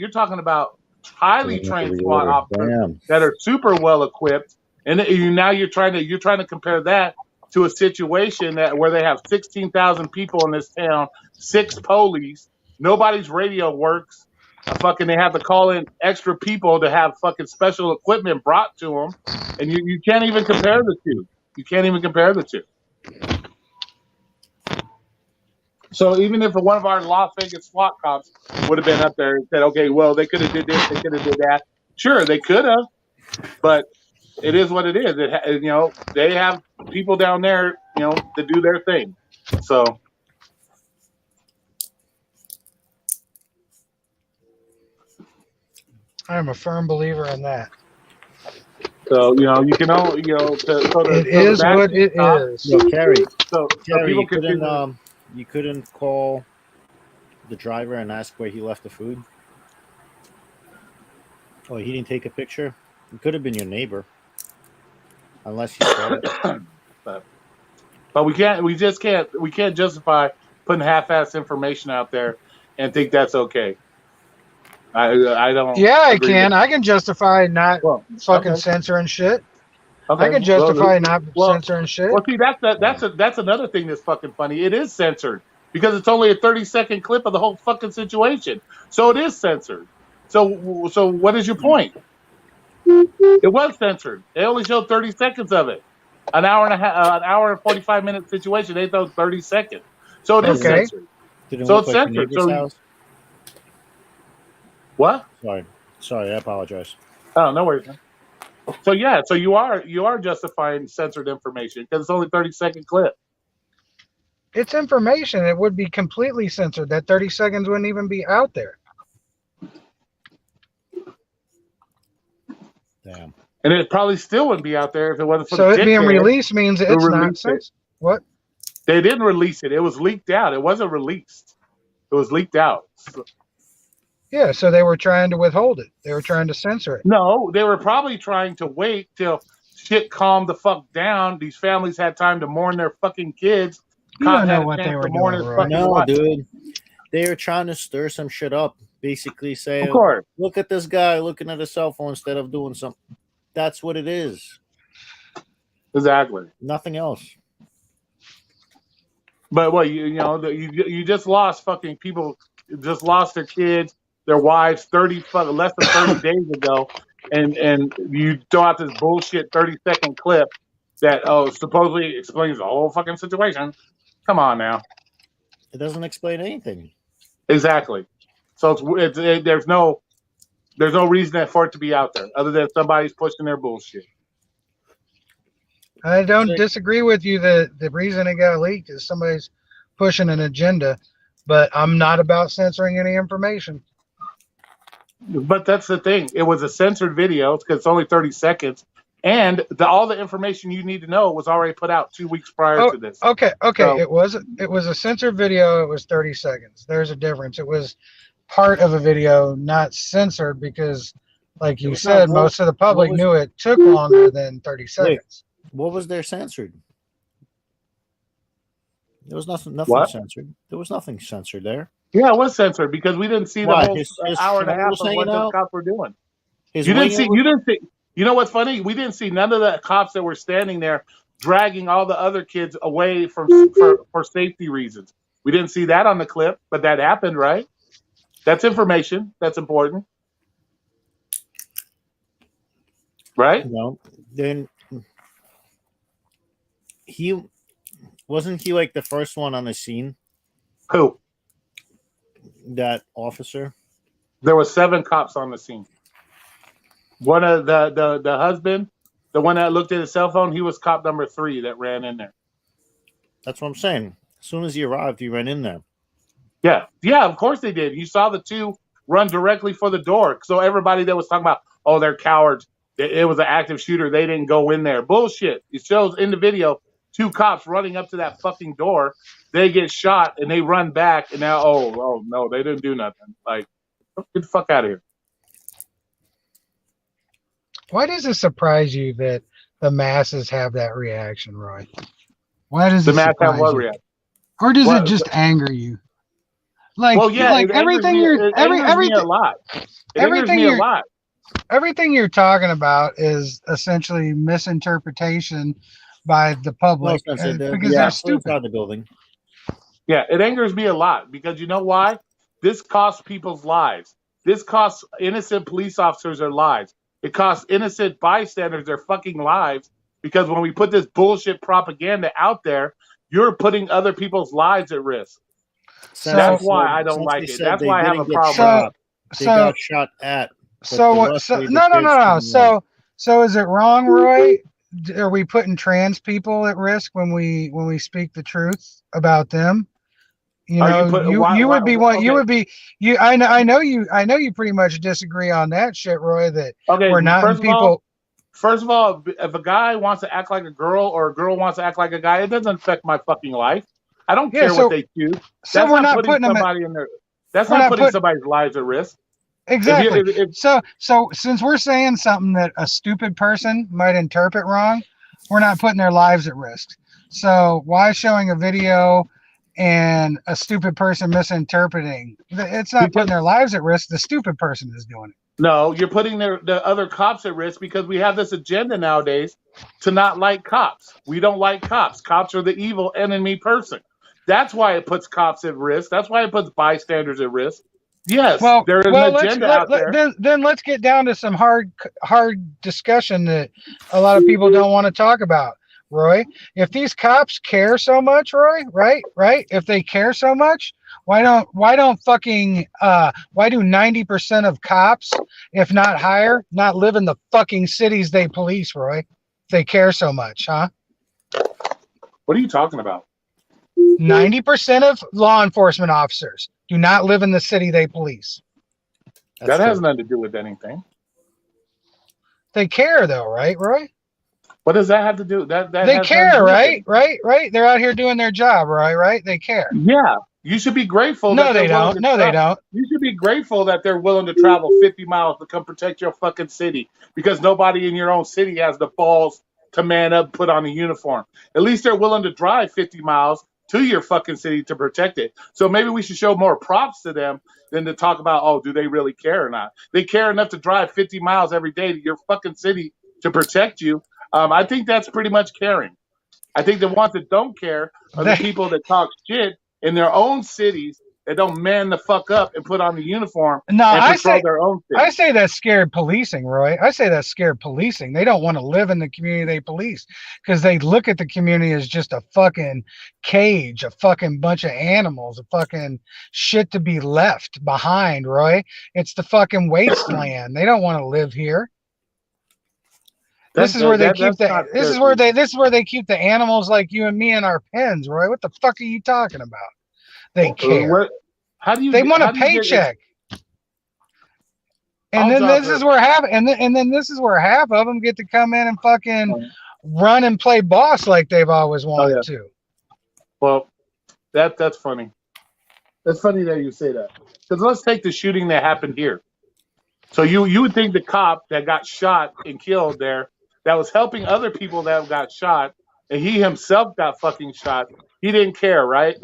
highly trained SWAT officers that are super well equipped, and now you're trying to compare that to a situation where they have 16,000 people in this town, 6 police, nobody's radio works. They have to call in extra people to have fucking special equipment brought to them, and you can't even compare the two. You can't even compare the two. So even if one of our Las Vegas SWAT cops would have been up there and said, okay, well, they could have did this, they could have did that. Sure, they could have, but it is what it is. They have people down there, to do their thing. So I'm a firm believer in that. So you can only it is what it is. So Carrie, people you couldn't call the driver and ask where he left the food. Oh, he didn't take a picture. It could have been your neighbor, unless you saw it. But we can't justify putting half-assed information out there and think that's okay. I don't. Yeah, I can. I can justify not censoring shit. Okay. I can justify not censoring shit. Well, see, that's another thing that's fucking funny. It is censored because it's only a 30-second clip of the whole fucking situation, so it is censored. So what is your point? It was censored. They only showed 30 seconds of it. An hour and 45-minute situation. They showed 30 seconds. So it is censored. So it's censored. So what? Sorry, I apologize. Oh, no worries, man. So yeah, so you are justifying censored information because it's only 30-second clip. It's information. It would be completely censored. That 30 seconds wouldn't even be out there. Damn. And it probably still wouldn't be out there if it wasn't for so it being released means it's not censored. What? They didn't release it. It was leaked out. It wasn't released. It was leaked out. Yeah, so they were trying to withhold it. They were trying to censor it. No, they were probably trying to wait till shit calmed the fuck down. These families had time to mourn their fucking kids. You don't know what they were doing, Roy. No, dude. They were trying to stir some shit up. Basically saying, of course. Look at this guy looking at a cell phone instead of doing something. That's what it is. Exactly. Nothing else. But what you just lost fucking people. Just lost their kids, their wives, less than 30 days ago, and you throw out this bullshit 30-second clip that supposedly explains the whole fucking situation. Come on now. It doesn't explain anything. Exactly. So there's no reason for it to be out there other than somebody's pushing their bullshit. I don't disagree with you that the reason it got leaked is somebody's pushing an agenda. but I'm not about censoring any information. But that's the thing. It was a censored video because it's only 30 seconds. And all the information you need to know was already put out 2 weeks prior to this. Okay. So- It was a censored video. It was 30 seconds. There's a difference. It was part of a video, not censored, because, like you was said, not- most of the public was- knew it took longer than 30 seconds. What was there censored? There was nothing What? censored. There was nothing censored there. Yeah, it was censored because we didn't see the Why? whole His hour and a half shoulders of what hanging the out? cops were doing. His You didn't wing see. was- You didn't see. You know what's funny? We didn't see none of the cops that were standing there dragging all the other kids away for safety reasons. We didn't see that on the clip, but that happened, right? That's information. That's important, right? No. Then he wasn't he like the first one on the scene, Who? that officer? There were 7 cops on the scene. One of the husband, the one that looked at his cell phone, he was cop number 3 that ran in there. That's what I'm saying. As soon as he arrived, he ran in there. Yeah, of course they did. You saw the 2 run directly for the door. So everybody that was talking about, oh, they're cowards, it was an active shooter, they didn't go in there. Bullshit. It shows in the video 2 cops running up to that fucking door. They get shot and they run back. And now, oh no, they didn't do nothing. Like, get the fuck out of here. Why does it surprise you that the masses have that reaction, Roy? Why does The it math surprise have what you? reaction? Or does What? it just anger you? Like, Well, yeah, like it angers everything me- you're it angers me everything a lot. It everything angers me a you're- lot. everything you're talking about is essentially misinterpretation by the public No, Spencer, because yeah, they're Go stupid. inside the building. Yeah, it angers me a lot because you know why? This costs people's lives. This costs innocent police officers their lives. It costs innocent bystanders their fucking lives because when we put this bullshit propaganda out there, you're putting other people's lives at risk. So- That's why I don't Since like they it. said That's they why I have a didn't get problem. shot, they So got shot at. so the what? rest So of the no. kids didn't So is it wrong, Roy? Are we putting trans people at risk when we speak the truth about them? You Are you know, put- you why- would why- be one. You okay. would be you. I know you pretty much disagree on that shit, Roy. That Okay, we're not people. First of all, if a guy wants to act like a girl or a girl wants to act like a guy, it doesn't affect my fucking life. I don't Yeah, care so- what they choose. So That's we're not putting putting them at, somebody in there. That's we're not not putting put- somebody's lives at risk. exactly. If- So since we're saying something that a stupid person might interpret wrong, we're not putting their lives at risk. So why showing a video and a stupid person misinterpreting? It's not putting their lives at risk. The stupid person is doing it. No, you're putting the other cops at risk because we have this agenda nowadays to not like cops. We don't like cops. Cops are the evil enemy person. That's why it puts cops at risk. That's why it puts bystanders at risk. Yes, Well, there is an agenda out there. Then let's get down to some hard discussion that a lot of people don't want to talk about, Roy. If these cops care so much, Roy, right? If they care so much, why do 90% of cops, if not higher, not live in the fucking cities they police, Roy? If they care so much, huh? What are you talking about? 90% of law enforcement officers do not live in the city they police. That's That true. has nothing to do with anything. They care though, right, Roy? What does that have to do? That They has nothing to care, do with right? it. Right? They're out here doing their job, right? They care. Yeah, you should be grateful. No, that they they're willing don't. to No, they travel. don't. You should be grateful that they're willing to travel 50 miles to come protect your fucking city because nobody in your own city has the balls to man up, put on a uniform. At least they're willing to drive 50 miles to your fucking city to protect it. So maybe we should show more props to them than to talk about, oh, do they really care or not? They care enough to drive 50 miles every day to your fucking city to protect you. I think that's pretty much caring. I think the ones that don't care are the people that talk shit in their own cities that don't man the fuck up and put on the uniform No, and I patrol say their own city. I say that's scared policing, Roy. I say that's scared policing. They don't want to live in the community they police because they look at the community as just a fucking cage, a fucking bunch of animals, a fucking shit to be left behind, Roy. It's the fucking wasteland. They don't want to live here. This is where they keep the this is where they keep the animals like you and me in our pens, Roy. What the fuck are you talking about? They care. How do you? They want a how do you get- paycheck. And I'll then drop this her. is where half and then this is where half of them get to come in and fucking run and play boss like they've always wanted yeah. to. Well, that's funny. That's funny that you say that. Because let's take the shooting that happened here. So you would think the cop that got shot and killed there, that was helping other people that got shot, and he himself got fucking shot. He didn't care, right?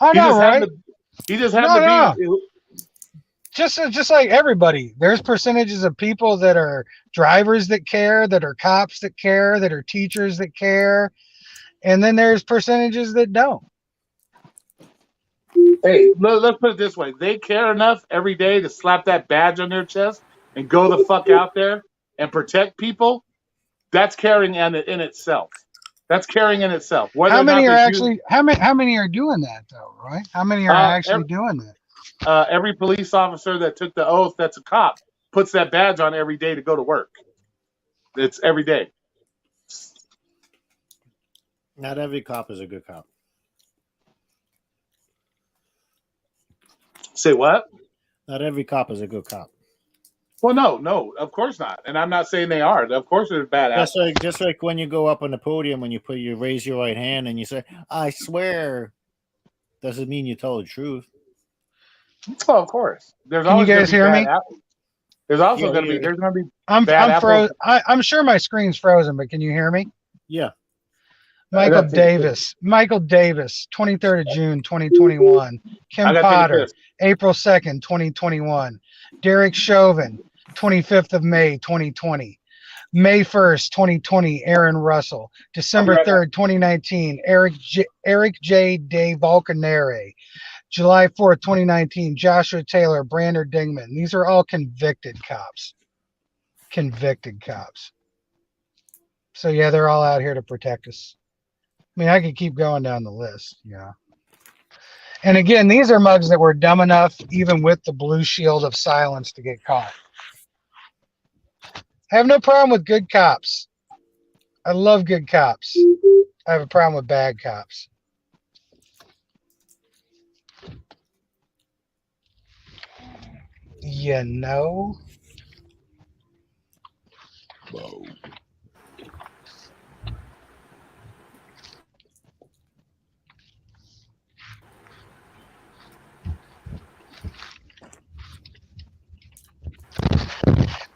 I He know, just right? happened to, he just happened to be. Just like everybody, there's percentages of people that are drivers that care, that are cops that care, that are teachers that care, and then there's percentages that don't. Hey, let's put it this way: they care enough every day to slap that badge on their chest and go the fuck out there and protect people. That's caring in itself. That's caring in itself. Whether How or not many are they actually how many are doing that though, right? How many are actually doing that? Every police officer that took the oath that's a cop puts that badge on every day to go to work. It's every day. Not every cop is a good cop. Say what? Not every cop is a good cop. Well, no, of course not. And I'm not saying they are. Of course they're bad apples. Just like when you go up on the podium, when you raise your right hand and you say, "I swear," doesn't mean you tell the truth. Well, of course. There's Can you always gonna guys be hear bad me? apples. There's also Yeah, going to yeah. be. There's going to be. I'm Bad frozen. apples. I'm sure my screen's frozen, but can you hear me? Yeah. Michael got Davis, 23rd of June, 2021. Kim I got to take a Potter, piss. April 2nd, 2021. Derek Chauvin, 25th of May, 2020. May 1st, 2020, Aaron Russell. December I'll be right 3rd, 2019, Eric J. De Volcanere. July 4th, 2019, Joshua Taylor, Brander Dingman. These are all convicted cops. Convicted cops. So yeah, they're all out here to protect us. I mean, I could keep going down the list, yeah. And again, these are mugs that were dumb enough, even with the blue shield of silence, to get caught. I have no problem with good cops. I love good cops. I have a problem with bad cops. You know? Whoa.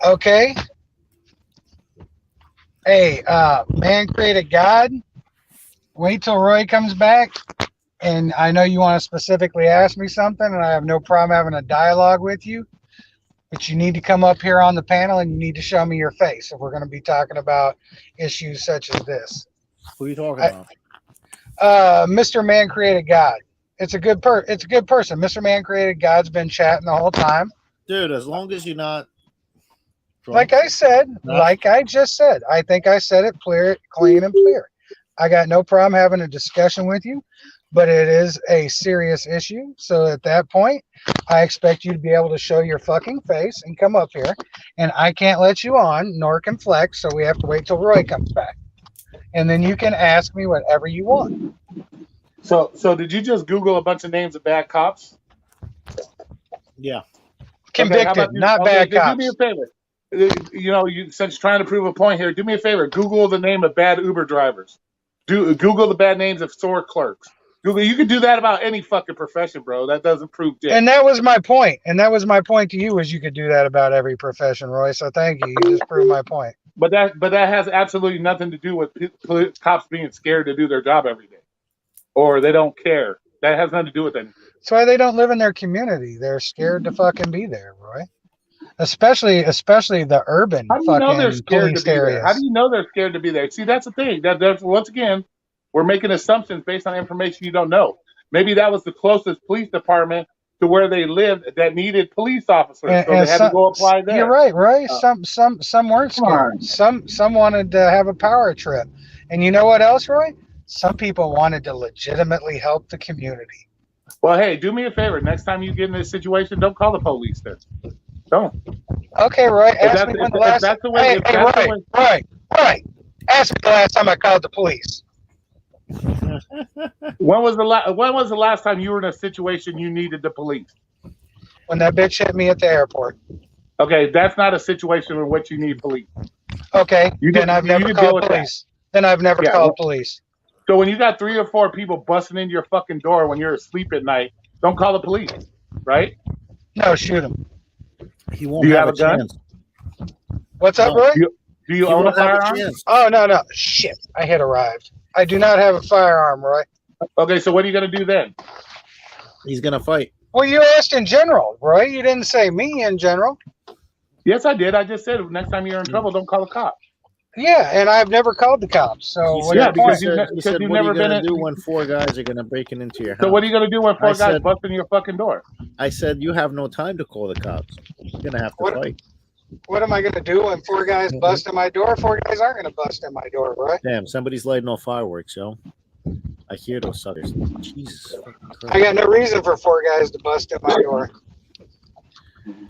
Okay. Hey, man created God. Wait till Roy comes back. And I know you want to specifically ask me something, and I have no problem having a dialogue with you. But you need to come up here on the panel and you need to show me your face if we're going to be talking about issues such as this. Who are you talking about? Mr. Man Created God. It's a good person. Mr. Man Created God's been chatting the whole time. Dude, as long as you're not drunk. Like I said, like I just said, I think I said it clean and clear. I got no problem having a discussion with you, but it is a serious issue. So at that point, I expect you to be able to show your fucking face and come up here. And I can't let you on, nor can Flex, so we have to wait till Roy comes back. And then you can ask me whatever you want. So did you just Google a bunch of names of bad cops? Yeah. Convicted, Okay, how about you- not okay, bad Do cops. me a favor. Since you're trying to prove a point here, do me a favor. Google the name of bad Uber drivers. Google the bad names of store clerks. Google. You can do that about any fucking profession, bro. That doesn't prove dick. And that was my point. And that was my point to you, is you could do that about every profession, Roy. So thank you. You just proved my point. But that has absolutely nothing to do with cops being scared to do their job every day, or they don't care. That has nothing to do with anything. That's why they don't live in their community. They're scared to fucking be there, Roy. Especially the urban How do you know they're fucking scared to police be there? areas. How do you know they're scared to be there? See, that's the thing. That's once again, we're making assumptions based on information you don't know. Maybe that was the closest police department to where they lived that needed police officers, so they had to go apply there. You're right, Roy. Some weren't scared. Some wanted to have a power trip. And you know what else, Roy? Some people wanted to legitimately help the community. Well, hey, do me a favor. Next time you get in this situation, don't call the police there. Don't. Okay, Roy. Ask me when the last. Hey, Roy. Ask me the last time I called the police. When was the last time you were in a situation you needed the police? When that bitch hit me at the airport. Okay, that's not a situation in which you need police. Okay, You then can- I've you never can deal called with that. police. Then I've never Yeah, called well- police. So when you got 3 or 4 people busting into your fucking door when you're asleep at night, don't call the police, right? No, shoot him. He won't Do you have, have a a gun? chance. What's up, No. Roy? Do you He own a won't have a firearm? chance. Oh, no. Shit. I had arrived. I do not have a firearm, Roy. Okay, so what are you gonna do then? He's gonna fight. Well, you asked in general, Roy. You didn't say me in general. Yes, I did. I just said next time you're in trouble, don't call the cops. Yeah, and I've never called the cops. So He what's said, Yeah, the because point? you- he said, you've what are never you gonna been in- do when 4 guys are gonna break into your house? So what are you gonna do when 4 I guys said- bust in your fucking door? I said you have no time to call the cops. You're gonna have to What- fight. What am I going to do when 4 guys bust in my door? 4 guys aren't going to bust in my door, Roy. Damn, somebody's lighting off fireworks, yo. I hear those suckers. Jesus fucking Christ. I got no reason for 4 guys to bust in my door.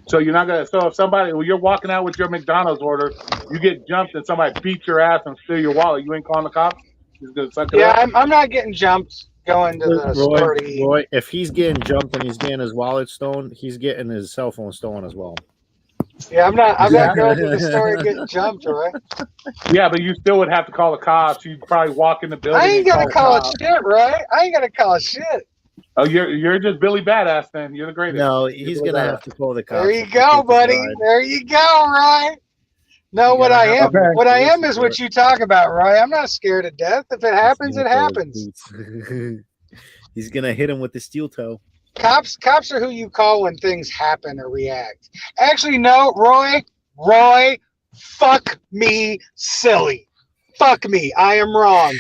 So you're not gonna. So if somebody, when you're walking out with your McDonald's order, you get jumped and somebody beats your ass and steal your wallet, you ain't calling the cops? You're gonna suck it Yeah, up? I'm not getting jumped going to the store to eat. Roy, if he's getting jumped and he's getting his wallet stolen, he's getting his cell phone stolen as well. Yeah, I'm not Yeah. going to the store and getting jumped, Roy. Yeah, but you still would have to call the cops. You'd probably walk in the building. I ain't and going to call the it cops. shit, Roy. I ain't going to call it shit. Oh, you're just Billy Badass then. You're the greatest. No, he's Billy gonna Badass. have to call the cops. There you to go, take his buddy. ride. There you go, Roy. No, You what gotta I have am, Okay. what I am is what you talk about, Roy. I'm not scared to death. If it happens, it Steel toe happens. boots. He's gonna hit him with the steel toe. Cops are who you call when things happen or react. Actually, no, Roy, fuck me silly. Fuck me. I am wrong.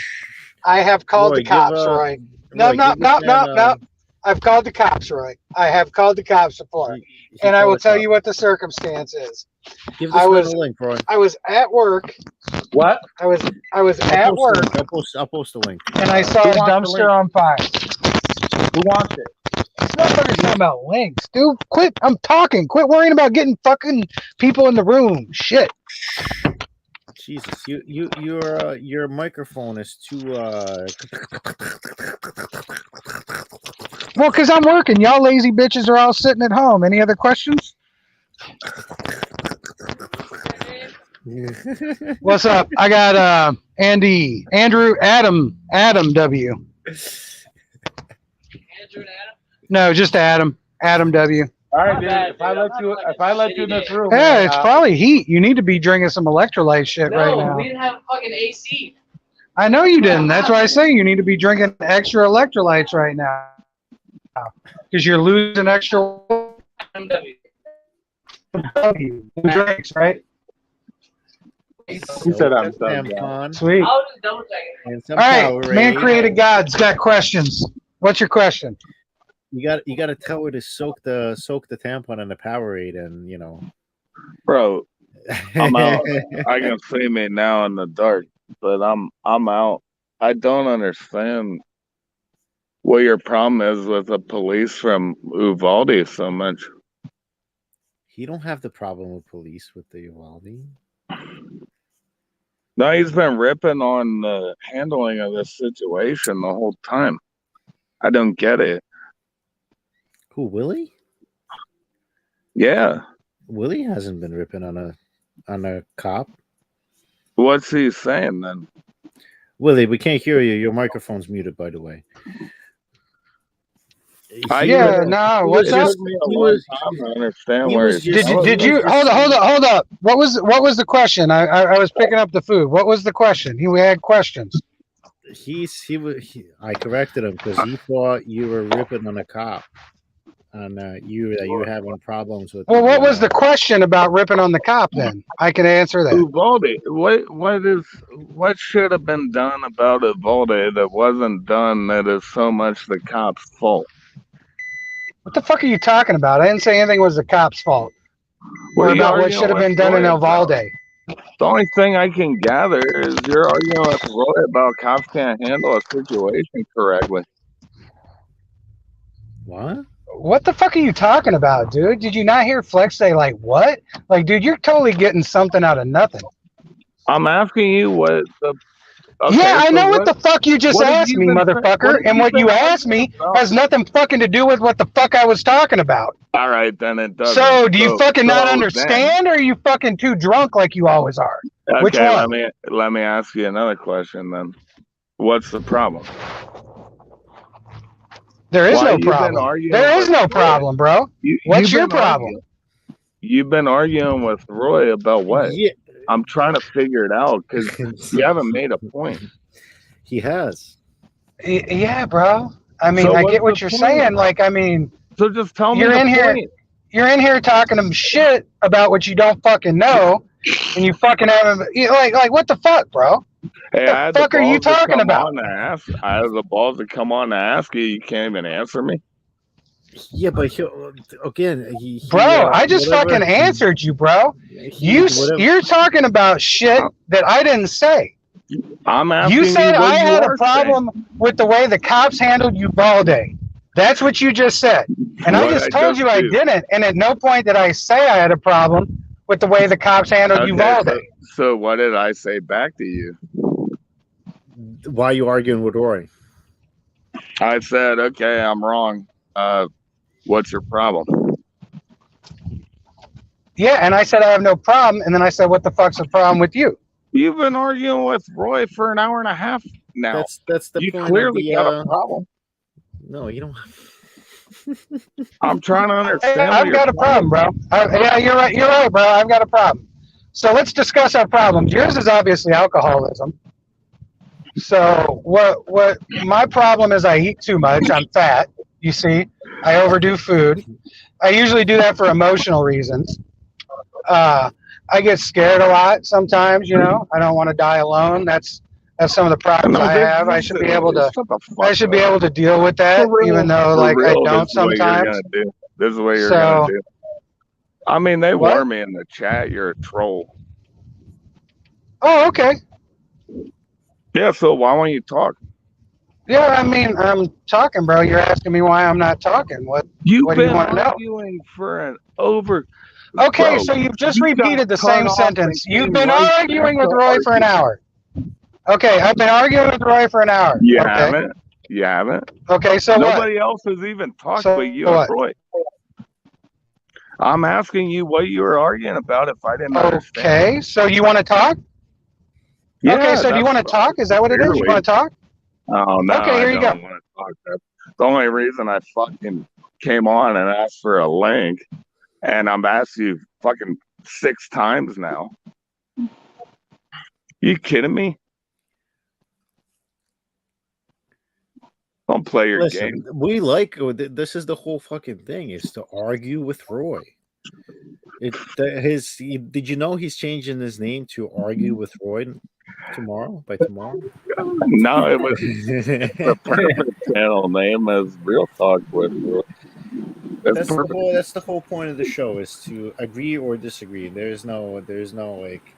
I have called Roy, the cops, give, Roy. No. Roy, give this man, I've called the cops, Roy. I have called the cops before. he And I called will the tell cops. you what the circumstance is. Give this I man was- a link, Roy. I was at work. What? I was I'll at post the work link. I'll post the link. and I saw a Who wants the dumpster on fire. Who wants it? This motherfucker's talking about links, dude. Quit. I'm talking. Quit worrying about getting fucking people in the room. Shit. Jesus, your microphone is too. Well, because I'm working. Y'all lazy bitches are all sitting at home. Any other questions? What's up? I got Andrew, Adam W. No, just Adam W. All right, My dude. bad, If dude. I I'm let having you, like a if I let you in shitty this day. room, Yeah, man, it's probably heat. You need to be drinking some electrolyte shit right No, now. we didn't have fucking AC. I know you didn't. That's why I say you need to be drinking extra electrolytes right now. Because you're losing extra drinks, right? He said I'm Damn done. fun. Sweet. I was just double checking. And some All right, Powerade. man created God's got questions. What's your question? You got to tell her to soak the tampon in the Powerade, and you know. Bro, I'm out. I can see me now in the dark, but I'm out. I don't understand what your problem is with the police from Uvalde so much. He don't have the problem with police with the Uvalde. No, he's been ripping on the handling of this situation the whole time. I don't get it. Who, Willie? Yeah. Willie hasn't been ripping on a cop. What's he saying then? Willie, we can't hear you. Your microphone's muted, by the way. Yeah, no, what's was up? just- I he was- understand he where was he's just- Did you hold up? What was the question? I was picking up the food. What was the question? We had questions. I corrected him because he thought you were ripping on a cop, and you were having problems with. Well, what was the question about ripping on the cop then? I can answer that. Uvalde. What should have been done about Uvalde that wasn't done that is so much the cops' fault? What the fuck are you talking about? I didn't say anything was the cop's fault. What Or are you about what arguing should have with been done in Roy about? Uvalde. The only thing I can gather is you're arguing with Roy about cops can't handle a situation correctly. What? What the fuck are you talking about, dude? Did you not hear Flex say like what? Like, dude, you're totally getting something out of nothing. I'm asking you what the Okay, Yeah, I so know what the fuck you just what have asked you me, been- what motherfucker. have And you what been you asked me arguing about? has nothing fucking to do with what the fuck I was talking about. All right, then it doesn't. So, do you fucking not then- understand, or are you fucking too drunk like you always are? Okay, Which one? let me ask you another question then. What's the problem? There is Why no you been problem. arguing There is with no Roy? problem, bro. What's You've your been problem? You've been arguing with Roy about what? Yeah, I'm trying to figure it out because you haven't made a point. he has. Yeah, bro. I mean, So I what's get what the you're point? saying. Like, I mean, So just tell me You're the in here- point. you're in here talking them shit about what you don't fucking know, and you fucking have like what the fuck, bro? Hey, The I had fuck the are you balls to talking come about? on to ask. I have the balls to come on to ask you. You can't even answer me. Yeah, but again, Bro, I just fucking answered you, bro. You're talking about shit that I didn't say. I'm asking You said what I you had are a problem with the way the cops handled Uvalde. That's what you just said. And I What just I told just you I do. didn't. And at no point did I say I had a problem with the way the cops handled saying. Uvalde. Okay, so what did I say back to you? Why are you arguing with Roy? I said, okay, I'm wrong. What's your problem? Yeah, and I said I have no problem. And then I said, what the fuck's the problem with you? You've been arguing with Roy for an hour and a half now. That's the You point. clearly of the, got a problem. No, you don't. I'm trying to understand. Hey, what I've your got a problem, bro. Yeah, you're right. You're right, bro. I've got a problem. So let's discuss our problems. Yours is obviously alcoholism. So what my problem is I eat too much. I'm fat. You see, I overdo food. I usually do that for emotional reasons. I get scared a lot sometimes, you know. I don't want to die alone. That's some of the problems I have. I should be able to Shut the fuck I should be up. able to deal with that, For real. even though For like I real, don't this is what you're sometimes. gonna do. This is what you're So- gonna do. I mean, they What? warn me in the chat. You're a troll. Oh, okay. Yeah. So why won't you talk? Yeah, I mean, I'm talking, bro. You're asking me why I'm not talking. What do you Been wanna know? arguing for an over. Okay, Bro, so you've just you got repeated the cut same off sentence. and You've came been right arguing back with to Roy for an argue. hour. Okay, I've been arguing with Roy for an hour. You okay. haven't. You haven't. Okay, so Nobody else has even talked So but you what? and Roy. I'm asking you what you were arguing about if I didn't what? understand. Okay, so you want to talk? Yeah, Okay, so do you that's want to talk? Is that what it is? You clearly- want to talk? Oh, no, Okay, here I you don't want to talk. That's the only reason I fucking came on and asked for a link, and I'm asked you fucking 6 times now. You kidding me? Don't play your game. Listen, we like this is the whole fucking thing is to argue with Roy. Did you know he's changing his name to Argue with Roy tomorrow? By tomorrow? No, it was the perfect channel name as Real Talk with Roy. That's perfect. That's the whole point of the show is to agree or disagree. There's no like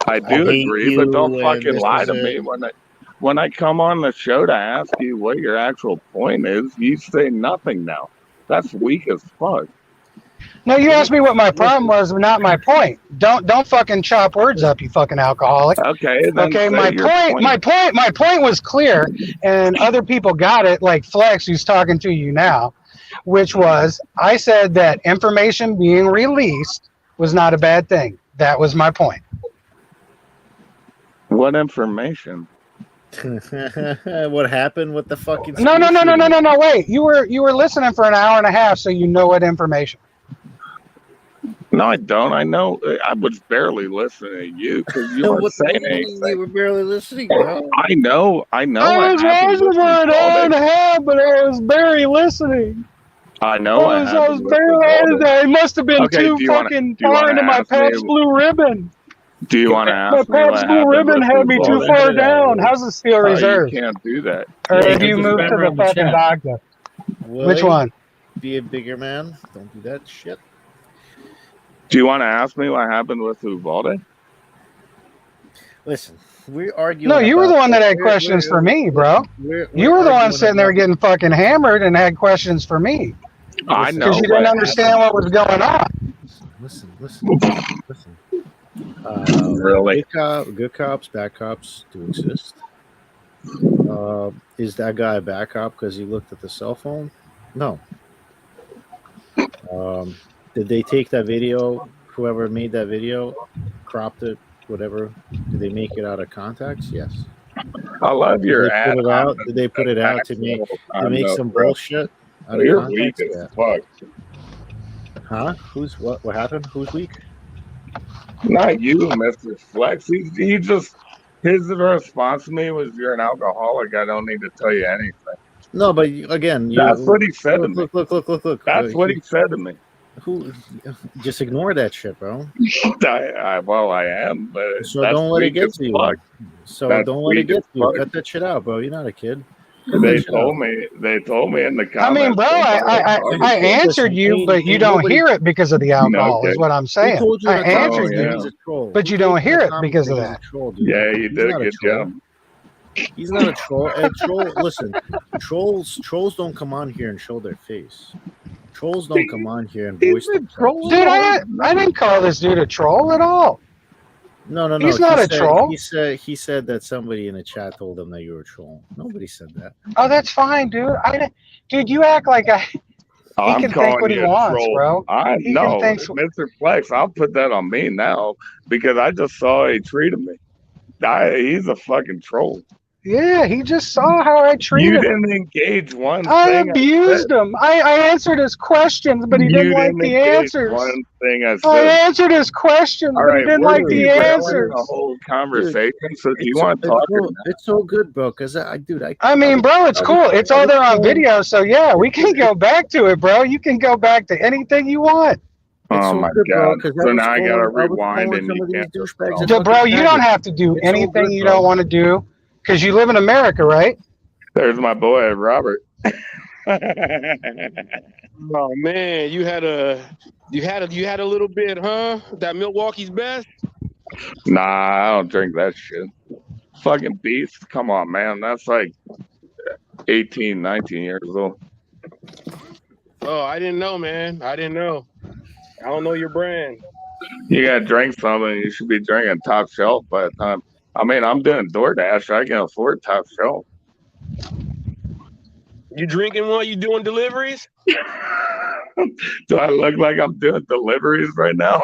I do hate agree, but don't you, and fucking this lie is to it. me when I come on the show to ask you what your actual point is. You say nothing now. That's weak as fuck. No, you asked me what my problem was, not my point. Don't fucking chop words up, you fucking alcoholic. Okay. Then Okay, say my your point was clear, and other people got it, like Flex, who's talking to you now, which was I said that information being released was not a bad thing. That was my point. What information? what happened with the fucking No. Wait, you were listening for an hour and a half, so you know what information. No, I don't. I know. I was barely listening to you because you weren't saying anything. You were barely listening, bro. I know. I what was happened listening with for an hour Uvalde. and a half, but I was barely listening. I know. what I was happened with barely. Uvalde. It must have been Okay, too do you wanna- fucking do you far wanna into my ask me- Pabst Blue Ribbon. Do you want to My ask me Pabst what Blue happened Ribbon with had me too Uvalde? far down. How's the Steel Reserve? You can't do that. Or Yeah, have you just moved to remember the on the fucking chat. vodka? Which Willie, one? Be a bigger man. Don't do that shit. Do you want to ask me what happened with Uvalde? Listen, we're arguing. No, you were the about- one that had we're- questions we're- for me, bro. we're You were the one arguing sitting there about- getting fucking hammered and had questions for me I know. because you didn't understand what was going on. Listen. Really? Good cops, bad cops do exist. Is that guy a bad cop because he looked at the cell phone? No. Did they take that video? Whoever made that video, cropped it, whatever. Did they make it out of context? Yes. I love Did your they ad. put it out? Did they put it out to make some bullshit out of You're weak context? as fuck. Huh? Who's what? What happened? Who's weak? Not you, Mr. Flex. He just his response to me was, "You're an alcoholic. I don't need to tell you anything." No, but again, That's what he said to me. Look. That's what he said to me. Who? Just ignore that shit, bro. I am, but So that's don't let it weak get as to you. fuck. So That's don't let it weak get as to you. fuck. Cut that shit out, bro. You're not a kid. Cut They that shit told out. me. They told me in the comments. I mean, bro, I answered you, but you don't hear it because of the alcohol, Okay. is what I'm Who saying. told you I in the comments answered Oh, yeah. that he's a troll? but Who you told don't you in hear the it because comments of that he's that. a troll, dude? Yeah, you He's did a not good troll. job. He's not a troll. Listen, trolls don't come on here and show their face. Trolls don't come on here and voice themselves. Dude, I didn't call this dude a troll at all. No. He's not a troll. He said that somebody in the chat told him that you were a troll. Nobody said that. Oh, that's fine, dude. Dude, you act like he I'm can think calling what he you a wants, troll. bro. I He know, can think. Mr. Flex. I'll put that on me now because I just saw he treated me. He's a fucking troll. Yeah, he just saw how I You treated him. didn't engage one I thing. abused him. I answered his questions, but he didn't like the answers. One thing I I said. answered his questions, All but he right, didn't we're like the derailing answers. the whole conversation. So do you want to talk? It's so good, bro. Because I mean, bro, it's cool. It's all there on video, so yeah, we can go back to it, bro. You can go back to anything you want. Oh my God! So now I gotta rewind and you can't. Bro, you don't have to do anything you don't want to do because you live in America, right? There's my boy Robert. Oh man, you had a little bit, huh? That Milwaukee's best. Nah, I don't drink that shit. Fucking beast. Come on, man. That's like 18, 19 years old. Oh, I didn't know, man. I didn't know. I don't know your brand. You gotta drink something. You should be drinking Top Shelf by the time. I mean, I'm doing DoorDash. I can afford Top Shelf. You drinking while you doing deliveries? Do I look like I'm doing deliveries right now?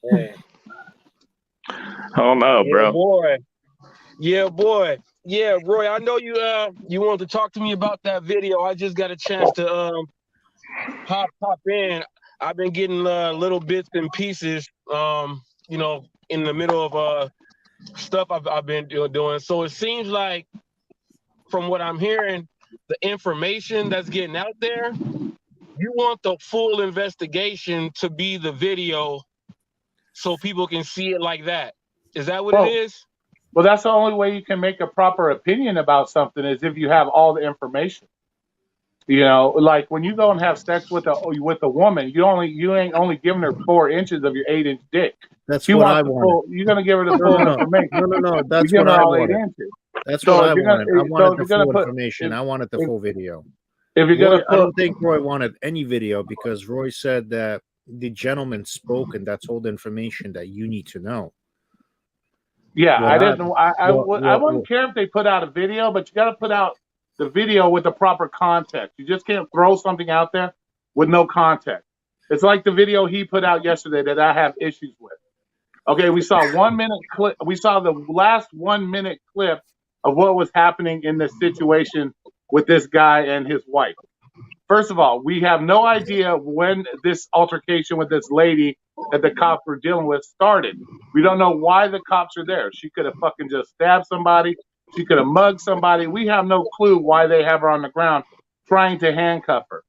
Man. Oh no, bro. Yeah, boy. Yeah, Roy. I know you wanted to talk to me about that video. I just got a chance to pop in. I've been getting little bits and pieces. In the middle of stuff I've been doing. So it seems like, from what I'm hearing, the information that's getting out there, you want the full investigation to be the video so people can see it like that. Is that what it is? Well, that's the only way you can make a proper opinion about something is if you have all the information. You know, like when you go and have sex with a woman, you ain't only giving her 4 inches of your 8-inch dick. That's what I wanted. You're gonna give her the full information. No. That's what I wanted. That's what I wanted. I wanted the full information. I wanted the full video. If you're gonna, I don't think Roy wanted any video because Roy said that the gentleman spoke and that's all the information that you need to know. Yeah, I wouldn't care if they put out a video, but you got to put out the video with the proper context. You just can't throw something out there with no context. It's like the video he put out yesterday that I have issues with. Okay, we saw 1 minute clip. We saw the last 1 minute clip of what was happening in this situation with this guy and his wife. First of all, we have no idea when this altercation with this lady that the cops were dealing with started. We don't know why the cops are there. She could have fucking just stabbed somebody. She could have mugged somebody. We have no clue why they have her on the ground trying to handcuff her.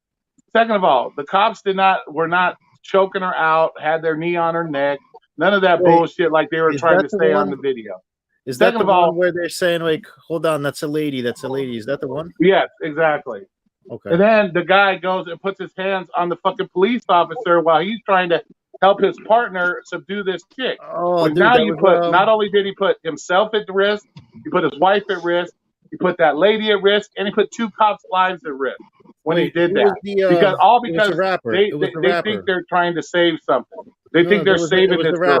Second of all, the cops were not choking her out, had their knee on her neck. None of that bullshit like they were trying to say on the video. Is that the one where they're saying, like, hold on, that's a lady, that's a lady? Is that the one? Yes, exactly. Okay. And then the guy goes and puts his hands on the fucking police officer while he's trying to help his partner subdue this chick. Oh, dude, not only did he put himself at risk, he put his wife at risk, he put that lady at risk, and he put 2 cops' lives at risk. when he Wait, did who that. was the, Because it was the rapper. they, It was the they rapper. think they're trying to save something. They No, think they're it saving was this the girl.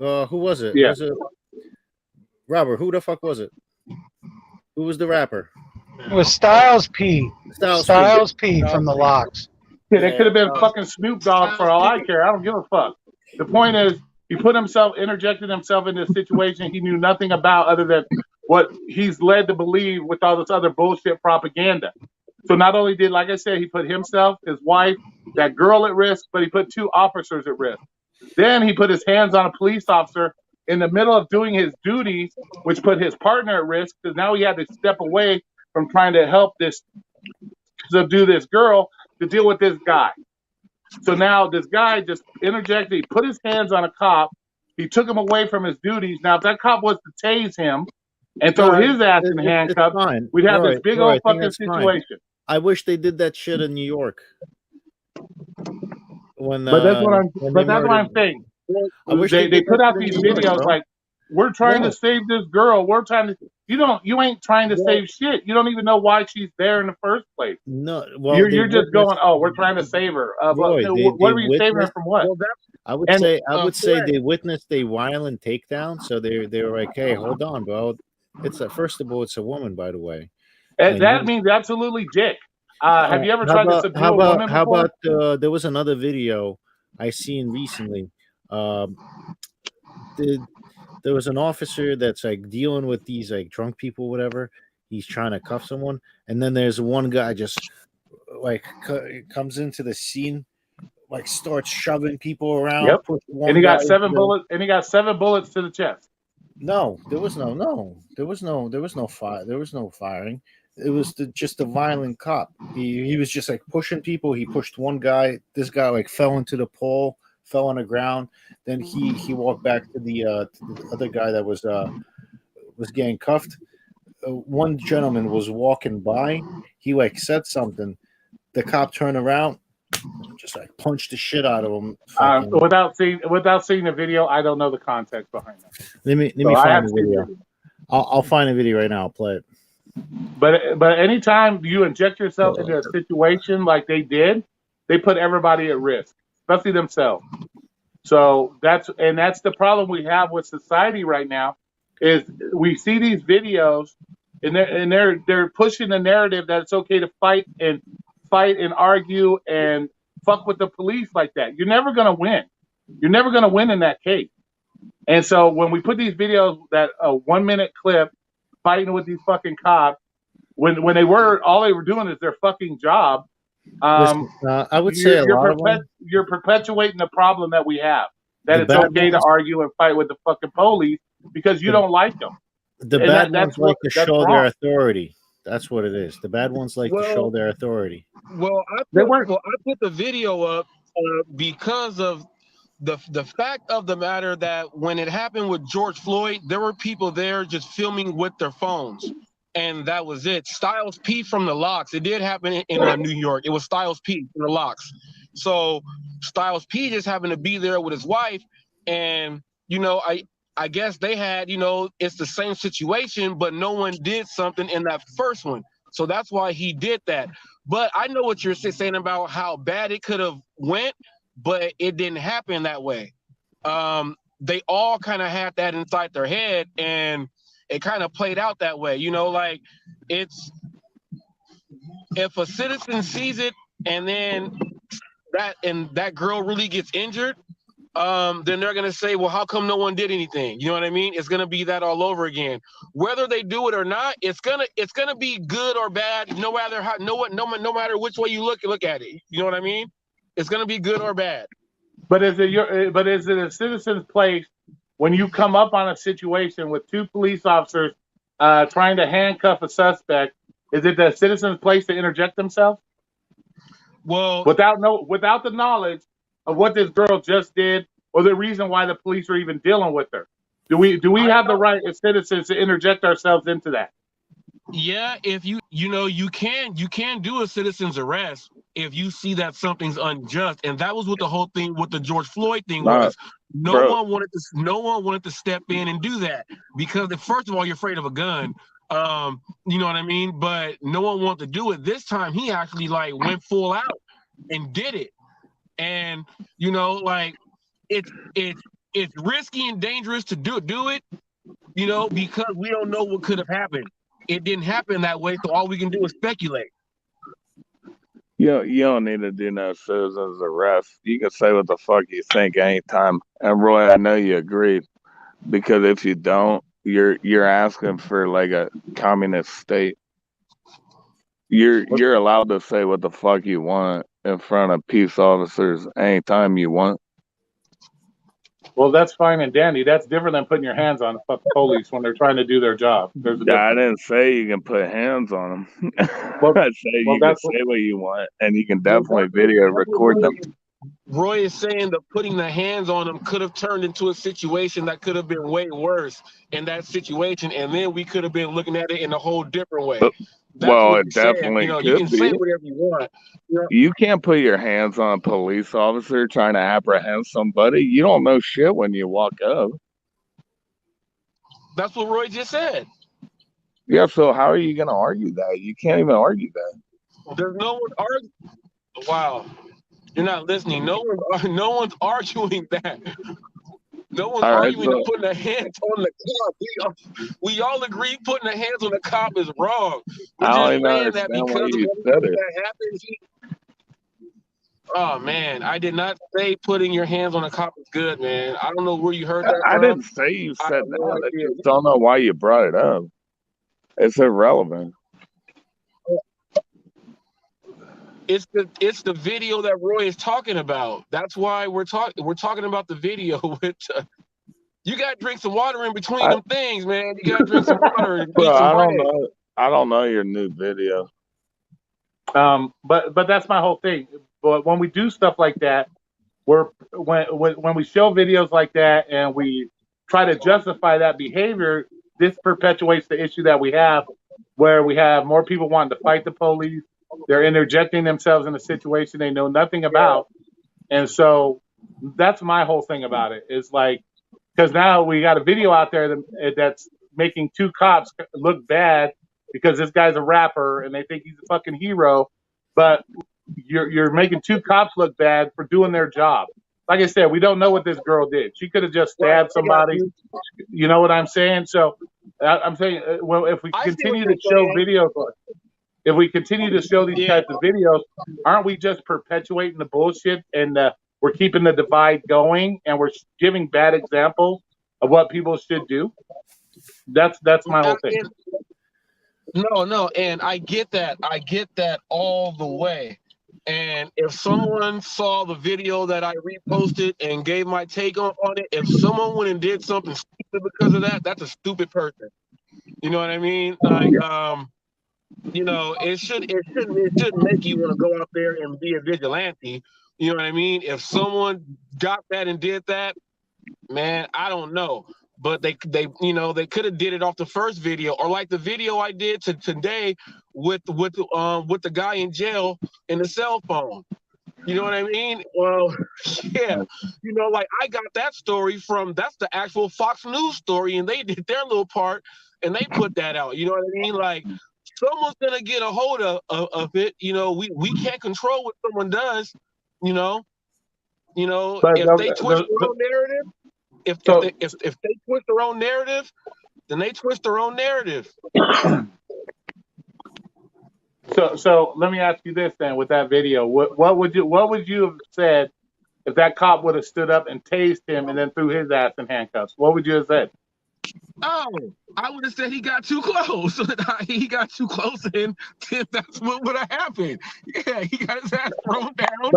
rapper. Who was it? Yeah. Was it Robert? Who the fuck was it? Who was the rapper? It was Styles P. Styles P from the Locks. Yeah, they could have been fucking Snoop Dogg for all I care. I don't give a fuck. The point is, he interjected himself in this situation he knew nothing about other than what he's led to believe with all this other bullshit propaganda. So not only did, like I said, he put himself, his wife, that girl at risk, but he put 2 officers at risk. Then he put his hands on a police officer in the middle of doing his duties, which put his partner at risk because now he had to step away from trying to help subdue this girl to deal with this guy. So now this guy just interjected. He put his hands on a cop. He took him away from his duties. Now, if that cop was to tase him and throw his ass in handcuffs, we'd have this big old fucking situation. I wish they did that shit in New York. When, But that's what I'm saying. I wish They put out these videos like, we're trying to save this girl. We're trying to. You ain't trying to save shit. You don't even know why she's there in the first place. No, well, you're just going, oh, we're trying to save her. Roy, what are you saving her from? What? Well, I would say they witnessed a violent takedown, so they were like, "Hey, hold on, bro. First of all, it's a woman, by the way." And that means absolutely dick. Have you ever tried to subdue a woman before? How about there was another video I seen recently. There was an officer that's like dealing with these like drunk people, whatever. He's trying to cuff someone, and then there's one guy just like comes into the scene, like starts shoving people around. Yep. And he got 7 bullets. And he got 7 bullets to the chest. No, there was no fire. There was no firing. It was just a violent cop. He was just like pushing people. He pushed one guy. This guy like fell into the pole, fell on the ground. Then he walked back to the other guy that was getting cuffed. One gentleman was walking by. He like said something. The cop turned around, just like punched the shit out of him. Without seeing the video, I don't know the context behind that. Let me find the video. I'll find a video right now. I'll play it. But anytime you inject yourself into a situation like they did, they put everybody at risk, especially themselves. So that's the problem we have with society right now, is we see these videos and they're pushing the narrative that it's okay to fight and argue and fuck with the police like that. You're never gonna win. You're never gonna win in that case. And so when we put these videos, that a 1-minute clip fighting with these fucking cops, when all they were doing is their fucking job. I would say you're perpetuating the problem that we have. That it's okay to argue and fight with the fucking police because you don't like them. The bad ones like to show their authority. That's what it is. The bad ones like to show their authority. Well, I put the video up because of the fact of the matter that when it happened with George Floyd, there were people there just filming with their phones. And that was it. Styles P from the Locks. It did happen in New York. It was Styles P from the Locks. So Styles P just happened to be there with his wife. And, I guess they had, it's the same situation, but no one did something in that first one. So that's why he did that. But I know what you're saying about how bad it could have went, but it didn't happen that way. They all kind of had that inside their head, and it kind of played out that way. Like it's, if a citizen sees it and then that girl really gets injured, then they're gonna say, well, how come no one did anything? You know what I mean? It's gonna be that all over again. Whether they do it or not, it's gonna be good or bad, no matter which way you look at it. You know what I mean? It's gonna be good or bad. But is it a citizen's place when you come up on a situation with 2 police officers trying to handcuff a suspect? Is it the citizen's place to interject themselves? Well, without the knowledge of what this girl just did or the reason why the police are even dealing with her. Do we have the right as citizens to interject ourselves into that? Yeah, if you can do a citizen's arrest if you see that something's unjust, and that was what the whole thing with the George Floyd thing was. No one wanted to step in and do that because first of all, you're afraid of a gun. You know what I mean? But no one wanted to do it. This time he actually like went full out and did it. And you know, like it's risky and dangerous to do it, you know, because we don't know what could have happened. It didn't happen that way, so all we can do is speculate. You don't need to do no citizen's arrest. You can say what the fuck you think anytime. And Roy, I know you agreed, because if you don't, you're asking for like a communist state. You're allowed to say what the fuck you want in front of peace officers anytime you want. Well, that's fine and dandy. That's different than putting your hands on the fucking police when they're trying to do their job. There's a I difference. didn't say you can put hands on them. Well, I say you can that's say what you want, and you can definitely video record them. Roy is saying that putting the hands on them could have turned into a situation that could have been way worse in that situation, and then we could have been looking at it in a whole different way. That's Well, what it he's saying. definitely You know, could you can say be. whatever you want. You know, You can't put your hands on a police officer trying to apprehend somebody. You don't know shit when you walk up. that's what Roy just said. Yeah, so how are you going to argue that? You can't even argue that. There's no one arguing. Wow, you're not listening. No one's arguing that. No one's All right, arguing so to putting the hands on the cop. We all agree putting the hands on the cop is wrong. We're I don't just even saying that understand why because of you said everything it. that happens. Oh man, I did not say putting your hands on a cop is good, man. I don't know where you heard that I from. didn't say you I said have no that. I idea. just don't know why you brought it up. It's irrelevant. It's the video that Roy is talking about. That's why we're talking about the video with. You got to drink some water in between them things, man. You got to drink some water and Bro, eat some I bread. don't know. I don't know your new video. But that's my whole thing. But when we do stuff like that, when we show videos like that and we try to justify that behavior, this perpetuates the issue that we have, where we have more people wanting to fight the police. They're interjecting themselves in a situation they know nothing about, and so that's my whole thing about it. Is like, because now we got a video out there that's making two cops look bad because this guy's a rapper and they think he's a fucking hero, but you're making two cops look bad for doing their job. Like I said, we don't know what this girl did. She could have just stabbed somebody. You know what I'm saying? So I'm saying, well, if we continue to show videos, if we continue to show these types of videos, aren't we just perpetuating the bullshit and we're keeping the divide going and we're giving bad examples of what people should do? That's my whole thing. No, and I get that all the way. And if someone saw the video that I reposted and gave my take on it, if someone went and did something stupid because of that, that's a stupid person. You know what I mean? Like, you know, it shouldn't make you want to go out there and be a vigilante. You know what I mean? If someone got that and did that, man, I don't know. But they could have did it off the first video, or like the video I did today with the guy in jail in the cell phone. You know what I mean? Well, yeah. You know, like I got that story that's the actual Fox News story, and they did their little part and they put that out. You know what I mean? Like someone's gonna get a hold of it. You know, we can't control what someone does. You know, But if they twist their own narrative. If they twist their own narrative, then they twist their own narrative. So let me ask you this then: with that video, what would you have said if that cop would have stood up and tased him and then threw his ass in handcuffs? What would you have said? Oh, I would have said he got too close. He got too close, and that's what would have happened. Yeah, he got his ass thrown down.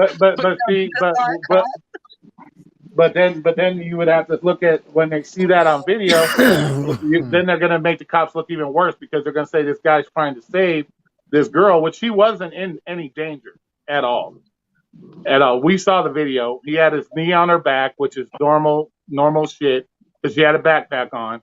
But then you would have to look at when they see that on video. Then they're going to make the cops look even worse because they're going to say this guy's trying to save this girl, which she wasn't in any danger at all. We saw the video. He had his knee on her back, which is normal shit, because she had a backpack on,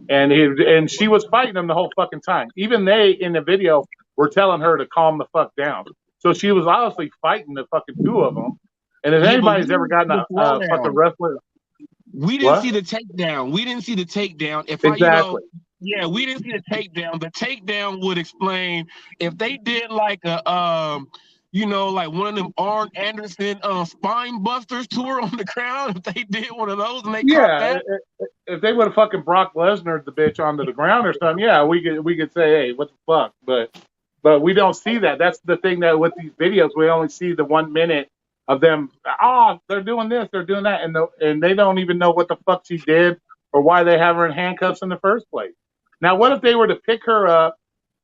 and she was fighting him the whole fucking time. Even they in the video were telling her to calm the fuck down. So she was obviously fighting the fucking two of them. And if anybody's ever gotten a fucking wrestler, we didn't see the takedown. We didn't see the takedown. Exactly. Yeah, we didn't see the takedown. The takedown would explain if they did like a like one of them Arn Anderson spine busters tour on the ground. If they did one of those and they caught Yeah, that, if they would have fucking Brock Lesnar the bitch onto the ground or something, yeah, we could say, hey, what the fuck? But we don't see that. That's the thing that with these videos, we only see the 1 minute of them. Oh, they're doing this, they're doing that, and they don't even know what the fuck she did or why they have her in handcuffs in the first place. Now, what if they were to pick her up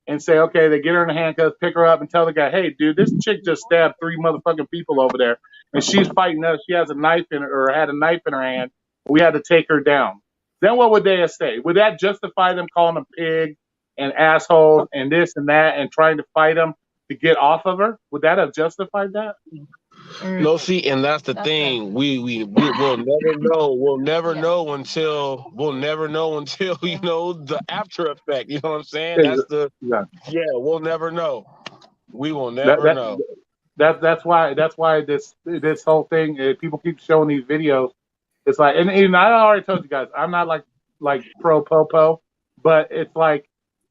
and say, okay, they get her in the handcuffs, pick her up, and tell the guy, hey, dude, this chick just stabbed 3 motherfucking people over there, and she's fighting us. She has a knife in her, or had a knife in her hand. We had to take her down. Then what would they say? Would that justify them calling them pig and assholes and this and that and trying to fight them to get off of her? Would that have justified that? no, see, and that's the thing. We will never know. We'll never know until the after effect. You know what I'm saying? We'll never know. We will never know. That's why this whole thing. People keep showing these videos. It's like, and I already told you guys, I'm not like pro Popo, but it's like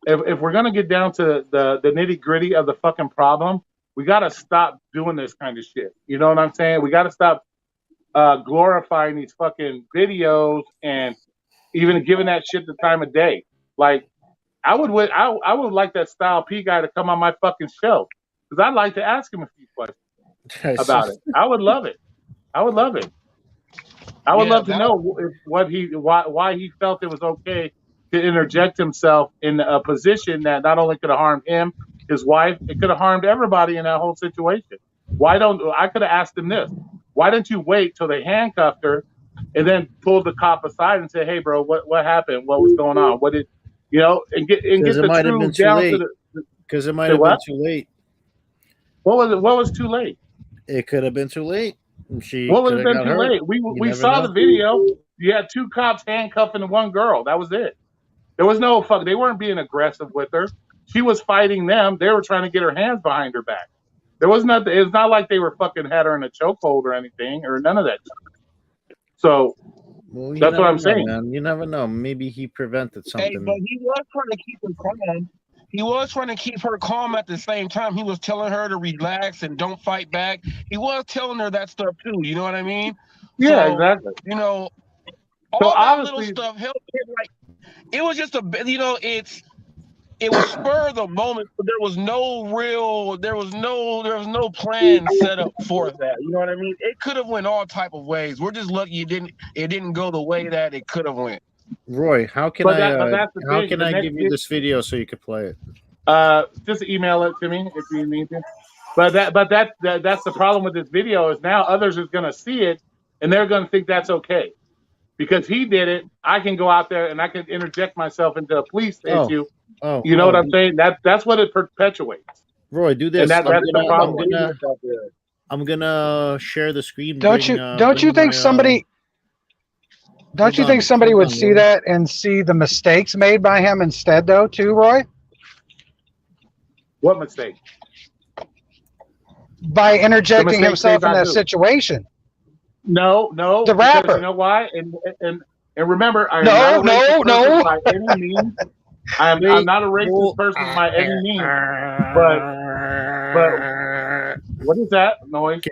if we're gonna get down to the nitty gritty of the fucking problem, we gotta stop doing this kind of shit. You know what I'm saying? We gotta stop glorifying these fucking videos and even giving that shit the time of day. Like I would like that Style P guy to come on my fucking show because I'd like to ask him a few questions about it. I would love it. I would love to know why he felt it was okay to interject himself in a position that not only could have harmed him, his wife, it could have harmed everybody in that whole situation. I could have asked him this. Why didn't you wait till they handcuffed her and then pulled the cop aside and say, hey bro, what happened? What was going on? What did and get the truth down to the because it might have been too late. What was too late? It could have been too late. What would have been too late? We saw the video. You had 2 cops handcuffing one girl. That was it. There was no fuck. They weren't being aggressive with her. She was fighting them. They were trying to get her hands behind her back. There was nothing. It's not like they were fucking had her in a chokehold or anything or none of that. So that's what I'm saying. Man. You never know. Maybe he prevented something. Hey, but he was trying to keep her calm. He was trying to keep her calm at the same time. He was telling her to relax and don't fight back. He was telling her that stuff too. You know what I mean? Yeah, so, exactly. All that little stuff helped him. Like it was just it was spur of the moment, but there was no plan set up for that. You know what I mean? It could have went all type of ways. We're just lucky it didn't go the way that it could have went. Roy, how can I give you this video so you could play it? Just email it to me if you need to. But that's the problem with this video is now others is going to see it and they're going to think that's okay. Because he did it, I can go out there and I can interject myself into a police issue. You know what I'm saying? That's what it perpetuates. Roy, do this. And that's the problem. I'm gonna share the screen. Don't you think somebody would see that and see the mistakes made by him instead, though, too, Roy? What mistake? By interjecting himself in that situation. No. The rapper. You know why? And remember, I'm no. by any means. I'm not a racist person by any means. But what is that noise?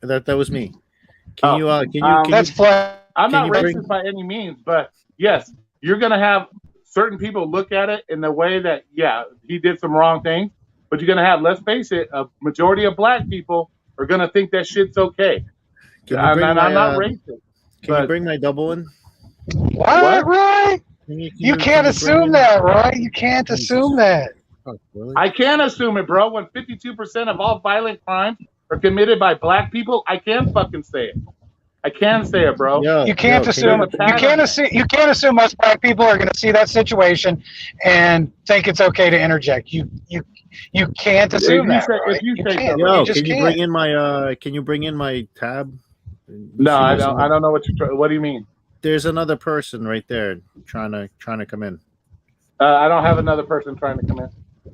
That was me. That's flat. I'm not racist by any means, but yes, you're gonna have certain people look at it in the way that he did some wrong things, but you're gonna have, let's face it, a majority of black people are gonna think that shit's okay. I'm not racist. Can you bring my double in? What, Roy? You can't assume that, Roy. You can't assume that. Oh, really? I can't assume it, bro. When 52% of all violent crimes are committed by black people, I can fucking say it. I can say it, bro. You can't assume it. You can't assume most black people are going to see that situation and think it's okay to interject. You can't assume that. Can you bring in my tab? No, I don't know what do you mean? There's another person right there trying to come in. I don't have another person trying to come in.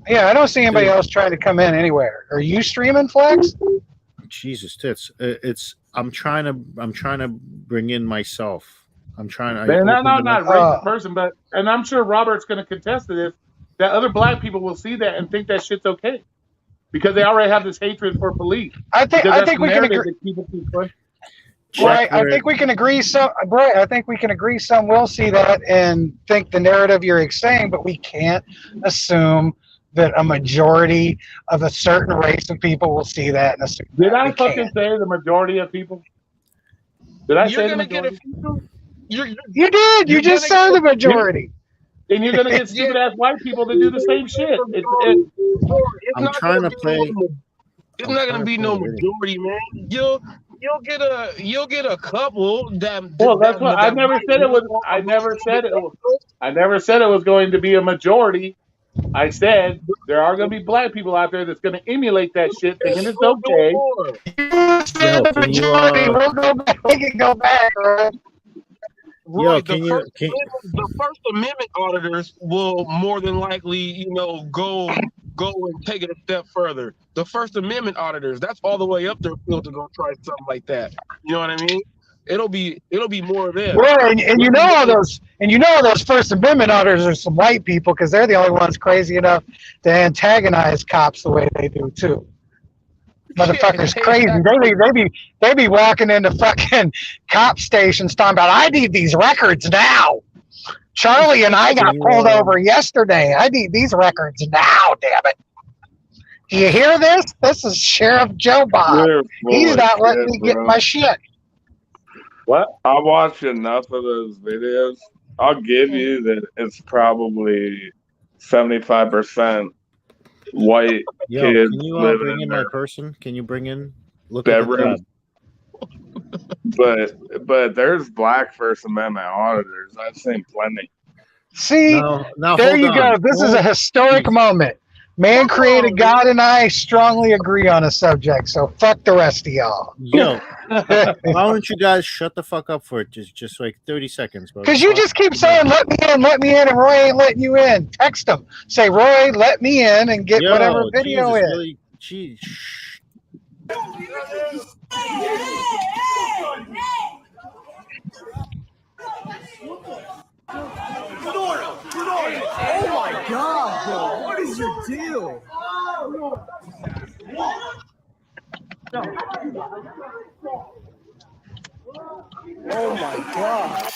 Yeah, I don't see anybody else trying to come in anywhere. Are you streaming, Flex? Jesus tits! I'm trying to bring in myself. I'm trying. I Man, opened them not up. racist person, but and I'm sure Robert's going to contest to this. That other black people will see that and think that shit's okay because they already have this hatred for police. I think Because that's we the can narrative agree. that people keep pushing. Right, I where- think we can agree. I think we can agree. Some will see that and think the narrative you're saying, but we can't assume that a majority of a certain race of people will see that and assume. Did that. I We fucking can't. say the majority of people? Did I You're say the gonna get a majority? few. You did. You You're just gonna said the majority. And you're gonna get stupid ass white people to do the same shit. It's I'm not trying gonna to be play. It's I'm not trying gonna to be play no the video. majority, man. You'll get a couple that. Well, that's what I that never might said it was. walk I never along said with it was. I never said it was going to be a majority. I said there are going to be black people out there that's going to emulate that shit, thinking it's We'll do okay. more. You said Yo, the can you, majority. We'll go back. We can go back. Right? Yo, Right, can you? Can, the First Amendment auditors will more than likely, go and take it a step further. The First Amendment auditors, that's all the way up their field to go try something like that. You know what I mean? It'll be more of them. Right, and you know all those First Amendment auditors are some white people because they're the only ones crazy enough to antagonize cops the way they do too. Motherfuckers crazy. They be walking into fucking cop stations talking about, I need these records now. Charlie and I got pulled over yesterday. I need these records now, damn it. Do you hear this? This is Sheriff Joe Bob. You're full He's of not letting shit, me get bro. my shit. What? I watched enough of those videos. I'll give you that it's probably 75% white yo, kids can you living bring in in my their person? Can you bring in? Look at the bedrooms. tab. But there's black First Amendment auditors. I've seen plenty. See, Now there hold you go. on. This is a historic moment. Man created God and I strongly agree on a subject, so fuck the rest of y'all. Yo, why don't you guys shut the fuck up for it? Just like 30 seconds, bro. Because you just keep saying, let me in, and Roy ain't letting you in. Text him. Say, Roy, let me in and get Yo, whatever video Jesus, in. really, gee, shh. Oh my god, bro. What is your deal? Oh my god.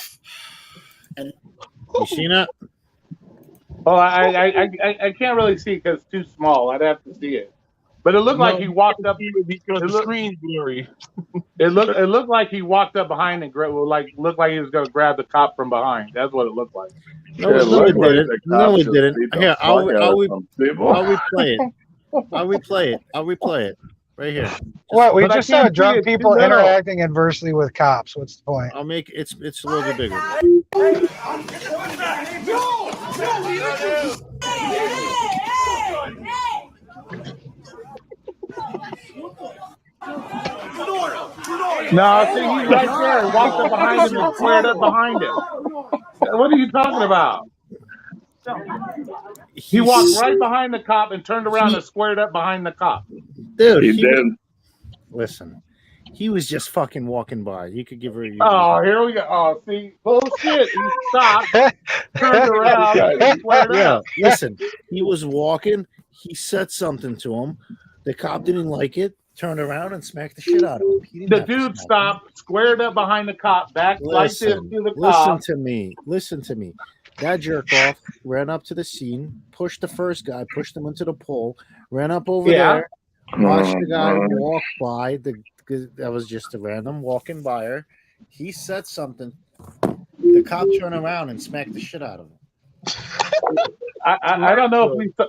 You seen it? Well, I can't really see because it's too small. I'd have to see it. But it looked like he walked up. because the screen's blurry. It looked like he walked up behind and looked like he was going to grab the cop from behind. That's what it looked like. No, It it looked like didn't. the No, cops it just didn't. beat the Here, fuck out of some people. I'll replay it. I'll replay it. Right here. What? We But I just saw can't see drunk it. people Too little. interacting adversely with cops. What's the point? I'll make it's a little bit bigger. No, see, he's right there. He walked up behind him and squared up behind him. What are you talking about? He walked right behind the cop and turned around and squared up behind the cop. Dude, He did. Listen, he was just fucking walking by. You could give her. Oh, here we go. Oh, see, bullshit. He stopped, turned around, and squared Yeah, up. listen, he was walking. He said something to him. The cop didn't like it. Turned around and smacked the shit out of him. He didn't The have to dude smack him. stopped, squared up behind the cop, back like this Listen, to the listen cop. to me. Listen to me. That jerk off ran up to the scene, pushed the first guy, pushed him into the pole, ran up over there, watched the guy walk by. That was just a random walking by her. He said something. The cop turned around and smacked the shit out of him. I don't know if we saw,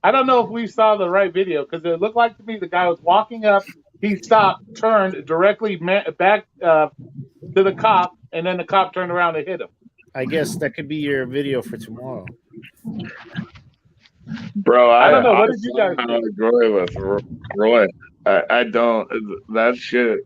I don't know if we saw the right video because it looked like to me the guy was walking up. He stopped, turned directly back to the cop, and then the cop turned around and hit him. I guess that could be your video for tomorrow. Bro, I don't know. What did you guys I agree with Roy. I don't. That shit.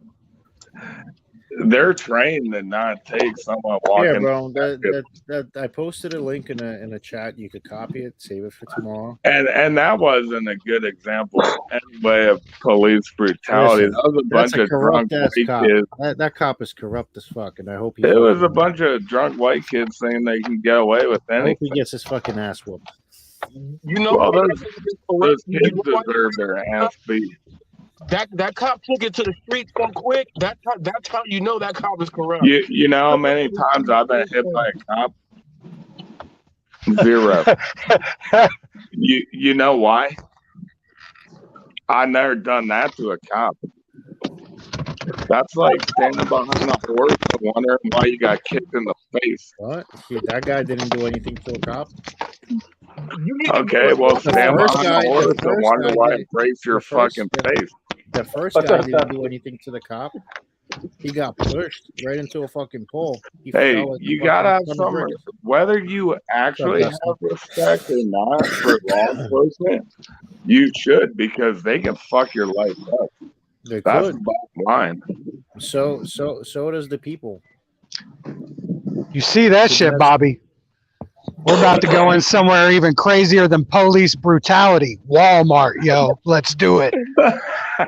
they're trained to not take someone Yeah, walking. bro. That I posted a link in a chat. You could copy it, save it for tomorrow. And that wasn't a good example anyway of police brutality. Listen, That was a That's bunch a of drunk corrupt ass white cop. kids. That cop is corrupt as fuck, and I hope he. It was a fucking- bunch of drunk white kids saying they can get away with I hope anything. he gets his fucking ass whooped. You know, Well, what? those You kids know why? deserve their ass beat. That cop took it to the street so quick. That's how you know that cop is corrupt. You know how many times I've been hit by a cop? 0. You know why? I never done that to a cop. That's like standing behind a horse and wondering why you got kicked in the face. What? See, that guy didn't do anything to a cop. Okay, well, stand first behind guy- a horse the and first wonder guy why did- it breaks your the first- fucking face. The first guy didn't do anything to the cop. He got pushed right into a fucking pole. He Hey, fell like a you fucking gotta have ton of some, bricks. whether you actually Dustin? have respect or not for law enforcement, you should, because they can fuck your life up. They That's could. the bottom line. So does the people. You see that shit, Bobby? We're about to go in somewhere even crazier than police brutality. Walmart, yo. Let's do it.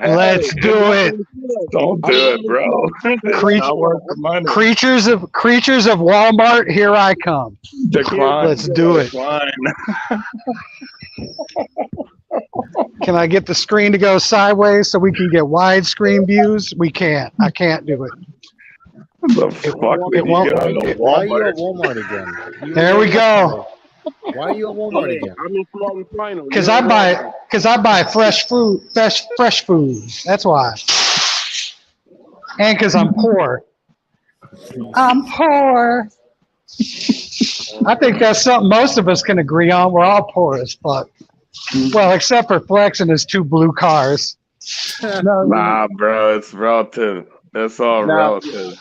Let's do it. Don't do it, bro. Creature- I work for money. Creatures of Walmart, here I come. Decline. Let's do it. Decline. Can I get the screen to go sideways so we can get widescreen views? We can't. I can't do it. The fuck it won't- go to Why are you Walmart? at Walmart again? You There were we go. Why are you at Walmart again? I'm in Smart and Final. Because I buy fresh food. That's why. And because I'm poor. I'm poor. I think that's something most of us can agree on. We're all poor as fuck. Well, except for Flex and his 2 blue cars. No, Nah, bro, it's relative. It's all No. relative.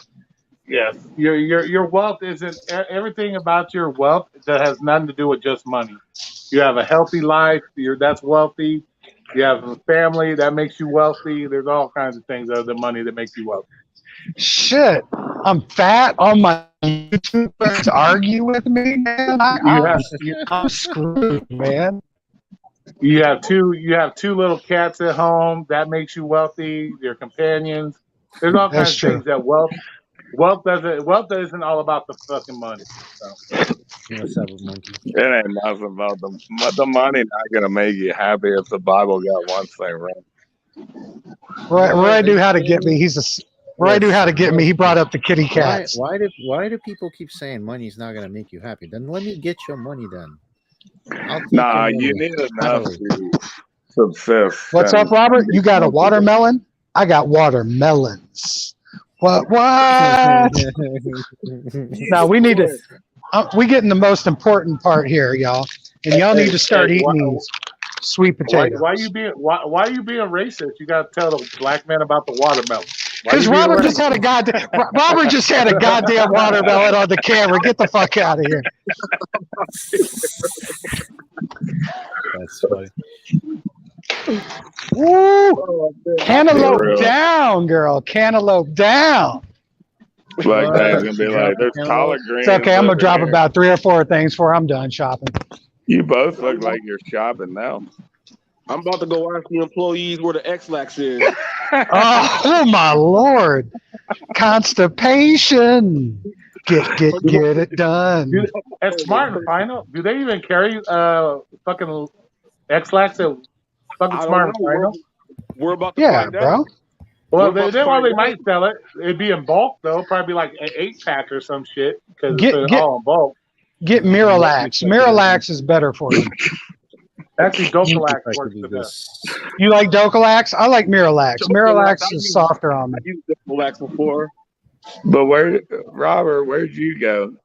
Yes, your wealth isn't everything about your wealth that has nothing to do with just money. You have a healthy life. That's wealthy. You have a family that makes you wealthy. There's all kinds of things other than money that makes you wealthy. shit. I'm fat on my YouTube to argue with me, man. I'm screwed, man. You have two little cats at home that makes you wealthy. Your companions. There's all kinds That's of true. things that wealth isn't all about the fucking money. So. What's up with monkey? It ain't nothing about the money. Not gonna make you happy if the Bible got one thing right. Roy knew how to get me. Roy knew how to get me. He brought up the kitty Why, cats. why do people keep saying money's not gonna make you happy? Then let me get your money then. I'll take Nah, your you money. need enough to subsist. What's and- up, Robert? You got a watermelon? I got watermelons. What? Now we need to. We getting the most important part here, y'all, and y'all need to start eating these sweet potatoes. Why you being racist? You got to tell the black man about the watermelon. Why Because you being Robert racist? just had a goddamn watermelon on the camera. Get the fuck out of here. That's funny. Woo! For Cantaloupe real. down, girl. Cantaloupe down. Like that's gonna be like there's Cantaloupe. collard greens. It's okay. I'm gonna over drop here. about 3 or 4 things before I'm done shopping. You both look like you're shopping now. I'm about to go ask the employees where the X-Lax is. Oh my lord! Constipation. Get it done. At Smart and Final, do they even carry fucking X-Lax at fucking I don't Smart and know. Final? We're about to Yeah, find out. bro. Well, We're about to they find might out. sell it. It'd be in bulk though, probably like an 8-pack or some shit because Get- it's get- all in bulk. Get Miralax. Miralax is better for you. Actually, Docalax If I could works do the best. this. You like Docalax? I like Miralax. Miralax is softer on me. I've used X-Lax before. But Robert, where'd you go?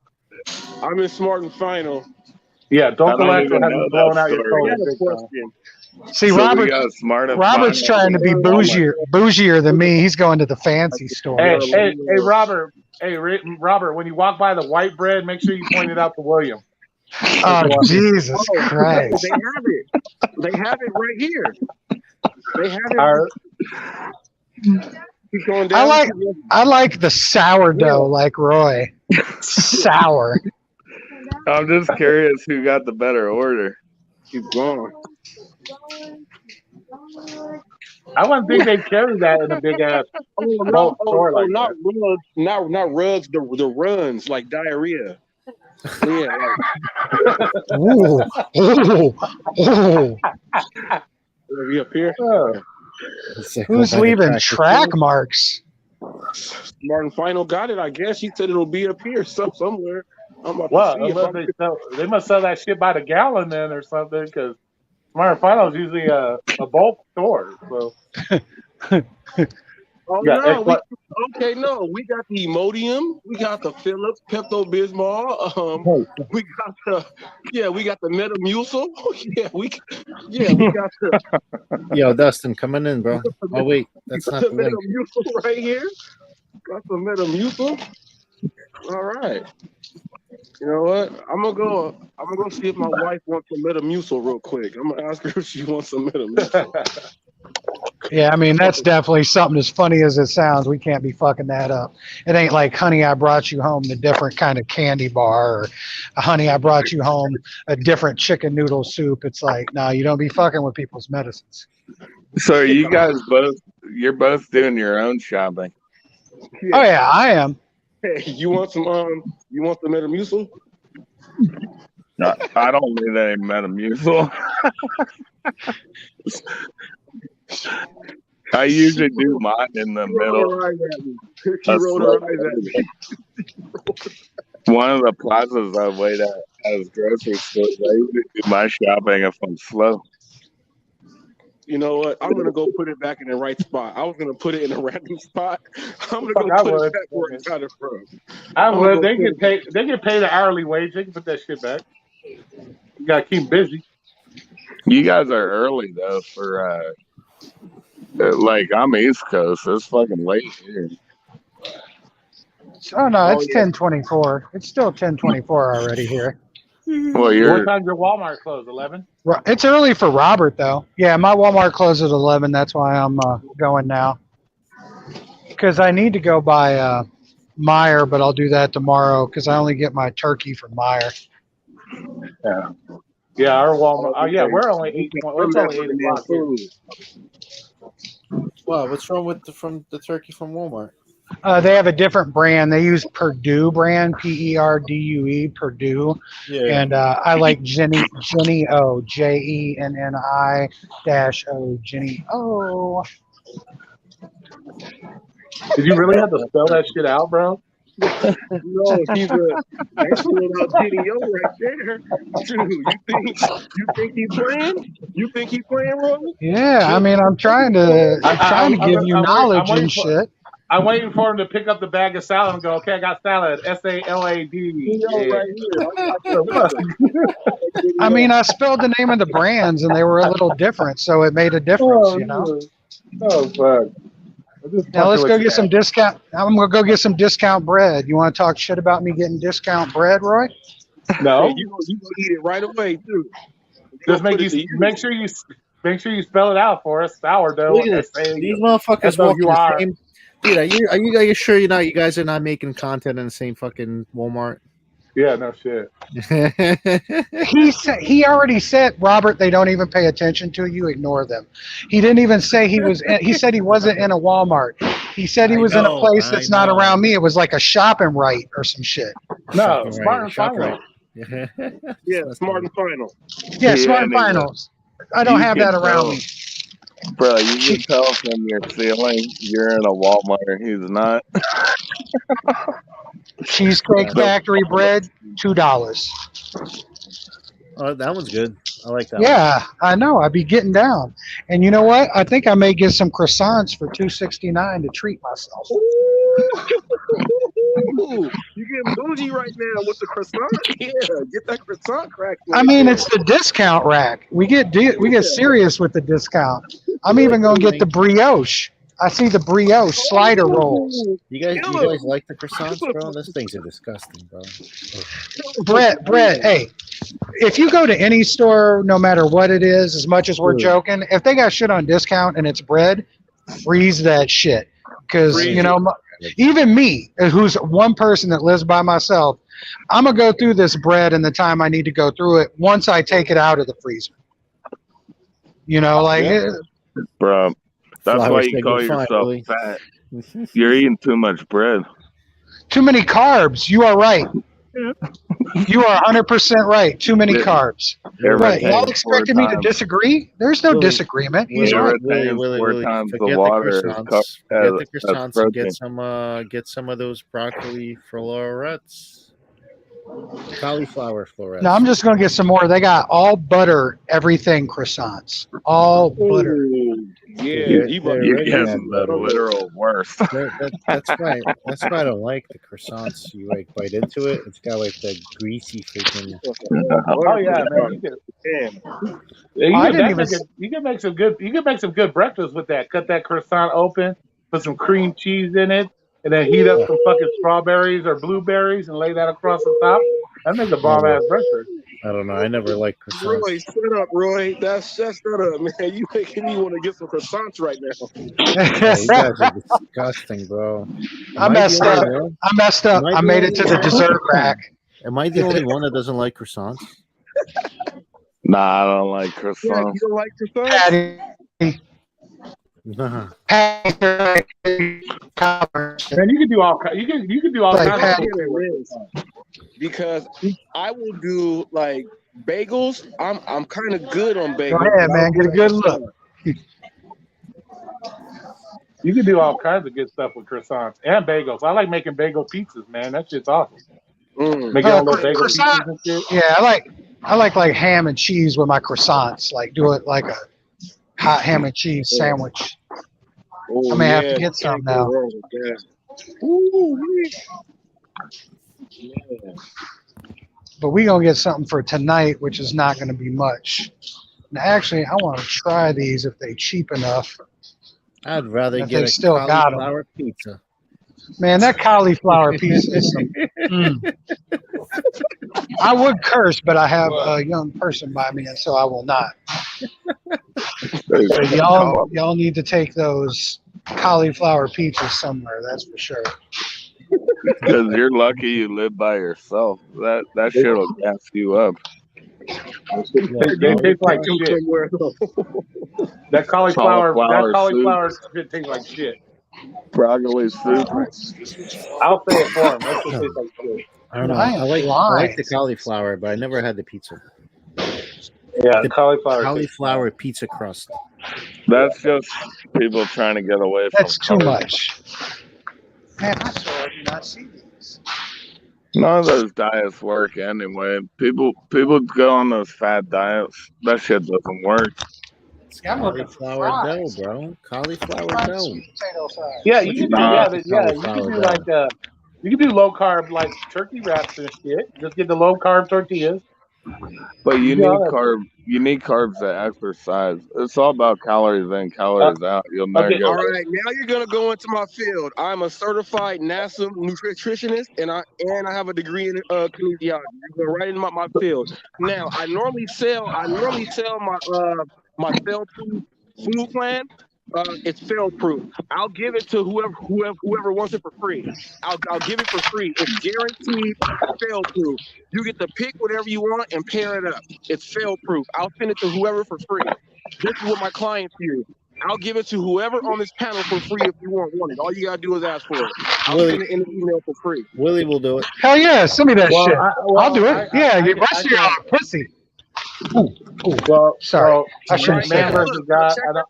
I'm in Smart and Final. Yeah, I don't Docalax even will have know you blowing that out your story. colon. I got a big time. question. See, So we Robert. got smart and Robert's fine. trying to be bougier than me. He's going to the fancy store. Hey, Robert. Hey, Robert. When you walk by the white bread, make sure you point it out to William. Oh, Jesus Christ. They have it. They have it right here. They have it. All right. Keep going down. I like the sourdough like Roy. Sour. I'm just curious who got the better order. Keep going. I wouldn't think they'd carry that in a big ass bulk store like not that. rugs, not rugs. The runs like diarrhea. Yeah, Ooh. Ooh. Ooh. we up here. It's like Who's go by the leaving track track too. marks? Martin Final got it. I guess he said it'll be up here somewhere. I'm about Well, to see if unless they must sell that shit by the gallon then or something, because Smart Final is usually a bulk store. So Oh Yeah, no, it's no, we got the Imodium, we got the Philips, Pepto Bismol, we got the Metamucil, we got the Yo, Dustin, coming in, bro. Oh wait, that's not the link. Metamucil right here. Got the Metamucil. All right. You know what? I'm gonna go see if my wife wants some Metamucil real quick. I'm gonna ask her if she wants some Metamucil. Yeah, I mean, that's definitely something as funny as it sounds. We can't be fucking that up. It ain't like, honey, I brought you home the different kind of candy bar, or honey, I brought you home a different chicken noodle soup. It's like, no, you don't be fucking with people's medicines. So are you guys you're both doing your own shopping? Oh, yeah, I am. Hey, you want some Metamucil? No, I don't need any Metamucil. I usually do mine in the middle. She rolled her eyes at me. One of the plazas I wait at as grocery stores, I usually do my shopping if I'm slow. You know what? I'm gonna go put it back in the right spot. I was gonna put it in a random spot. I'm gonna Fuck, go I put would. it back where it got it from. I I'm would. gonna They go get paid. They get paid an hourly wage. They can put that shit back. You gotta keep busy. You guys are early though for like I'm East Coast. It's fucking late here. Oh, no, it's 10:24. It's still 10:24 already here. Well, What time your Walmart close? 11. It's early for Robert, though. Yeah, my Walmart closes at 11. That's why I'm going now. Because I need to go by Meijer, but I'll do that tomorrow because I only get my turkey from Meijer. Yeah, our Walmart. Oh yeah, we're only 8. It's only 8 o'clock here. Wow, what's wrong with the turkey from Walmart? They have a different brand. They use Perdue brand, Perdue, Perdue. Yeah. And I like Jenny O, JENNI -O, Jenny O. Did you really have to spell that shit out, bro? No, he's that's out Jenny O right there. Dude, you think he's playing? You think he's playing, Roy? Yeah, I mean, I'm trying to give you knowledge and shit. I'm waiting for him to pick up the bag of salad and go, okay, I got salad. SALAD. Right here. I mean, I spelled the name of the brands and they were a little different, so it made a difference, you know? Oh, fuck. Now let's go get some discount. I'm gonna go get some discount bread. You want to talk shit about me getting discount bread, Roy? No. Hey, you gonna eat it right away too. Just make sure you spell it out for us. Sourdough. Look at this. These motherfuckers walking the same. Dude, are you sure you guys are not making content in the same fucking Walmart? Yeah, no shit. He already said, Robert, they don't even pay attention to you. Ignore them. He didn't even say he was. He said he wasn't in a Walmart. He said he was in a place that's not around me. It was like a shopping right or some shit. No, Smart and Final. Yeah, Smart and Final. Yeah, Smart and Finals. I don't have that around me. Bro, you can tell from your ceiling you're in a Walmart. He's not. Cheesecake Factory bread, $2. Oh, that one's good. I like that. Yeah, I know. I'd be getting down. And you know what? I think I may get some croissants for $2.69 to treat myself. Ooh, you getting bougie right now with the croissant? Yeah, get that croissant crack. I mean, it's the discount rack. We get serious with the discount. I'm even gonna get the brioche. I see the brioche slider rolls. You guys like the croissants, bro? Those things are disgusting, bro. Brett, hey, if you go to any store, no matter what it is, as much as we're joking, if they got shit on discount and it's bread, freeze that shit. because Freeze you know, even me, who's one person that lives by myself, I'm gonna go through this bread in the time I need to go through it. Once I take it out of the freezer, you know, like Bro, that's Flower why said you you're call fine, yourself Willie. fat. You're eating too much bread. too many carbs. You are right. You are 100% right. Too many Yeah. carbs. Every But y'all time expected me to times. disagree? There's no Willie, disagreement. He's Willie, right. Every time 4 times the Forget the water is croissants. Forget the as croissants and protein. get some of those broccoli florets. Cauliflower florets. No, I'm just going to get some more. They got all butter everything croissants. All butter. Ooh, yeah, They're- you they're You're already getting on the butter. literal worst. That's why I don't like the croissants. You like bite into it, it's got like the greasy freaking. Oh yeah, man. You can, you I can didn't even. definitely you can make some good breakfast with that. Cut that croissant open, put some cream cheese in it, and then heat up some fucking strawberries or blueberries and lay that across the top. That makes a bomb ass breakfast. I don't know. I never liked Roy, croissants. shut up, Roy. That's shut up, man. You making me want to get some croissants right now. Yeah, you guys are disgusting, bro. I messed up. I messed up. I made it to the dessert rack. Am I the only one that doesn't like croissants? Nah, I don't like Yeah, croissants. you don't like croissants? Patty. Nah. Patty. Man, you can do all you can do all Like kinds Patty. of shit. Because I will do like bagels. I'm kind of good on bagels. Go ahead, man. Get a good look. You can do all kinds of good stuff with croissants and bagels. I like making bagel pizzas, man. That shit's awesome. Make your own little bagel croissant. pizzas and shit. Yeah, I like ham and cheese with my croissants. Like do it like a hot ham and cheese sandwich. Oh, I may have yeah, to get some can't go now. wrong with that. Ooh, yeah. But we gonna get something for tonight, which is not gonna be much. Now, actually, I want to try these if they cheap enough. I'd rather If get they a still got 'em. cauliflower pizza. Man, that cauliflower pizza is some. I would curse, but I have a young person by me, and so I will not. So y'all need to take those cauliflower pizzas somewhere. That's for sure. Because you're lucky you live by yourself. That shit'll gas you up. They taste like shit. That cauliflower shit tastes like shit. Broccoli soup. I'll say it for him. That shit tastes like shit. I don't know. I I like blind. the cauliflower, but I never had the pizza. Yeah, The cauliflower pizza crust. That's just people trying to get away from. That's too color. much. Man, I swear I do not see these. None of those diets work anyway. People go on those fad diets. That shit doesn't work. See, I'm looking for Cauliflower dough, fries. bro. Cauliflower Fried dough. sweet potato fries. Yeah, you can do Nah. You can do like you can do low carb like turkey wraps and shit. Just get the low carb tortillas. But you Yeah, need carb. You need carbs to exercise. It's all about calories in, calories out. You'll never okay, get. All right, now you're gonna go into my field. I'm a certified NASA nutritionist, and I have a degree in kinesiology. You're going right into my field. Now, I normally sell my my fail-proof food plan. It's fail-proof. I'll give it to whoever wants it for free. I'll give it for free. It's guaranteed fail-proof. You get to pick whatever you want and pair it up. It's fail-proof. I'll send it to whoever for free. This is what my clients use. I'll give it to whoever on this panel for free if you want it. All you gotta do is ask for it. I'll send it in an email for free. Willie will do it. Hell yeah, send me that Well, shit. I- I'll do it. The rest of you I- are pussy. Ooh, Well, sorry. I so shouldn't say man that. versus God. Check it out.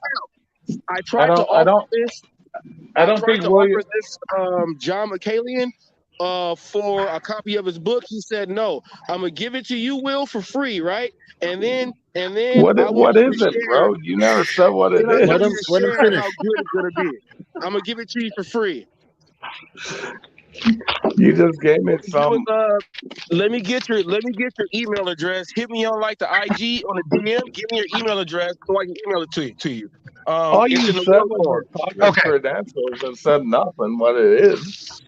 I tried to offer this. I don't think William. offer this John McCallion for a copy of his book. He said no. I'm gonna give it to you, Will, for free, right? And then What I want you is to it, share- bro? You never said what it Then I is. want Let you him- to let him share finish. how good it's gonna be. I'm gonna give it to you for free. You just gave me some. Let me get your email address. Hit me on like the IG on the DM. Give me your email address so I can email it to you. All it's you in the said will was form. your Okay. credentials and said nothing what it is.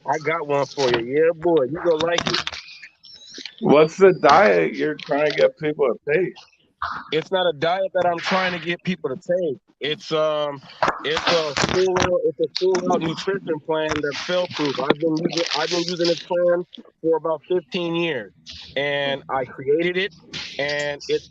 I got one for you. Yeah, boy, you gonna like it. What's the diet you're trying to get people to take? It's not a diet that I'm trying to get people to take. It's a full out nutrition plan that's fail proof. I've been using this plan for about 15 years, and I created it, and it's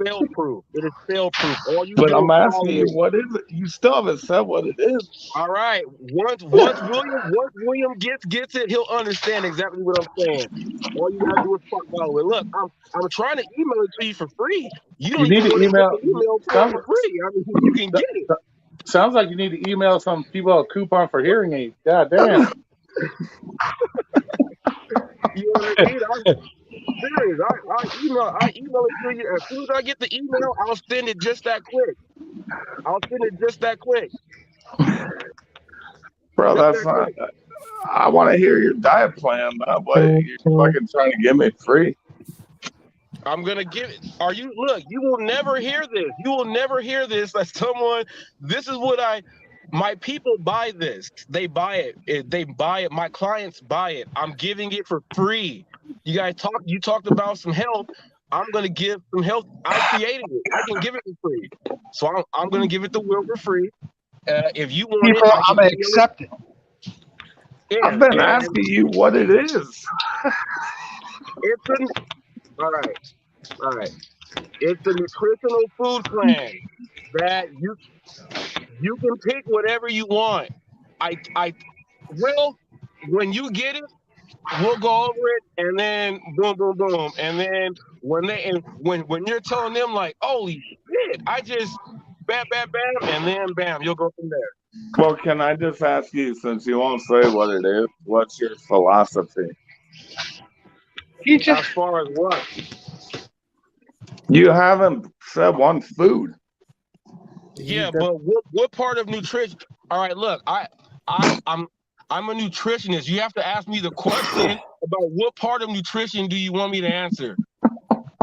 fail proof. It is fail proof. All you But do I'm is asking follow you, it. what is it? You still haven't said what it is. All right. Once William gets it, he'll understand exactly what I'm saying. All you gotta do is follow it. Look, I'm trying to email it to you for free. You You don't need even to want to get email. the email for free. I mean, you can get it. Sounds like you need to email some people a coupon for hearing aids. God damn. You know what I mean? I'm serious. I email it to you. As soon as I get the email, I'll send it just that quick. Bro, Just that's that not. quick. I want to hear your diet plan. What you're fucking trying to give me free? I'm gonna give it. Look, you will never hear this. You will never hear this as someone. This is what my people buy this. They buy it. They buy it. My clients buy it. I'm giving it for free. You talked about some help. I'm gonna give some help. I created it. I can give it for free. So I'm gonna give it to Will for free. If you want People, it, I I'm can gonna email accept it. I've been asking you what it is. All right. It's a nutritional food plan that you can pick whatever you want. Will, when you get it, we'll go over it, and then boom, boom, boom, and then when you're telling them like, holy shit, I just bam, bam, bam, and then bam, you'll go from there. Well, can I just ask you, since you won't say what it is, what's your philosophy? As far as what? You haven't said one food. Yeah, but what part of nutrition? All right, look, I'm a nutritionist. You have to ask me the question about what part of nutrition do you want me to answer?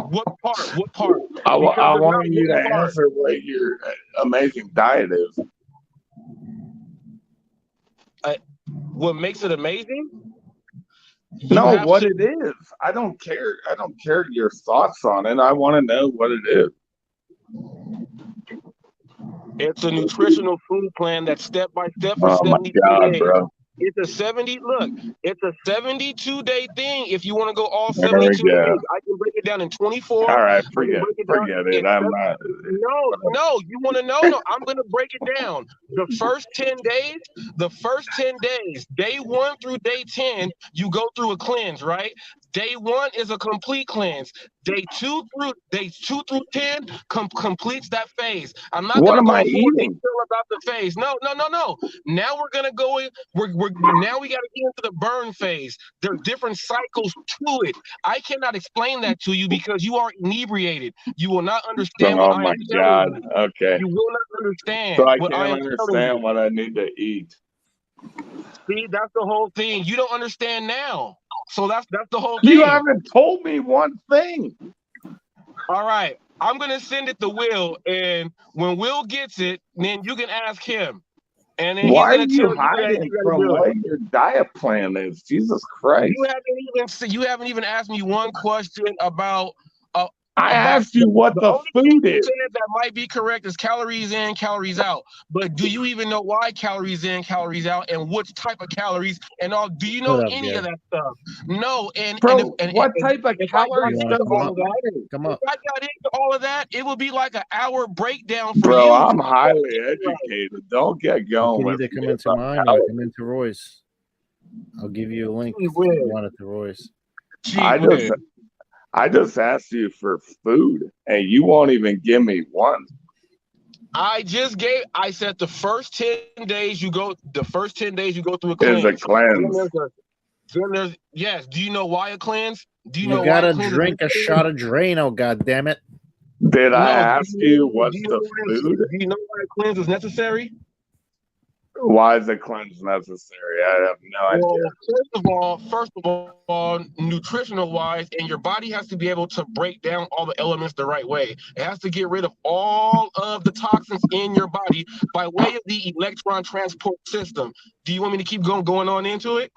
What part? What part? I Because there's want not you to one part. answer what your amazing diet is. What makes it amazing? No, what it is. I don't care. I don't care your thoughts on it. I want to know what it is. It's a nutritional food plan that's step by step for Oh my 72 God, days. bro. It's a 72-day thing if you want to go all There 72 we go. days. I can break it down in 24. All right, I can forget break it down it. in I'm not. No, you want to know? No, I'm going to break it down. The first 10 days, day 1 through day 10, you go through a cleanse, right? Day 1 is a complete cleanse. Day 2 through 10 completes that phase. I'm not What going to am go I into more eating? detail about the phase. No. Now we're gonna go in. Now we got to get into the burn phase. There's different cycles to it. I cannot explain that to you because you are inebriated. You will not understand what Oh I my am God. telling you. Okay. You will not understand So I what I can't am telling understand you. what I need to eat. See, that's the whole thing. You don't understand now. So that's the whole You thing. haven't told me one thing. All right. I'm gonna send it to Will, and when Will gets it, then you can ask him. And then Why are he's you gonna tell you that hiding you gotta from do it. what your diet plan is? Jesus Christ. You haven't even asked me one question about I asked you what the the only food thing you is. said that might be correct is calories in, calories out. But do you even know why calories in, calories out, and which type of calories and all? Do you know Shut up, any of Gary. that stuff? No. Bro, what type of if I got calories You into want to does come all up? of that, Come if up. I got into all of that, it would be like an hour breakdown for Bro, you. I'm highly educated. Don't get You going can with either me come into about mine or calories. come into Roy's. I'll give you a link Gee if whiz. you want it to Roy's. I just asked you for food, and you won't even give me one. I said the first 10 days you go through a Is cleanse. a cleanse. Yes. Do you know why a cleanse? Do you You know why gotta a cleanse? drink a shot of Drano, goddammit. Did I No, ask you what's the food? do you know why a cleanse is necessary? Why is a cleanse necessary? I have no idea. First of all, nutritional wise, and your body has to be able to break down all the elements the right way. It has to get rid of all of the toxins in your body by way of the electron transport system. Do you want me to keep going on into it?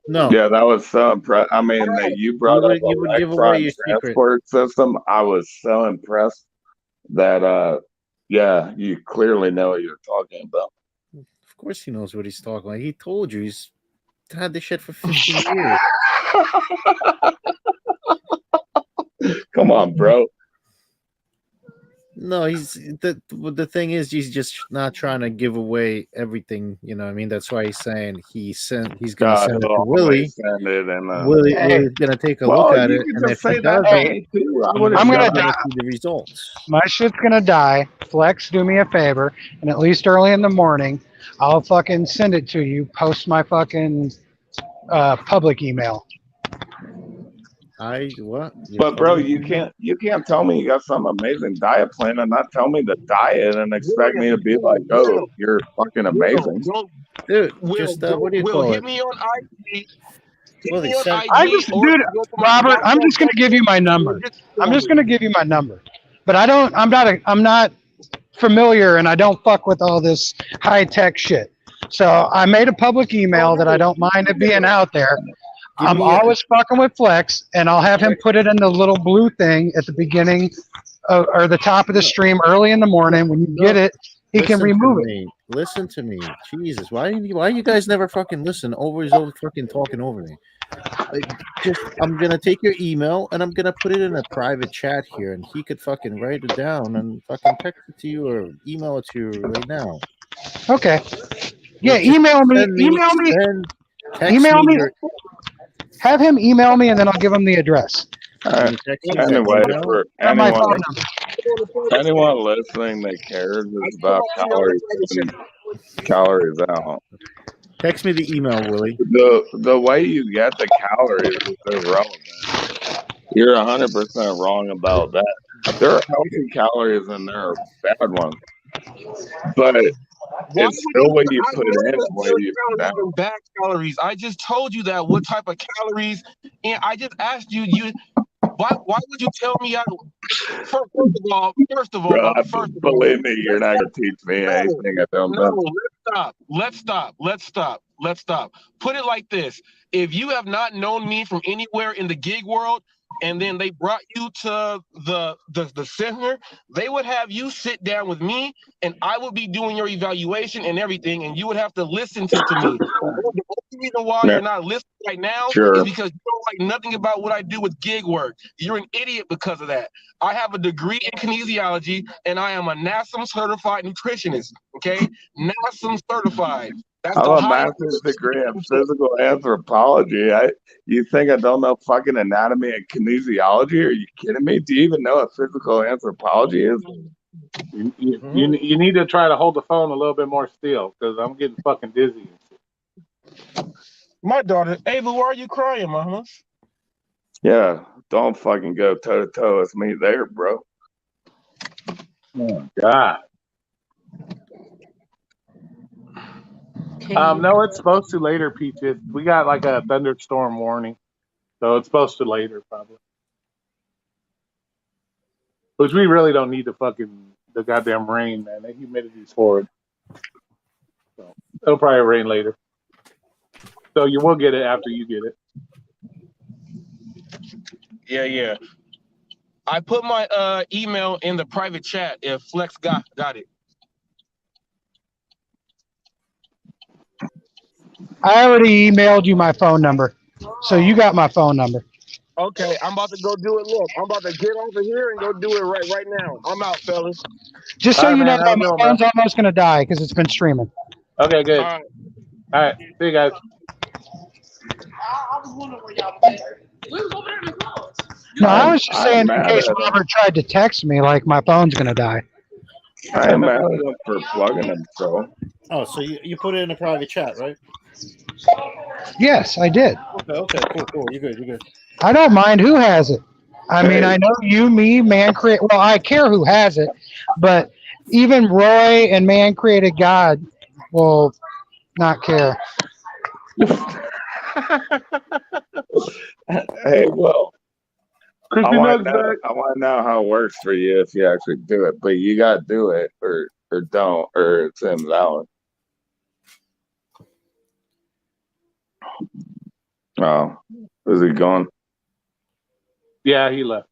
No. Yeah, that was so impressed. I mean, that you brought up You would give away electron your secret. transport system. I was so impressed that yeah, you clearly know what you're talking about. Of course he knows what he's talking about. He told you he's had this shit for 15 years. Come on, bro. No, the thing is he's just not trying to give away everything, you know what I mean? That's why he's saying he's gonna God, send it to oh, Willie. send it and Willie's gonna take a well, look at you it, could and just if he say that does to it, me too. I I'm would've gonna done die. it. see the results. My shit's gonna die. Flex, do me a favor, and at least early in the morning, I'll fucking send it to you. Post my fucking public email. What? But bro, you can't tell me you got some amazing diet plan and not tell me the diet and expect me to be like, oh, you're fucking amazing. Dude, Will, just what do you Will, call hit it? me on IG. Hit Willie, me on send, IG. I just, or dude, go to my Robert, I'm goddamn just gonna give you my number. I'm just gonna give you my number. But I'm not familiar, and I don't fuck with all this high tech shit. So I made a public email that I don't mind it being out there. I'm always fucking with Flex, and I'll have him put it in the little blue thing at the beginning or the top of the stream early in the morning. When you get it, he can remove it. Listen to me. Jesus, why you guys never fucking listen? Always over fucking talking over me. I'm gonna take your email and I'm gonna put it in a private chat here, and he could fucking write it down and fucking text it to you or email it to you right now. Okay. Yeah, email me. Have him email me, and then I'll give him the address. Anyway, for anyone listening that cares, it's about calories in, calories out. Text me the email, Willie. The way you get the calories is irrelevant. You're 100% wrong about that. There are healthy calories and there are bad ones, but it's still what you put in, what you put out. Bad calories. I just told you that. What type of calories? And I just asked you. Why would you tell me? First of all, believe me, you're not gonna teach me anything I don't know. Let's stop. Put it like this: if you have not known me from anywhere in the gig world, and then they brought you to the center, they would have you sit down with me, and I would be doing your evaluation and everything, and you would have to listen to me. The only reason why you're not listening right now is because you don't like nothing about what I do with gig work. You're an idiot because of that. I have a degree in kinesiology, and I am a NASM certified nutritionist. Okay, NASM certified. That's I have a master's degree in physical anthropology. You think I don't know fucking anatomy and kinesiology? Are you kidding me? Do you even know what physical anthropology is? You need to try to hold the phone a little bit more still, because I'm getting fucking dizzy. My daughter, Ava, why are you crying, mama? Yeah, don't fucking go toe to toe with me there, bro. Oh God. No, it's supposed to later, Peaches. We got like a thunderstorm warning, so it's supposed to later probably. Which we really don't need the goddamn rain, man. The humidity's forward, so it'll probably rain later. So you will get it after you get it. Yeah. I put my email in the private chat if Flex got it. I already emailed you my phone number, so you got my phone number. Okay, I'm about to go do it. Look, I'm about to get over here and go do it right now. I'm out, fellas. Just so you know, my phone's almost going to die because it's been streaming. Okay, good. All right. See you guys. I was wondering where y'all was at. We was over there in the clouds. No, I was just saying in case Robert tried to text me like my phone's going to die. I am mad at him for plugging himself. Oh, so you put it in a private chat, right? Yes, I did. Okay, cool. You're good. I don't mind who has it. I mean, I know you, me, Man Create. Well, I care who has it, but even Roy and Man Created God will not care. Hey, well, I Crispy want Nugs to know how it works for you if you actually do it, but you got to do it or don't, or it's invalid. Oh, is he gone? Yeah, he left.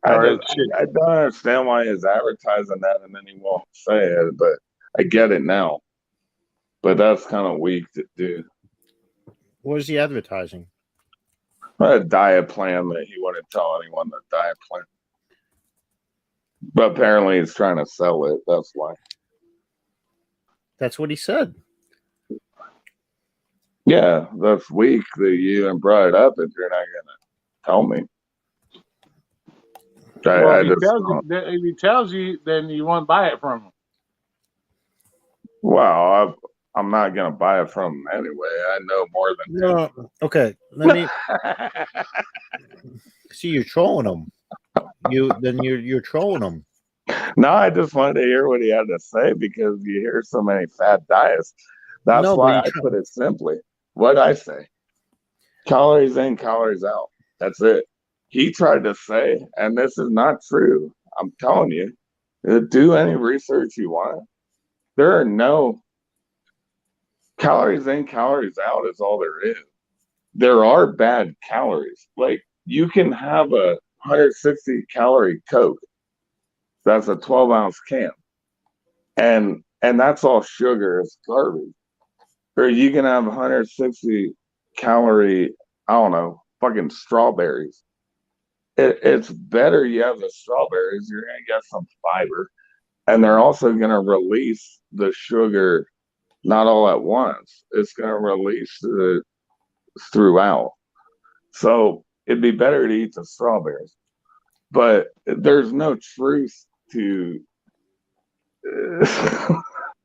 I Or just I don't understand why he's advertising that and then he won't say it, but I get it now. But that's kind of weak to do. What is he advertising? A diet plan that he wouldn't tell anyone the diet plan. But apparently he's trying to sell it. That's why. That's what he said. Yeah, that's weak that you even brought it up if you're not gonna tell me. well, if he tells you, then you won't buy it from him. Well, I'm not gonna buy it from him anyway. I know more than No. Okay. Let me see. You're trolling him. You're trolling him. No, I just wanted to hear what he had to say because you hear so many fad diets. That's No, why but I put it simply. What I say: calories in, calories out. That's it. He tried to say, and this is not true. I'm telling you, do any research you want. There are no calories in, calories out is all there is. There are bad calories. Like you can have a 160 calorie Coke. That's a 12-ounce can. And that's all sugar. It's garbage. Or you can have 160 calorie, I don't know, fucking strawberries. It's better you have the strawberries. You're going to get some fiber. And they're also going to release the sugar not all at once. It's going to release it throughout. So it'd be better to eat the strawberries. But there's no truth to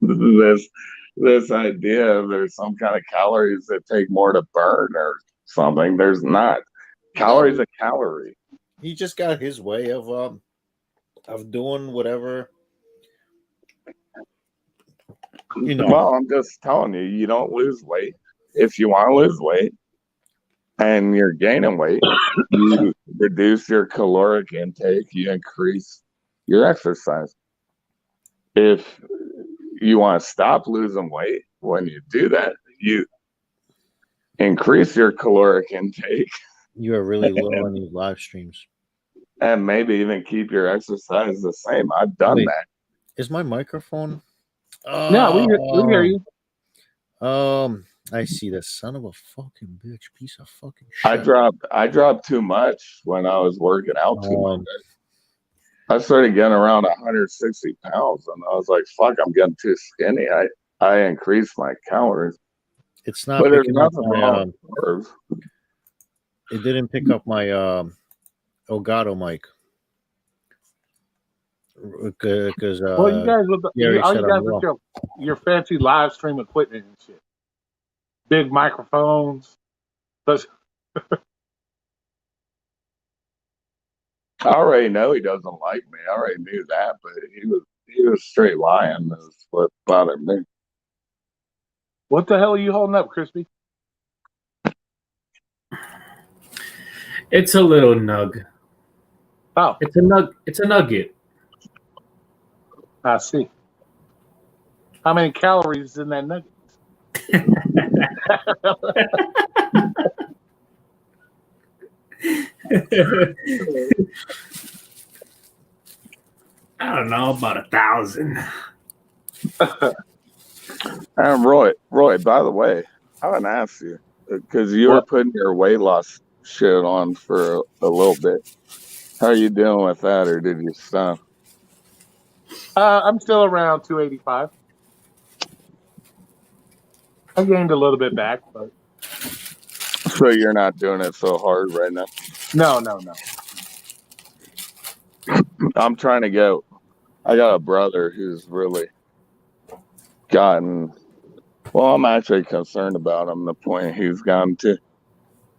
this idea of there's some kind of calories that take more to burn or something. There's not. Calories a calorie. He just got his way of doing whatever. You know. Well, I'm just telling you, you don't lose weight. If you want to lose weight and you're gaining weight, you reduce your caloric intake, you increase your exercise. If you want to stop losing weight, when you do that, you increase your caloric intake. You are really low on these live streams. And maybe even keep your exercise the same. I've done that. Is my microphone? No, we hear you. I see the son of a fucking bitch, piece of fucking shit. I dropped too much when I was working out too much. I started getting around 160 pounds, and I was like, "Fuck, I'm getting too skinny." I increased my calories. It's not. But there's nothing wrong with carbs. It didn't pick up my Elgato mic. Because well, you guys with your fancy live stream equipment and shit, big microphones. But I already know he doesn't like me. I already knew that, but he was straight lying. That's what bothered me. What the hell are you holding up, Crispy? It's a little nug. Oh, it's a nugget. I see. How many calories in that nugget? I don't know, about 1,000. And Roy, by the way, I haven't asked you because you were putting your weight loss shit on for a little bit. How are you dealing with that, or did you stop? I'm still around 285. I gained a little bit back, but so you're not doing it so hard right now. No. I'm trying to go. I got a brother who's really gotten. Well, I'm actually concerned about him. The point he's gotten to.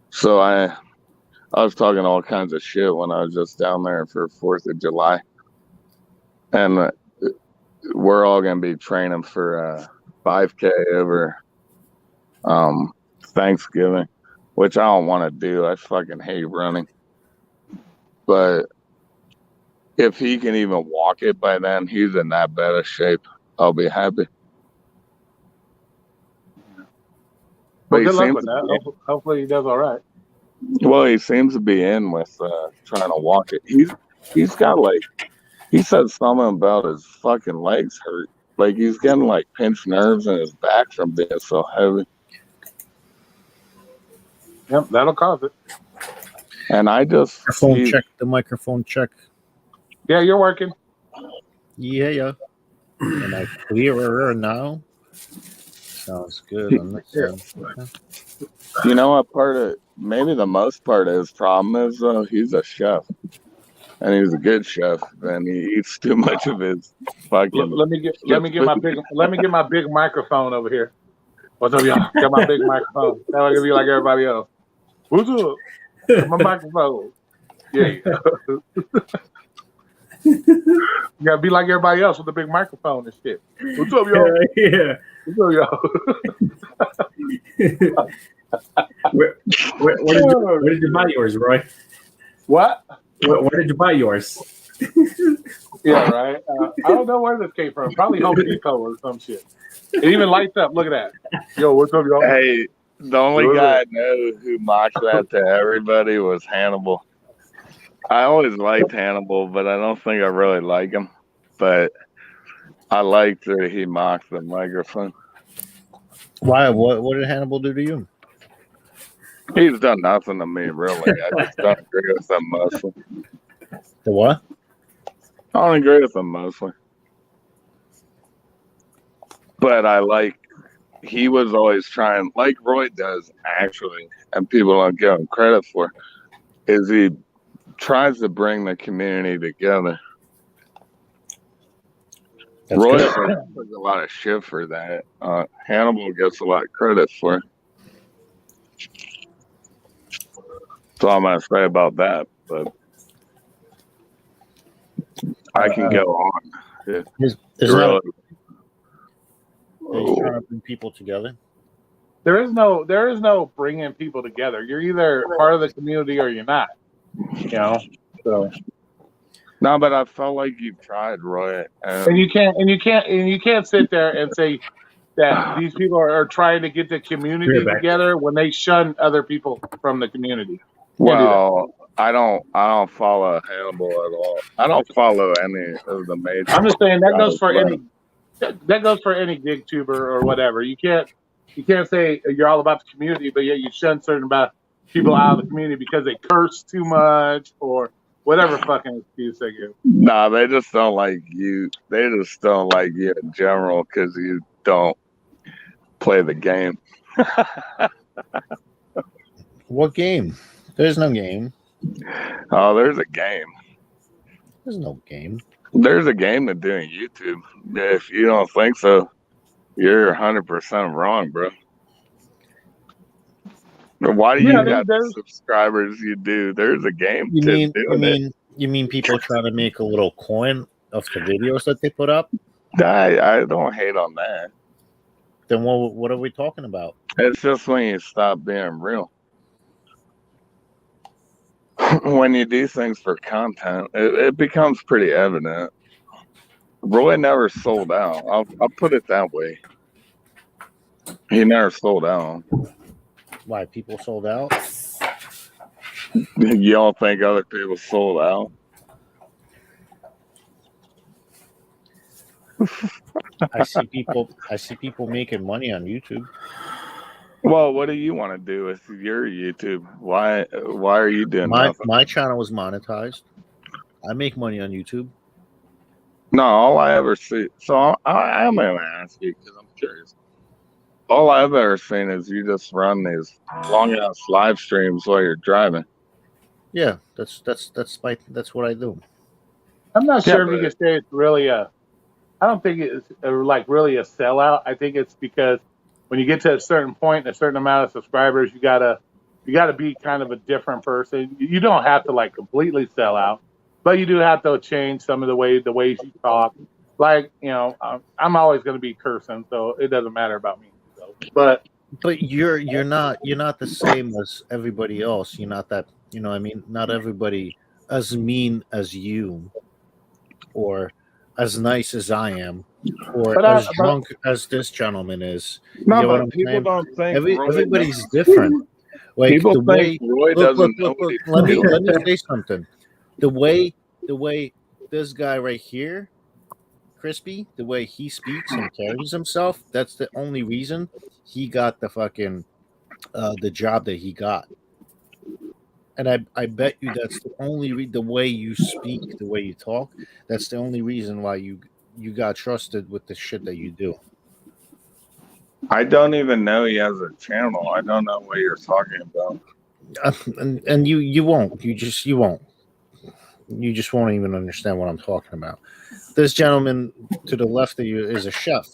So I was talking all kinds of shit when I was just down there for 4th of July, and we're all gonna be training for 5K over Thanksgiving, which I don't want to do. I fucking hate running. But if he can even walk it by then, he's in that bad of shape. I'll be happy. Well, he good luck seems with to that. be, Hopefully he does all right. well, he seems to be in with trying to walk it. He's got like he said something about his fucking legs hurt. Like he's getting like pinched nerves in his back from being so heavy. Yep, that'll cause it. And I just Microphone he, check. The microphone check. Yeah, you're working. Yeah. Am I clearer now? Sounds good on this end. Okay. you know what part of maybe the most part of his problem is he's a chef. And he's a good chef, and he eats too much of his fucking. Let me get my big microphone over here. What's up, y'all? Got my big microphone. Now I can be like everybody else. What's up? Got my microphone. Yeah. You gotta be like everybody else with the big microphone and shit. What's up, y'all? Yeah. What's up, y'all? Where did you buy yours, Roy? What? Where did you buy yours? Yeah, right. I don't know where this came from. Probably Home Depot or some shit. It even lights up. Look at that. Yo, what's up, y'all? Hey, the only guy I know who mocked that to everybody was Hannibal. I always liked Hannibal, but I don't think I really like him. But I liked that he mocked the microphone. Why? What did Hannibal do to you? He's done nothing to me, really. I just don't agree with him mostly. The what? I don't agree with him mostly. But I like, he was always trying, like Roy does, actually, and people don't give him credit for, is he tries to bring the community together. That's Roy good. took a lot of shit for that. Hannibal gets a lot of credit for it. That's all I'm going to say about that, but I can go on. Is Really. he's trying to bring people together? There is no bringing people together. You're either part of the community or you're not. You know. So. No, but I felt like you tried, Roy. And you can't sit there and say that these people are trying to get the community together when they shun other people from the community. Well, I don't follow Hannibal at all. I don't follow any of the major. I'm just saying that goes for any gig tuber or whatever. You can't say you're all about the community, but yet you shun certain about people out of the community because they curse too much or whatever fucking excuse they give. Nah, they just don't like you. They just don't like you in general because you don't play the game. What game? There's no game. Oh, there's a game. There's no game. There's a game to doing YouTube. If you don't think so, you're 100% wrong, bro. Why do you have the subscribers you do? There's a game You mean people trying to make a little coin of the videos that they put up? I don't hate on that. Then what are we talking about? It's just when you stop being real. When you do things for content, it becomes pretty evident. Roy never sold out. I'll put it that way. He never sold out. Why people sold out? You don't think other people sold out? I see people making money on YouTube. Well, what do you want to do with your YouTube? Why are you doing nothing? My channel is monetized. I make money on YouTube. No, all I ever see. So I'm gonna ask you because I'm curious. All I've ever seen is you just run these long ass live streams while you're driving. Yeah, that's what I do. I'm not sure if you can say it's really I don't think it's like really a sellout. I think it's because when you get to a certain point, a certain amount of subscribers, you gotta be kind of a different person. You don't have to like completely sell out, but you do have to change some of the ways you talk. Like, you know, I'm always going to be cursing, so it doesn't matter about me. So, but you're not the same as everybody else. You're not that. You know what I mean? Not everybody as mean as you, or as nice as I am. or But as drunk as this gentleman is. You No, get what but I'm people saying? don't think Roy Everybody's knows. different. Like People the way, think Roy look, doesn't know what he's let me doing. say something. The way this guy right here, Crispy, the way he speaks and carries himself, that's the only reason he got the fucking the job that he got. And I bet you that's the only the way you speak, the way you talk, that's the only reason why you got trusted with the shit that you do. I don't even know he has a channel. I don't know what you're talking about. And you won't. You won't. You just won't even understand what I'm talking about. This gentleman to the left of you is a chef.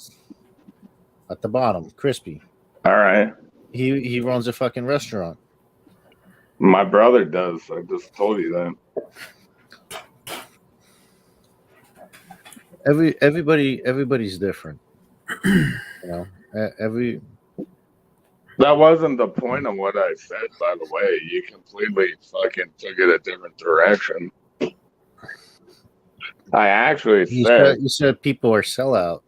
At the bottom, Crispy. All right. He runs a fucking restaurant. My brother does. I just told you that. Everybody's different. You know, That wasn't the point of what I said, by the way. You completely fucking took it a different direction. I actually said, you said people are sellout.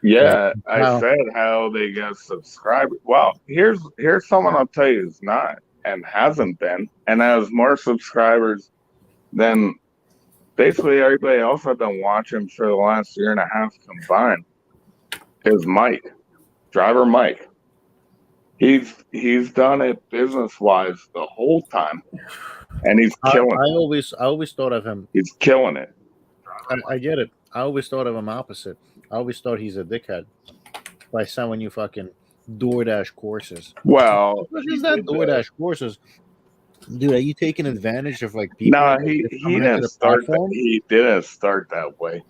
yeah, Wow. I said how they get subscribers. Well, here's someone I'll tell you who's not and hasn't been and has more subscribers than basically everybody else I've been watching for the last year and a half combined. Is Mike, Driver Mike. He's done it business wise the whole time, and he's killing it. I always thought of him. He's killing it. I get it. I always thought of him opposite. I always thought he's a dickhead by selling you fucking DoorDash courses. Well, What is that DoorDash courses? Dude, are you taking advantage of like people? No, he didn't start. He didn't start that way.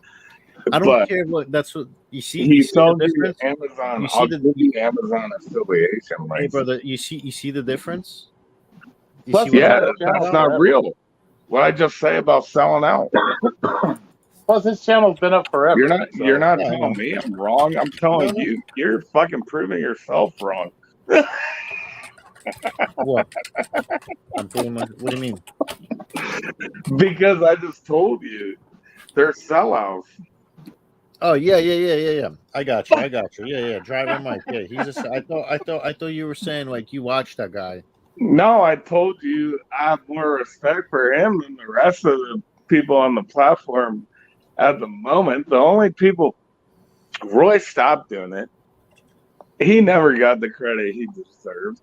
I don't But care what. That's what you see. he You see the sold you difference. Amazon. You see I'll the- give you Amazon affiliation Hey, links. brother, you see the difference? You Plus, see what Yeah, I'm talking that's about? not real. What I just say about selling out. Plus, his channel's been up forever. You're not. so- You're not Yeah, I know. telling me I'm wrong. I'm telling No. you. You're fucking proving yourself wrong. What? I'm pretty much. What do you mean? Because I just told you they're sellouts. Oh yeah. I got you. Yeah. Driver Mike. Yeah, he's a. I thought you were saying like you watched that guy. No, I told you I have more respect for him than the rest of the people on the platform at the moment. The only people, Roy stopped doing it. He never got the credit he deserved.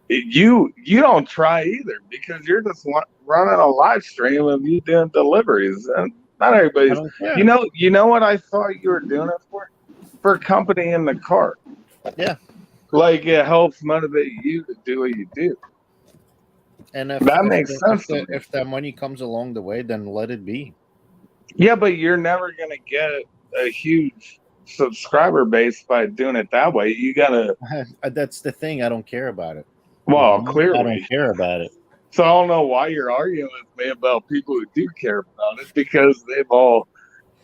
You don't try either because you're just running a live stream of you doing deliveries, and not I everybody's. don't care. You know what I thought you were doing it for? For company in the car. Yeah. Like it helps motivate you to do what you do. And That makes sense to me. If that money comes along the way, then let it be. Yeah, but you're never gonna get a huge subscriber base by doing it that way. You gotta. That's the thing. I don't care about it. Well, I clearly. don't care about it. So I don't know why you're arguing with me about people who do care about it because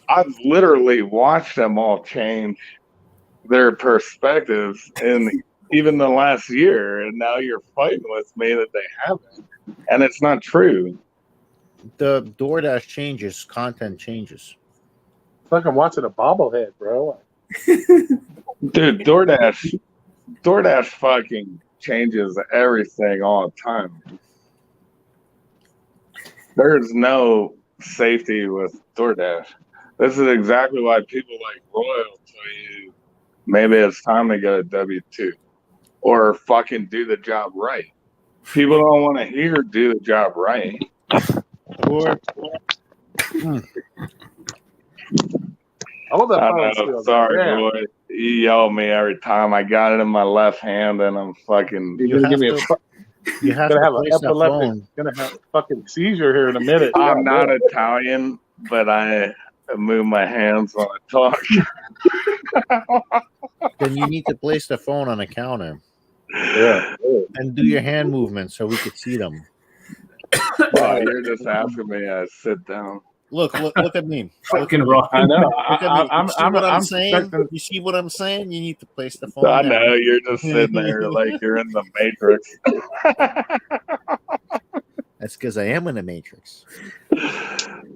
I've literally watched them all change their perspectives in even the last year, and now you're fighting with me that they haven't, and it's not true. The DoorDash changes, content changes. Fucking watching a bobblehead, bro. Dude, DoorDash fucking changes everything all the time. There's no safety with DoorDash. This is exactly why people like Roy will tell you maybe it's time to get a W-2 or fucking do the job right. People don't want to hear do the job right. I hope that I phone know, still sorry, there. Roy. You yell at me every time. I got it in my left hand and I'm fucking. You're gonna give me You have gonna to have an place that epileptic. phone. Gonna have a fucking seizure here in a minute. I'm not Italian, but I move my hands when I talk. Then you need to place the phone on a counter Yeah. and do your hand movements so we could see them. Oh, you're just asking me to sit down. Look at me. Fucking wrong. I know. Look at me. I'm You see what I'm saying? expecting- You see what I'm saying? You need to place the phone I down. know you're just sitting there like you're in the Matrix. That's because I am in the Matrix.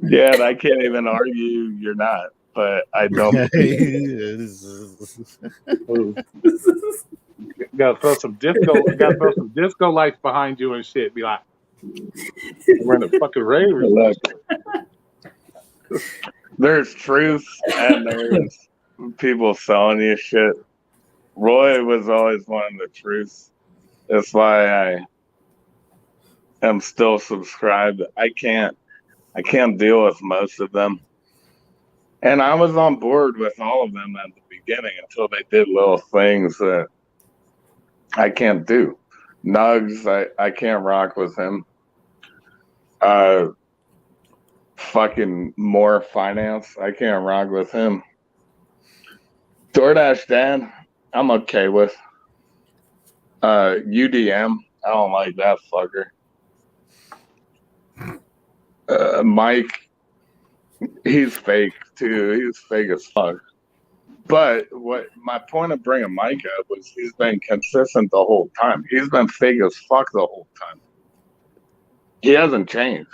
Yeah, and I can't even argue you're not. but I don't. Gotta throw some disco lights behind you and shit. Be like, we're in a fucking rave. Look, there's truth and there's people selling you shit. Roy was always wanting the truth. That's why I am still subscribed. I can't deal with most of them. And I was on board with all of them at the beginning until they did little things that I can't do. Nugs, I can't rock with him. Fucking more finance, I can't rock with him. DoorDash Dan, I'm okay with. UDM, I don't like that fucker. Mike, he's fake too. He's fake as fuck. But what my point of bringing Mike up was he's been consistent the whole time. He's been fake as fuck the whole time. He hasn't changed.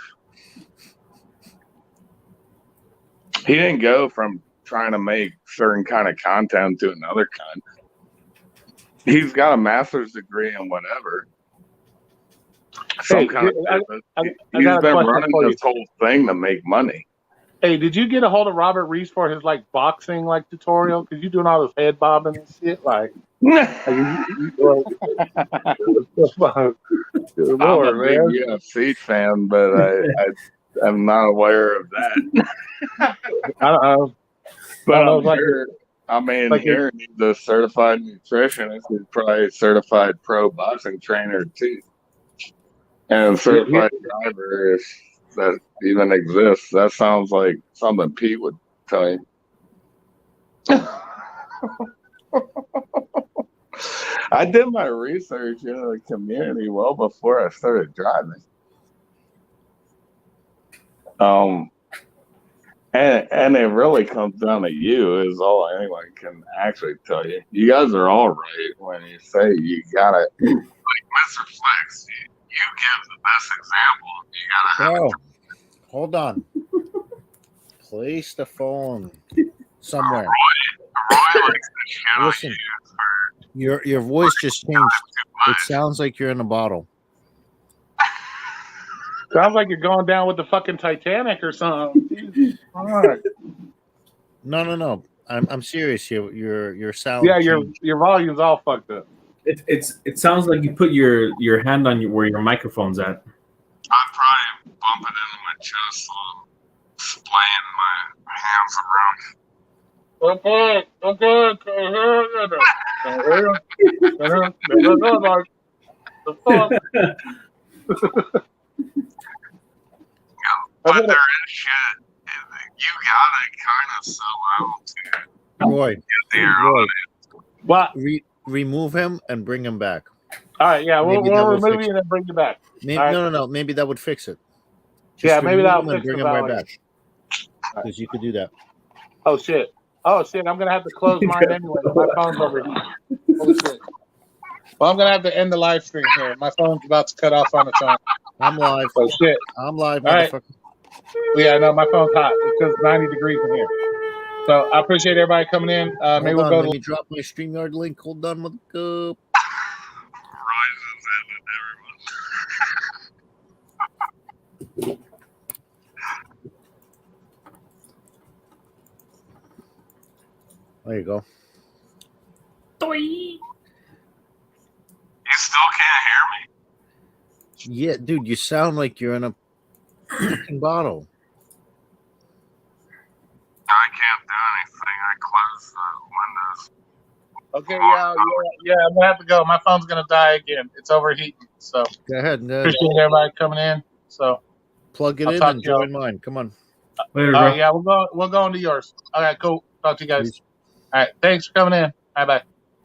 He didn't go from trying to make certain kind of content to another kind. He's got a master's degree in whatever. Some kind of business. He's been running this whole thing to make money. Hey, did you get a hold of Robert Reese for his like boxing like tutorial? Because you doing all this head bobbing and shit. Like, I'm a big UFC fan, but I'm not aware of that. But I'm sure. I mean, here he's a certified nutritionist. He's probably a certified pro boxing trainer too, and certified driver if that even exists. That sounds like something Pete would tell you. I did my research in the community well before I started driving. And it really comes down to you is all anyone can actually tell you. You guys are all right when you say you gotta, like Mr. Flex, you give the best example. You gotta have hold on. Place the phone somewhere. Roy likes the shit Listen, your voice just changed. It sounds like you're in a bottle. Sounds like you're going down with the fucking Titanic or something. Jesus. All right. No. I'm serious. Your sound. Yeah, your volume's all fucked up. It sounds like you put your hand on where your microphone's at. I'm probably bumping into my chest, so I'm splaying my hands around. Okay. But there is shit. You gotta kind of sell out to Roy, What? remove him and bring him back. All right, yeah, we'll remove fix you it. and then bring you back. Maybe, All right. No. Maybe that would fix it. Yeah, maybe remove that'll him and fix bring the him right value. back. Because you could do that. Oh shit! I'm gonna have to close mine anyway. My phone's over here. Holy shit! Well, I'm gonna have to end the live stream here. My phone's about to cut off on its own. I'm live. Oh shit! I'm live, All right. motherfucker. Yeah, no, my phone's hot because it's 90 degrees in here. So I appreciate everybody coming in. Maybe we'll go Let to. me drop my StreamYard link. Hold on, motherfucker. There you go. You still can't hear me? Yeah, dude, you sound like you're in a bottle. I can't do anything. I closed the windows. Okay, yeah. I'm gonna have to go. My phone's gonna die again. It's overheating. So Go ahead. appreciate everybody coming in. So Plug it I'll in talk and to y'all. join mine. Come on. Later, all bro. right, yeah, we'll go into yours. All right, cool. Talk to you guys. All right, thanks for coming in. Bye.